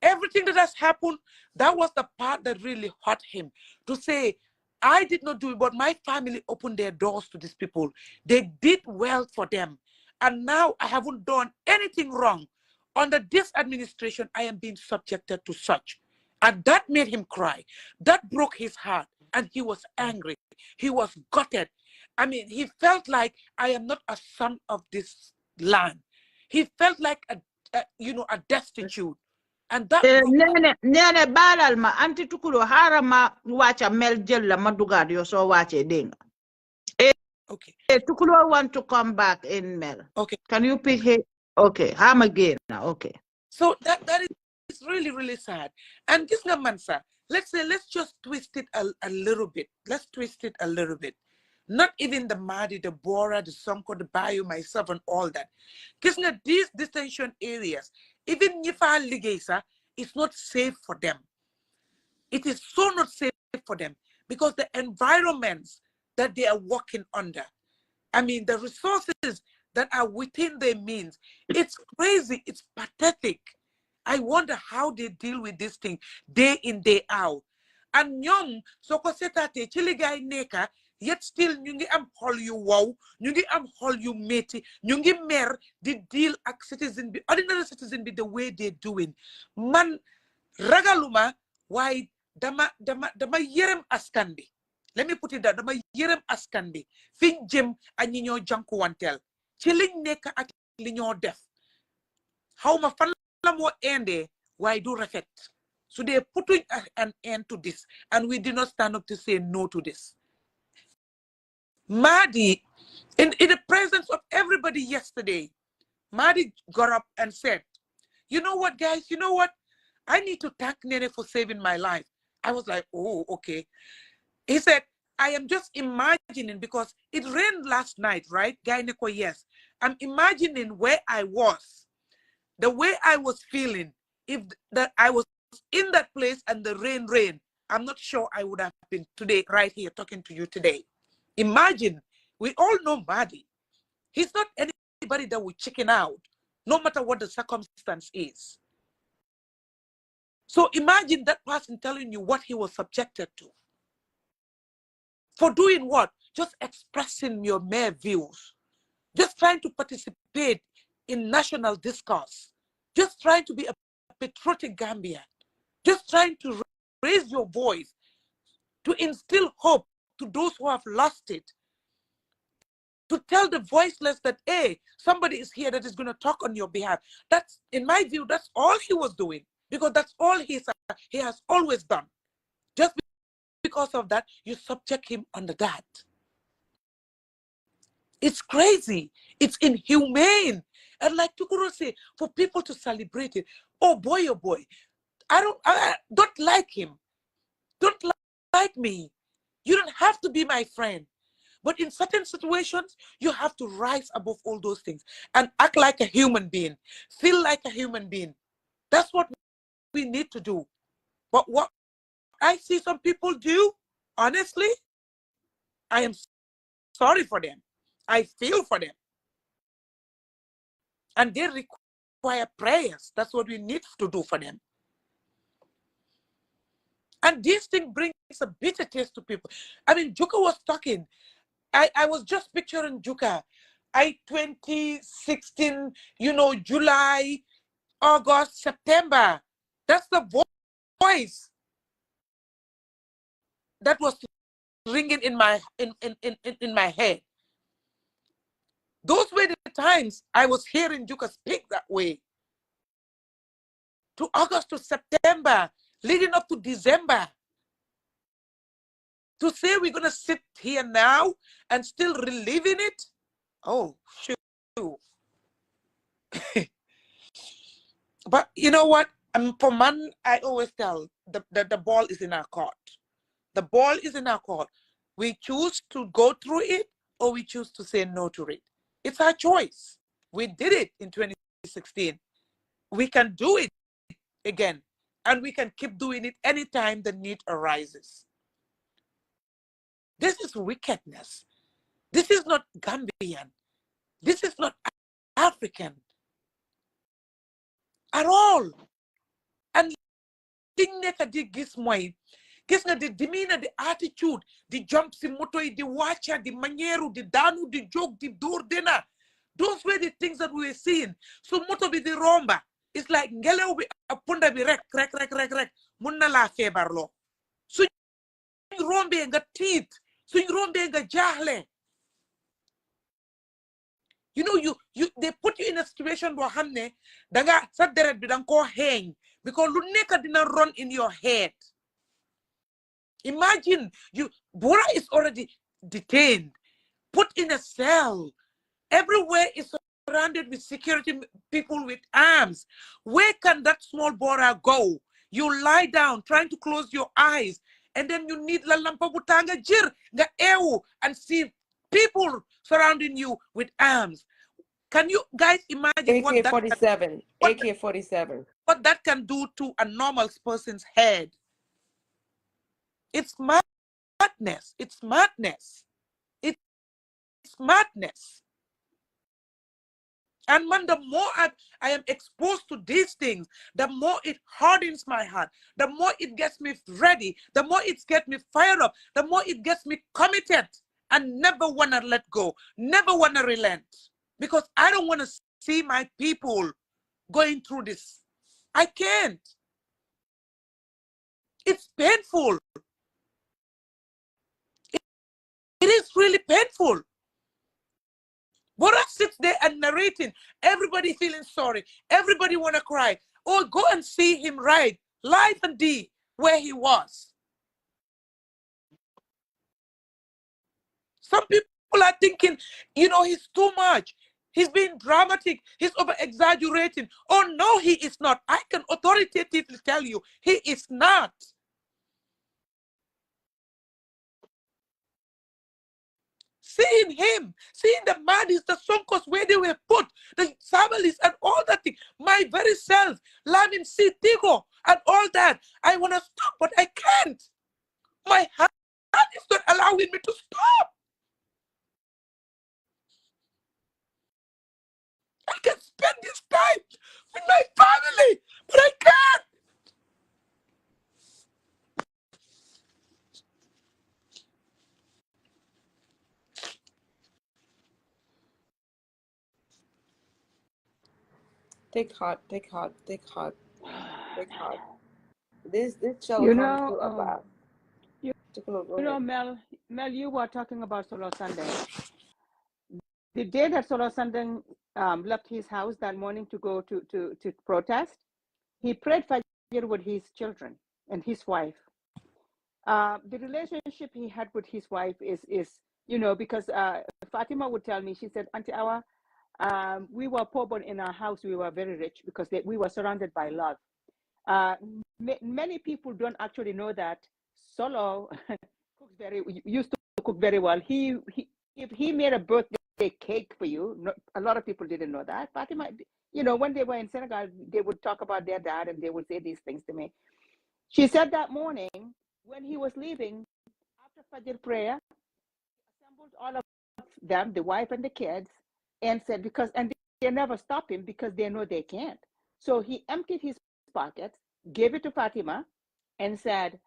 everything that has happened, that was the part that really hurt him. To say, I did not do it, but my family opened their doors to these people. They did well for them. And now I haven't done anything wrong. Under this administration, I am being subjected to such. And that made him cry. That broke his heart. And he was angry. He was gutted. I mean, he felt like, I am not a son of this land. He felt like a destitute. And that nene balal ma anti tukulo harama wacha mel jella madugad yo so wache denga. Okay. Tukulo want to come back in Mel. Okay. Can you pick it? Okay. Ham again now. Okay. So that is really, really sad. And this Mansa, let's just twist it a little bit. Let's twist it a little bit. Not even the Madi, the Bora, the Sonko, the Bayou, myself, and all that. Because these detention areas, even if I ligasa, it's not safe for them. It is so not safe for them because the environments that they are working under, I mean, the resources that are within their means, it's crazy, it's pathetic. I wonder how they deal with this thing day in, day out. And young, so kosetate chiligay neka, yet still ñu ngi am xol yu wow, ñu ngi am xol yu metti, ñu ngi mer di deal ak citizen bi, ordinary citizen bi the way they're doing. Man ragaluma why dama yerem askan bi. Let me put it that dama yerem askan bi. Fiñ jëm ak ñi ñoo jankuwantel. Ci liñ nekk ak li ñoo def. Xawma fan la mo endé why do rafet. So they're putting an end to this, and we did not stand up to say no to this. Madi In the presence of everybody yesterday, Madi got up and said, you know what, guys, you know what? I need to thank Nene for saving my life. I was like, oh, okay. He said, I am just imagining, because it rained last night, right? Guy Neko, yes. I'm imagining where I was, the way I was feeling, if that I was in that place and the rain, I'm not sure I would have been today, right here, talking to you today. Imagine, we all know Madi. He's not anybody that will chicken out, no matter what the circumstance is. So imagine that person telling you what he was subjected to. For doing what? Just expressing your mere views. Just trying to participate in national discourse. Just trying to be a patriotic Gambian. Just trying to raise your voice, to instill hope to those who have lost it. To tell the voiceless that, hey, somebody is here that is going to talk on your behalf. That's, in my view, that's all he was doing. Because that's all he has always done. Just because of that, you subject him under that. It's crazy. It's inhumane. And like Tukuro say, for people to celebrate it, oh boy, I don't like him. Don't like me. You don't have to be my friend. But in certain situations, you have to rise above all those things and act like a human being, feel like a human being. That's what we need to do. But what I see some people do, honestly, I am sorry for them. I feel for them. And they require prayers. That's what we need to do for them. And this thing brings a bitter taste to people. I mean, Juka was talking. I was just picturing Juka. 2016, July, August, September. That's the voice that was ringing in my head. Those were the times I was hearing Juka speak that way. To August to September, leading up to December. To say we're going to sit here now and still reliving it? Oh, shoot. But you know what? For man, I always tell the ball is in our court. The ball is in our court. We choose to go through it or we choose to say no to it. It's our choice. We did it in 2016. We can do it again. And we can keep doing it anytime the need arises. This is wickedness. This is not Gambian. This is not African at all. And thing neka di gis moy, gis nga the demeanor, the attitude, the jumps in moto, the watcha, the manyeru, the danu, the joke, the door dena. Those were the things that we were seeing. So moto be the romba. It's like ngelew bi apunda bi rek munna la febar lo. So rombe nga teeth, so rombe nga jahle. They put you in a situation where hamne danga sa deret bi dang ko hang because lu nekk dina run in your head. Imagine Bora is already detained, put in a cell. Everywhere is surrounded with security people with arms. Where can that small Bora go? You lie down trying to close your eyes, and then you need la lampa butanga jir nga ewu and see people surrounding you with arms. Can you guys imagine AK-47, what that can do to a normal person's head? It's madness. It's madness. It's madness. And man, the more I am exposed to these things, the more it hardens my heart, the more it gets me ready, the more it gets me fired up, the more it gets me committed and never want to let go, never want to relent. Because I don't want to see my people going through this. I can't. It's painful. It is really painful. Bora sits there and narrating, everybody feeling sorry, everybody want to cry. Oh, go and see him right, live and D, where he was. Some people People are thinking, you know, he's too much. He's being dramatic. He's over exaggerating. Oh, no, he is not. I can authoritatively tell you, he is not. Seeing him, seeing the maddies, the Sonkos, where they were put, the families and all that thing, my very self, Lamin Tigo and all that. I want to stop, but I can't. My hand is not allowing me to stop. I can spend this time with my family, but I can't. Take heart, take heart, take heart, take heart. This shall You come know, to a pass. you know, Mel, you were talking about Solo Sunday. The day that Solo Sunday left his house that morning to go to protest, he prayed Fajr with his children and his wife. The relationship he had with his wife is you know, because Fatima would tell me, she said, Auntie Awa, we were poor, but in our house we were very rich because we were surrounded by love. Many people don't actually know that Solo used to cook very well. If he made a birthday cake for you, a lot of people didn't know that. Fatima, you know, when they were in Senegal, they would talk about their dad and they would say these things to me. She said that morning when he was leaving after Fajr prayer, he assembled all of them, the wife and the kids, and said, and they never stop him because they know they can't. So he emptied his pockets, gave it to Fatima, and said,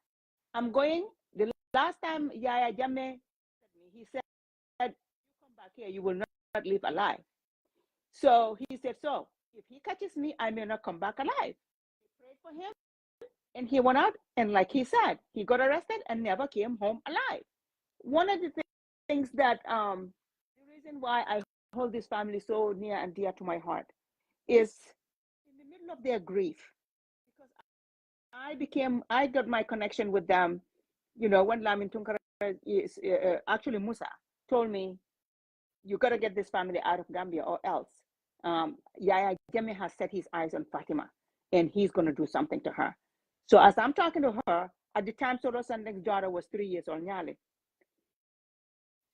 I'm going. The last time Yaya Jammeh, he said, you come back here, you will not live alive. So he said, so if he catches me, I may not come back alive. They prayed for him, and he went out, and like he said, he got arrested and never came home alive. One of the things that, the reason why I hold this family so near and dear to my heart is in the middle of their grief, because I got my connection with them, you know, when Lamin Tunkara is, actually Musa told me, you got to get this family out of Gambia or else. Yaya Jammeh has set his eyes on Fatima and he's going to do something to her. So as I'm talking to her, at the time Solo Sandeng's daughter was 3 years old, Nyali.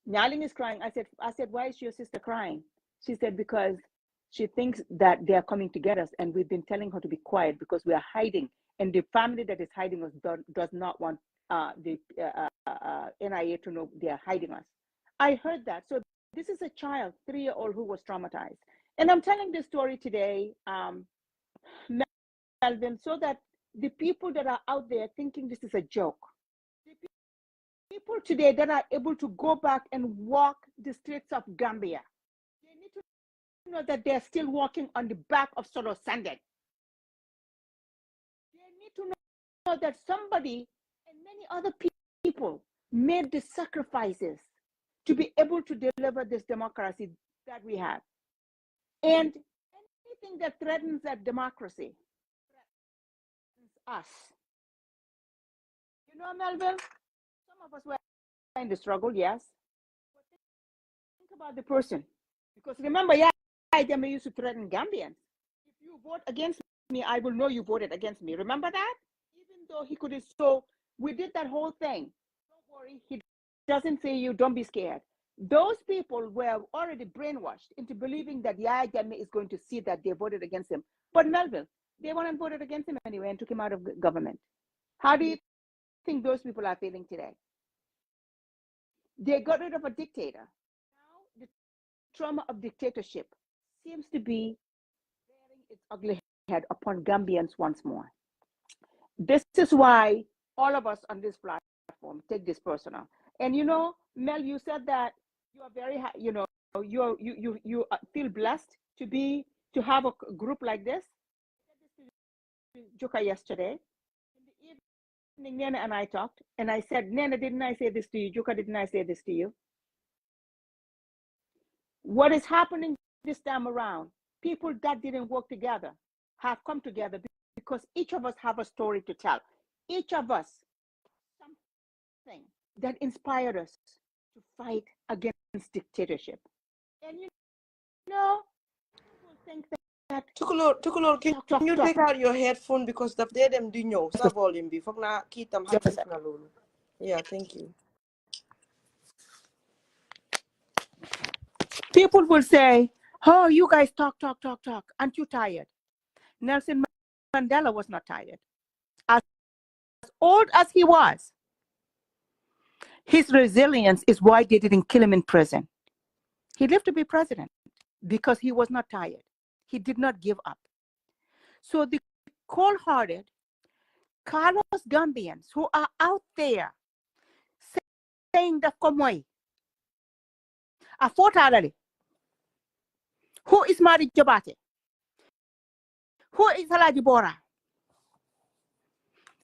Nyali is crying. I said, why is your sister crying? She said, because she thinks that they are coming to get us and we've been telling her to be quiet because we are hiding. And the family that is hiding us does not want the NIA to know they are hiding us. I heard that. So this is a child, 3-year-old, who was traumatized. And I'm telling this story today, Melvin, so that the people that are out there thinking this is a joke, the people today that are able to go back and walk the streets of Gambia, they need to know that they're still walking on the back of Solo Sandeng. They need to know that somebody and many other people made the sacrifices to be able to deliver this democracy that we have. And anything that threatens that democracy threatens us. You know, Melville, some of us were in the struggle, yes. But think about the person. Because remember, yeah, Jammeh used to threaten Gambians. If you vote against me, I will know you voted against me. Remember that? Even though he couldn't. So we did that whole thing. Don't worry, he doesn't say you, don't be scared. Those people were already brainwashed into believing that Yaya Jammeh is going to see that they voted against him. But Melville, they went and voted against him anyway and took him out of government. How do you think those people are feeling today? They got rid of a dictator. Now the trauma of dictatorship seems to be rearing its ugly head upon Gambians once more. This is why all of us on this platform take this personal. And you know, Mel, you said that you are very, you know, you feel blessed to have a group like this. I said this to Joka yesterday. In the evening, Nena and I talked, and I said, Nena, didn't I say this to you? Joka, didn't I say this to you? What is happening this time around? People that didn't work together have come together because each of us have a story to tell. Each of us something that inspired us to fight against dictatorship. And you know, people think that Tukulor, can you take out your headphone because the day them do know sa volume before na keep them high. Yeah, thank you. People will say, "Oh, you guys talk. Aren't you tired?" Nelson Mandela was not tired. As old as he was, his resilience is why they didn't kill him in prison. He lived to be president because he was not tired. He did not give up. So the cold-hearted Carlos Gambians who are out there saying that Komoy, a fortality. Who is Mari Jabate? Who is Alaji Bora?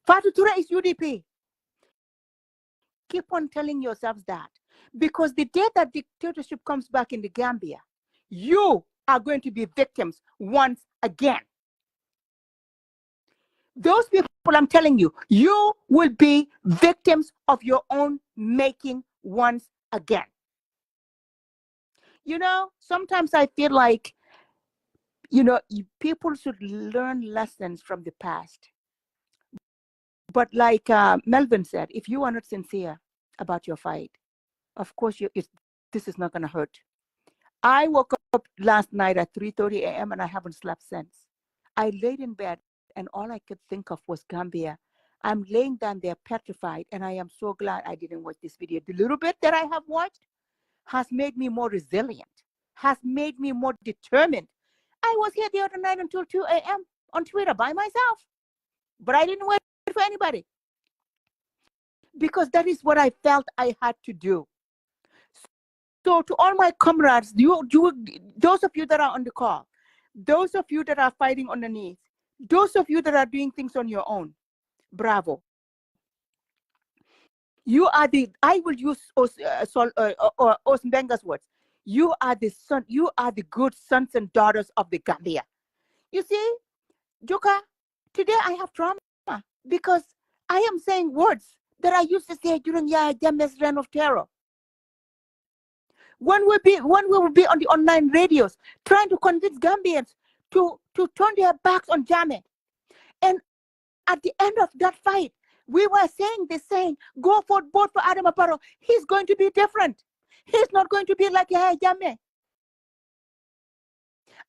Fatu Ture is UDP. Keep on telling yourselves that. Because the day that dictatorship comes back in the Gambia, you are going to be victims once again. Those people, I'm telling you, you will be victims of your own making once again. You know, sometimes I feel like, you know, people should learn lessons from the past. But like Melvin said, if you are not sincere about your fight, of course, this is not going to hurt. I woke up last night at 3:30 a.m. and I haven't slept since. I laid in bed and all I could think of was Gambia. I'm laying down there petrified, and I am so glad I didn't watch this video. The little bit that I have watched has made me more resilient, has made me more determined. I was here the other night until 2 a.m. on Twitter by myself, but I didn't wait for anybody because that is what I felt I had to do. So to all my comrades, those of you that are on the call, those of you that are fighting underneath, those of you that are doing things on your own, bravo. You are I will use Osmbenga's words. You are the good sons and daughters of the Gambia. You see, Joka, today I have trauma because I am saying words that I used to say during Yaya Jammeh's reign of terror. When we will be on the online radios trying to convince Gambians to turn their backs on Jammeh. And at the end of that fight, we were saying this saying, go for vote for Adam Barrow. He's going to be different. He's not going to be like Yahya Jammeh.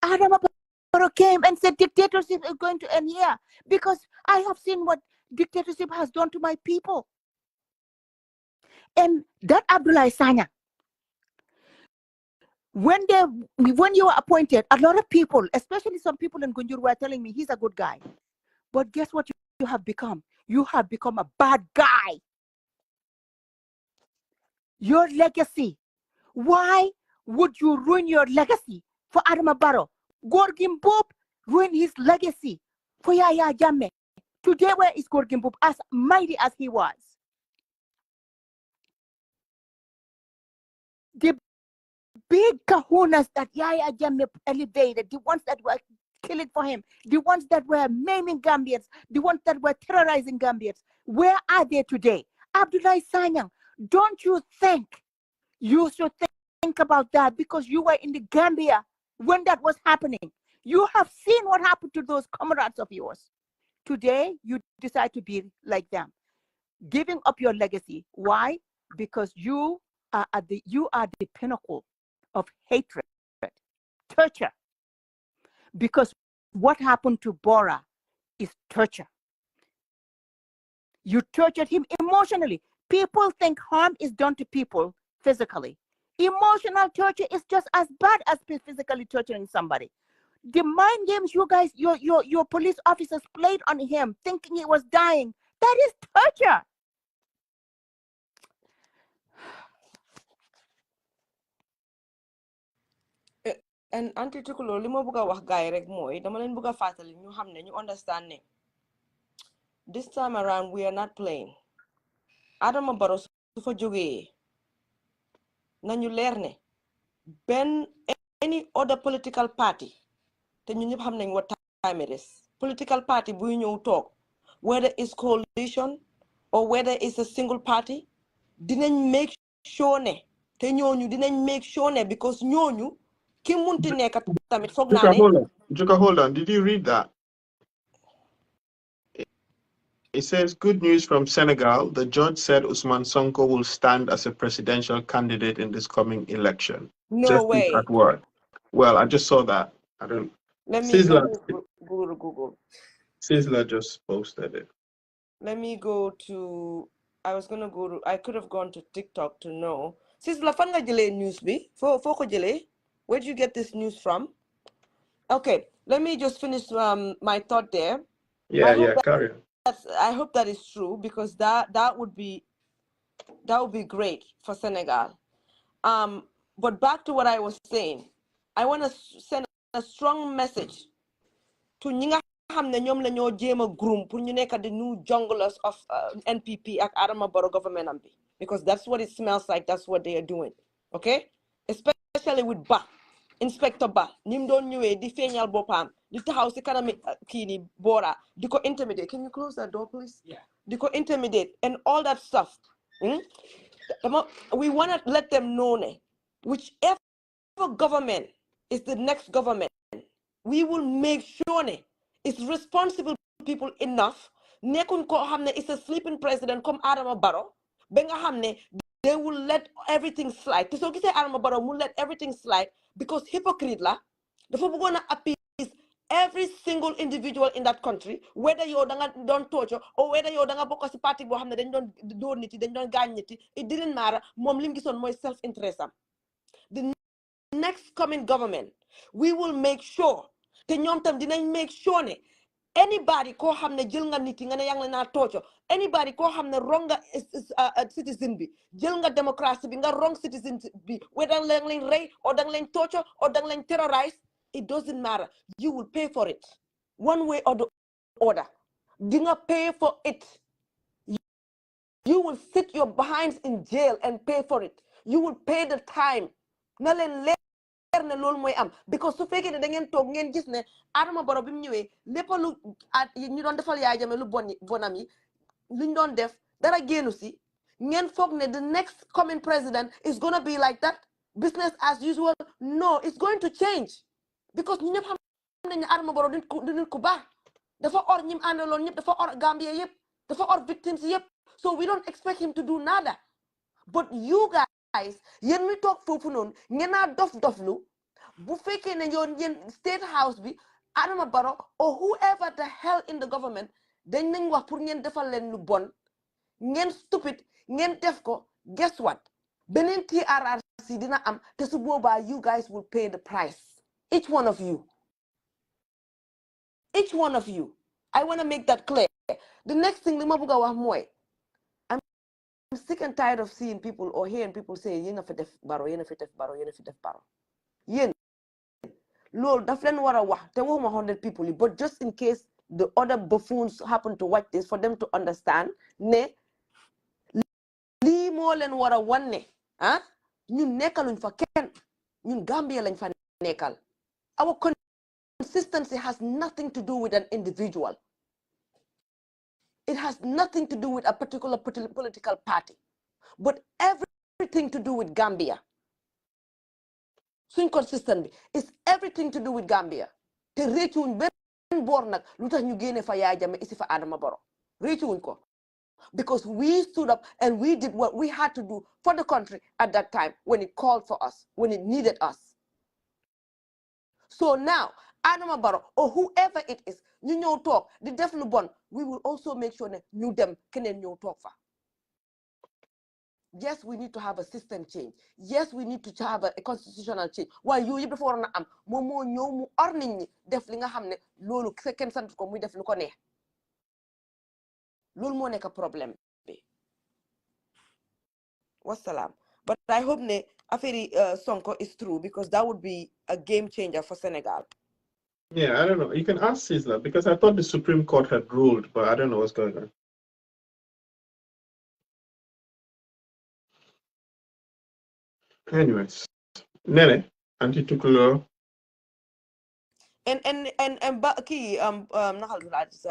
Adam Barrow came and said dictatorship is going to end here because I have seen what dictatorship has done to my people. And that Abdullah Sanya, when you were appointed, a lot of people, especially some people in Gunjur, were telling me he's a good guy. But guess what you have become? You have become a bad guy. Your legacy. Why would you ruin your legacy for Adama Barrow? Gorgim Bob ruined his legacy for Yahya Jammeh. Today, where is Gorgim Bob, as mighty as he was? The big kahunas that Yahya Jammeh elevated, the ones that were killing for him, the ones that were maiming Gambians, the ones that were terrorizing Gambians, where are they today? Abdullah Sanyang, don't you think you should think about that because you were in the Gambia when that was happening? You have seen what happened to those comrades of yours. Today, you decide to be like them, giving up your legacy. Why? Because you are the pinnacle of hatred, torture. Because what happened to Bora is torture. You tortured him emotionally. People think harm is done to people physically. Emotional torture is just as bad as physically torturing somebody. The mind games you guys, your police officers played on him, thinking he was dying, that is torture. And anti tukulo limo buga wax gaay rek moy dama len buga fatali ñu xamne ñu understand ne this time around we are not playing. Adama Barrow su fa joge nañu leer ne ben any other political party te ñu ñep xam nañ what time it is. Political party buy ñew tok, whether it's coalition or whether it's a single party, dinañ make sure ne te ñooñu dinañ make sure ne because ñooñu ki munti nekk tamit foog naa Juka, ne hold on. Juka, hold on. Did you read that? It says, good news from Senegal. The judge said Usman Sonko will stand as a presidential candidate in this coming election. no Just way. at work. Well, I just saw that. I don't. Let me Sizzler Google. Sizzler just posted it. Let me go to. I was gonna go to. I could have gone to TikTok to know. Sizzler, fan nga jëlee news bi? Foo ko jëlee? Where did you get this news from? Okay, let me just finish my thought there. Yeah, carry on. I hope that is true because that would be great for Senegal. But back to what I was saying, I want to send a strong message to ñi nga xam ne ñoom la ñoo jéem a groom pour ñu nekk the new junglers of NPP ak Adama Barrow government am bi because that's what it smells like. That's what they are doing. Okay, especially with Ba. Inspector Ba ni mu doon ñëwee di feeñal boppam di taxaw si kanami kii ni Bora di ko intimidate. Can you close that door please? Yeah. Di ko intimidate and all that stuff. We want to let them know ne whichever government is the next government, we will make sure ne it's responsible people enough nekkuñ ko xam ne it's a sleeping president comme Adama Barrow ba nga xam ne they will let everything slide te soo gisee Adama Barrow mu let everything slide because hypocrite la dafa bëggoon a appease every single individual in that country whether yow da nga doon torture or whether yow da nga bokk si parti boo xam ne dañ doon dóor nit yi dañ doon gaañ nit yi it didn't matter moom li mu gisoon mooy self interest am the next coming government we will make sure te ñoom tam dinañ make sure ne anybody koo xam ne jël nga nit yi nga ne yaa ngi naa torture anybody koo xam ne wrong nga citizen bi jël nga démocratie bi nga wrong citizen bi whether da nga leen rey or da nga leen torture or da nga leen terrorize it doesn't matter you will pay for it one way or the other di nga pay for it you will sit your behinds in jail and pay for it you will pay the time na leen ne loolu mooy am because su fekkee ne da ngeen toog ngeen gis ne Adama Barrow bi mu ñëwee lépp lu ñu doon defal Yaya Jammeh lu bonam yi luñ doon def dara génnu si ngeen foog ne the next coming president is gonna be like that business as usual no it's going to change because ñu ñëpp xam nañ ne Adama Barrow du nit ku baax dafa or ñim àndaloon ñëpp dafa or Gambia yëpp dafa or victims yëpp so we don't expect him to do nada but you guys yéen mi toog foofu noonu ngeen naa doflu bu fekkee ne yoon yéen state house bi Adama Barrow or whoever the hell in the government dañ nañ wax pour ngeen defal leen lu bon ngeen stupid ngeen def ko guess what beneen TRRC dina am te su boobaa you guys will pay the price each one of you I want to make that clear the next thing li ma bëgg a wax mooy I'm sick and tired of seeing people or hearing people say yéen a fi def Barrow yéen a fi def Barrow yéen a fi def Barrow yéen loolu daf leen war a wax te waxuma 100 people but just in case the other buffoons happen to watch this for them to understand ne lii moo leen war a wan ne ñun nekkaluñ fa kenn ñun Gambia lañ fa nekkal our consistency has nothing to do with an individual it has nothing to do with a particular political party but everything to do with Gambia suñ consistent bi is everything to do with Gambia te réccuwuñ benn boor nag lu tax ñu génne fa Yaya Jammeh isi fa Adama Barrow réccuwuñ ko because we stood up and we did what we had to do for the country at that time when it called for us when it needed us so now Adama Barrow or whoever it is ñu ñëw toog di def lu bon we will also make sure ne ñu dem keneen ñëw toog fa yes, we need to have a system change. Yes, we need to have a constitutional change. While you before na am momo ñew mu or nit ñi def li nga xamne lolu ken sant ko muy def lu ko neex. Lolu mo nek problème bi. Wassalam. But I hope ne affaire Sonko is true because that would be a game changer for Senegal. Yeah, I don't know. You can ask Sizzler because I thought the Supreme Court had ruled, but I don't know what's going on. Anyways, Nene, anti-tukulo. And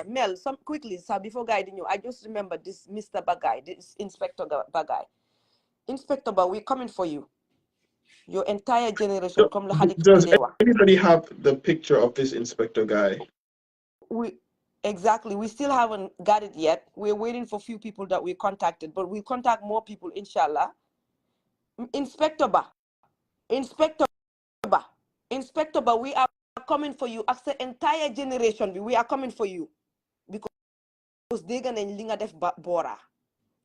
Mel, some quickly, sir, before guiding you, I just remember this Mr. Bagay, this Inspector Bagay. Inspector Bagay, we're coming for you. your entire generation. Comme le Khalid Does Dedewa. anybody have the picture of this inspector guy? Exactly. We still haven't got it yet. We're waiting for a few people that we contacted, but we'll contact more people, inshallah. Inspector Ba, Inspector Ba, Inspector Ba, we are coming for you. As the entire generation, we are coming for you. Because they're going to def Bora.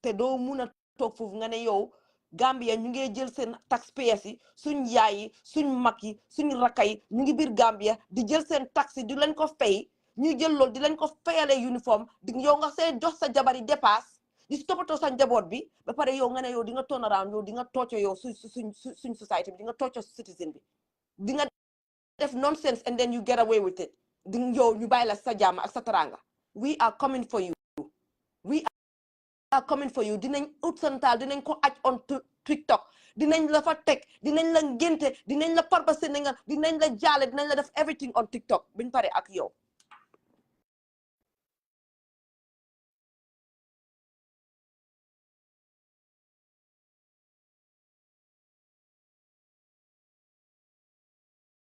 Te do muna tok fofu nga ne yow Gambia ñu ngi jël seen taxpayers yi suñ yaay yi suñ mag yi suñ rakka yi ñu ngi biir Gambia di jël seen taxi di leen ko fay ñuy jël lool di leen ko fayale uniforme di yow nga see jox sa jabar yi dépasse di toppatoo sa njaboot bi ba pare yow nga ne yow di nga turn around yow di nga tocco yow suñ society bi di nga tocco citizen bi di nga def nonsense and then you get away with it di yow ñu bàyyi la sa jàmm ak sa taranga. We are coming for you. We are coming for you. Dinañ utsantal dinañ ko aj on TikTok dinañ la fa tek dinañ la ngénte dinañ la parbase nga dinañ la jaale dinañ la def everything on TikTok buñ pare ak yow.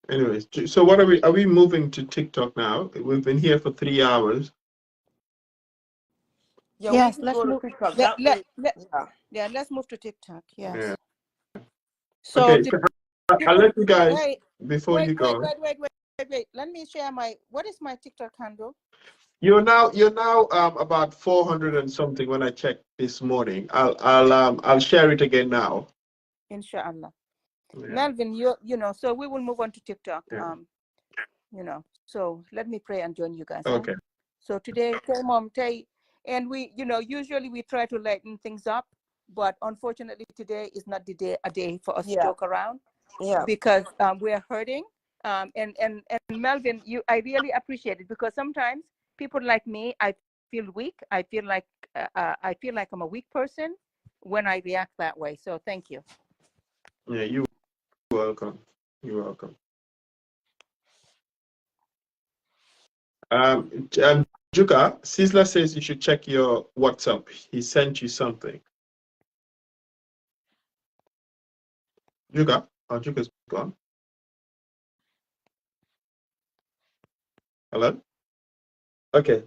Anyways, so what are we moving to TikTok now? We've been here for 3 hours. Yeah, yes, we can let's go to move. TikTok. Yeah, let's move to TikTok. Yes. Yeah. So Okay, I'll let you guys before you go. Wait. Let me share what is my TikTok handle? You're now about 400 and something when I checked this morning. I'll share it again now. Inshallah. Yeah. Melvin, you know, so we will move on to TikTok. Yeah. You know, so let me pray and join you guys. Okay. So today, and we, you know, usually we try to lighten things up, but unfortunately today is not a day for us to joke around. Yeah. Because we're hurting. And Melvin, I really appreciate it because sometimes people like me, I feel weak. I feel like I'm a weak person when I react that way. So thank you. Yeah, you're welcome. You're welcome. Juka, Sizzler says you should check your WhatsApp. He sent you something. Juka? Oh, Juka's gone. Hello? Okay.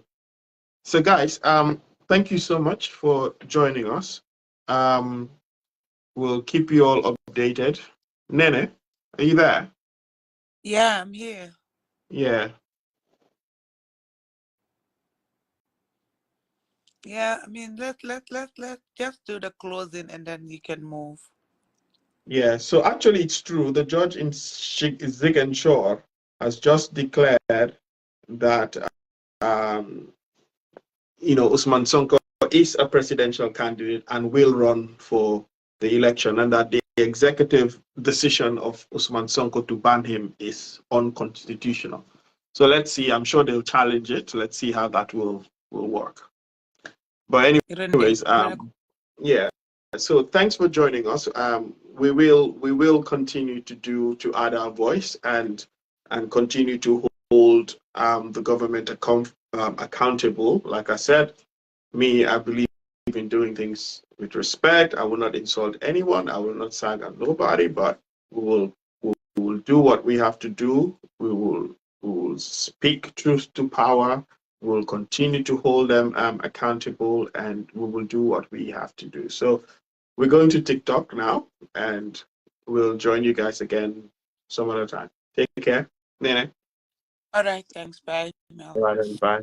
So guys, thank you so much for joining us. We'll keep you all updated. Nene, are you there? Yeah, I'm here. Yeah. Yeah, I mean, let's just do the closing and then you can move. Yeah, so actually it's true. The judge in Zig and Shore has just declared that, Usman Sonko is a presidential candidate and will run for the election, and that the executive decision of Usman Sonko to ban him is unconstitutional. So let's see. I'm sure they'll challenge it. Let's see how that will work. But anyways, yeah. So thanks for joining us. We will continue to add our voice and continue to hold the government accountable. Like I said, I believe in doing things with respect. I will not insult anyone. I will not sag at nobody. But we will do what we have to do. We will speak truth to power. We'll continue to hold them accountable, and we will do what we have to do. So we're going to TikTok now, and we'll join you guys again some other time. Take care. Nene. All right, thanks. Bye, Mel. All right, bye.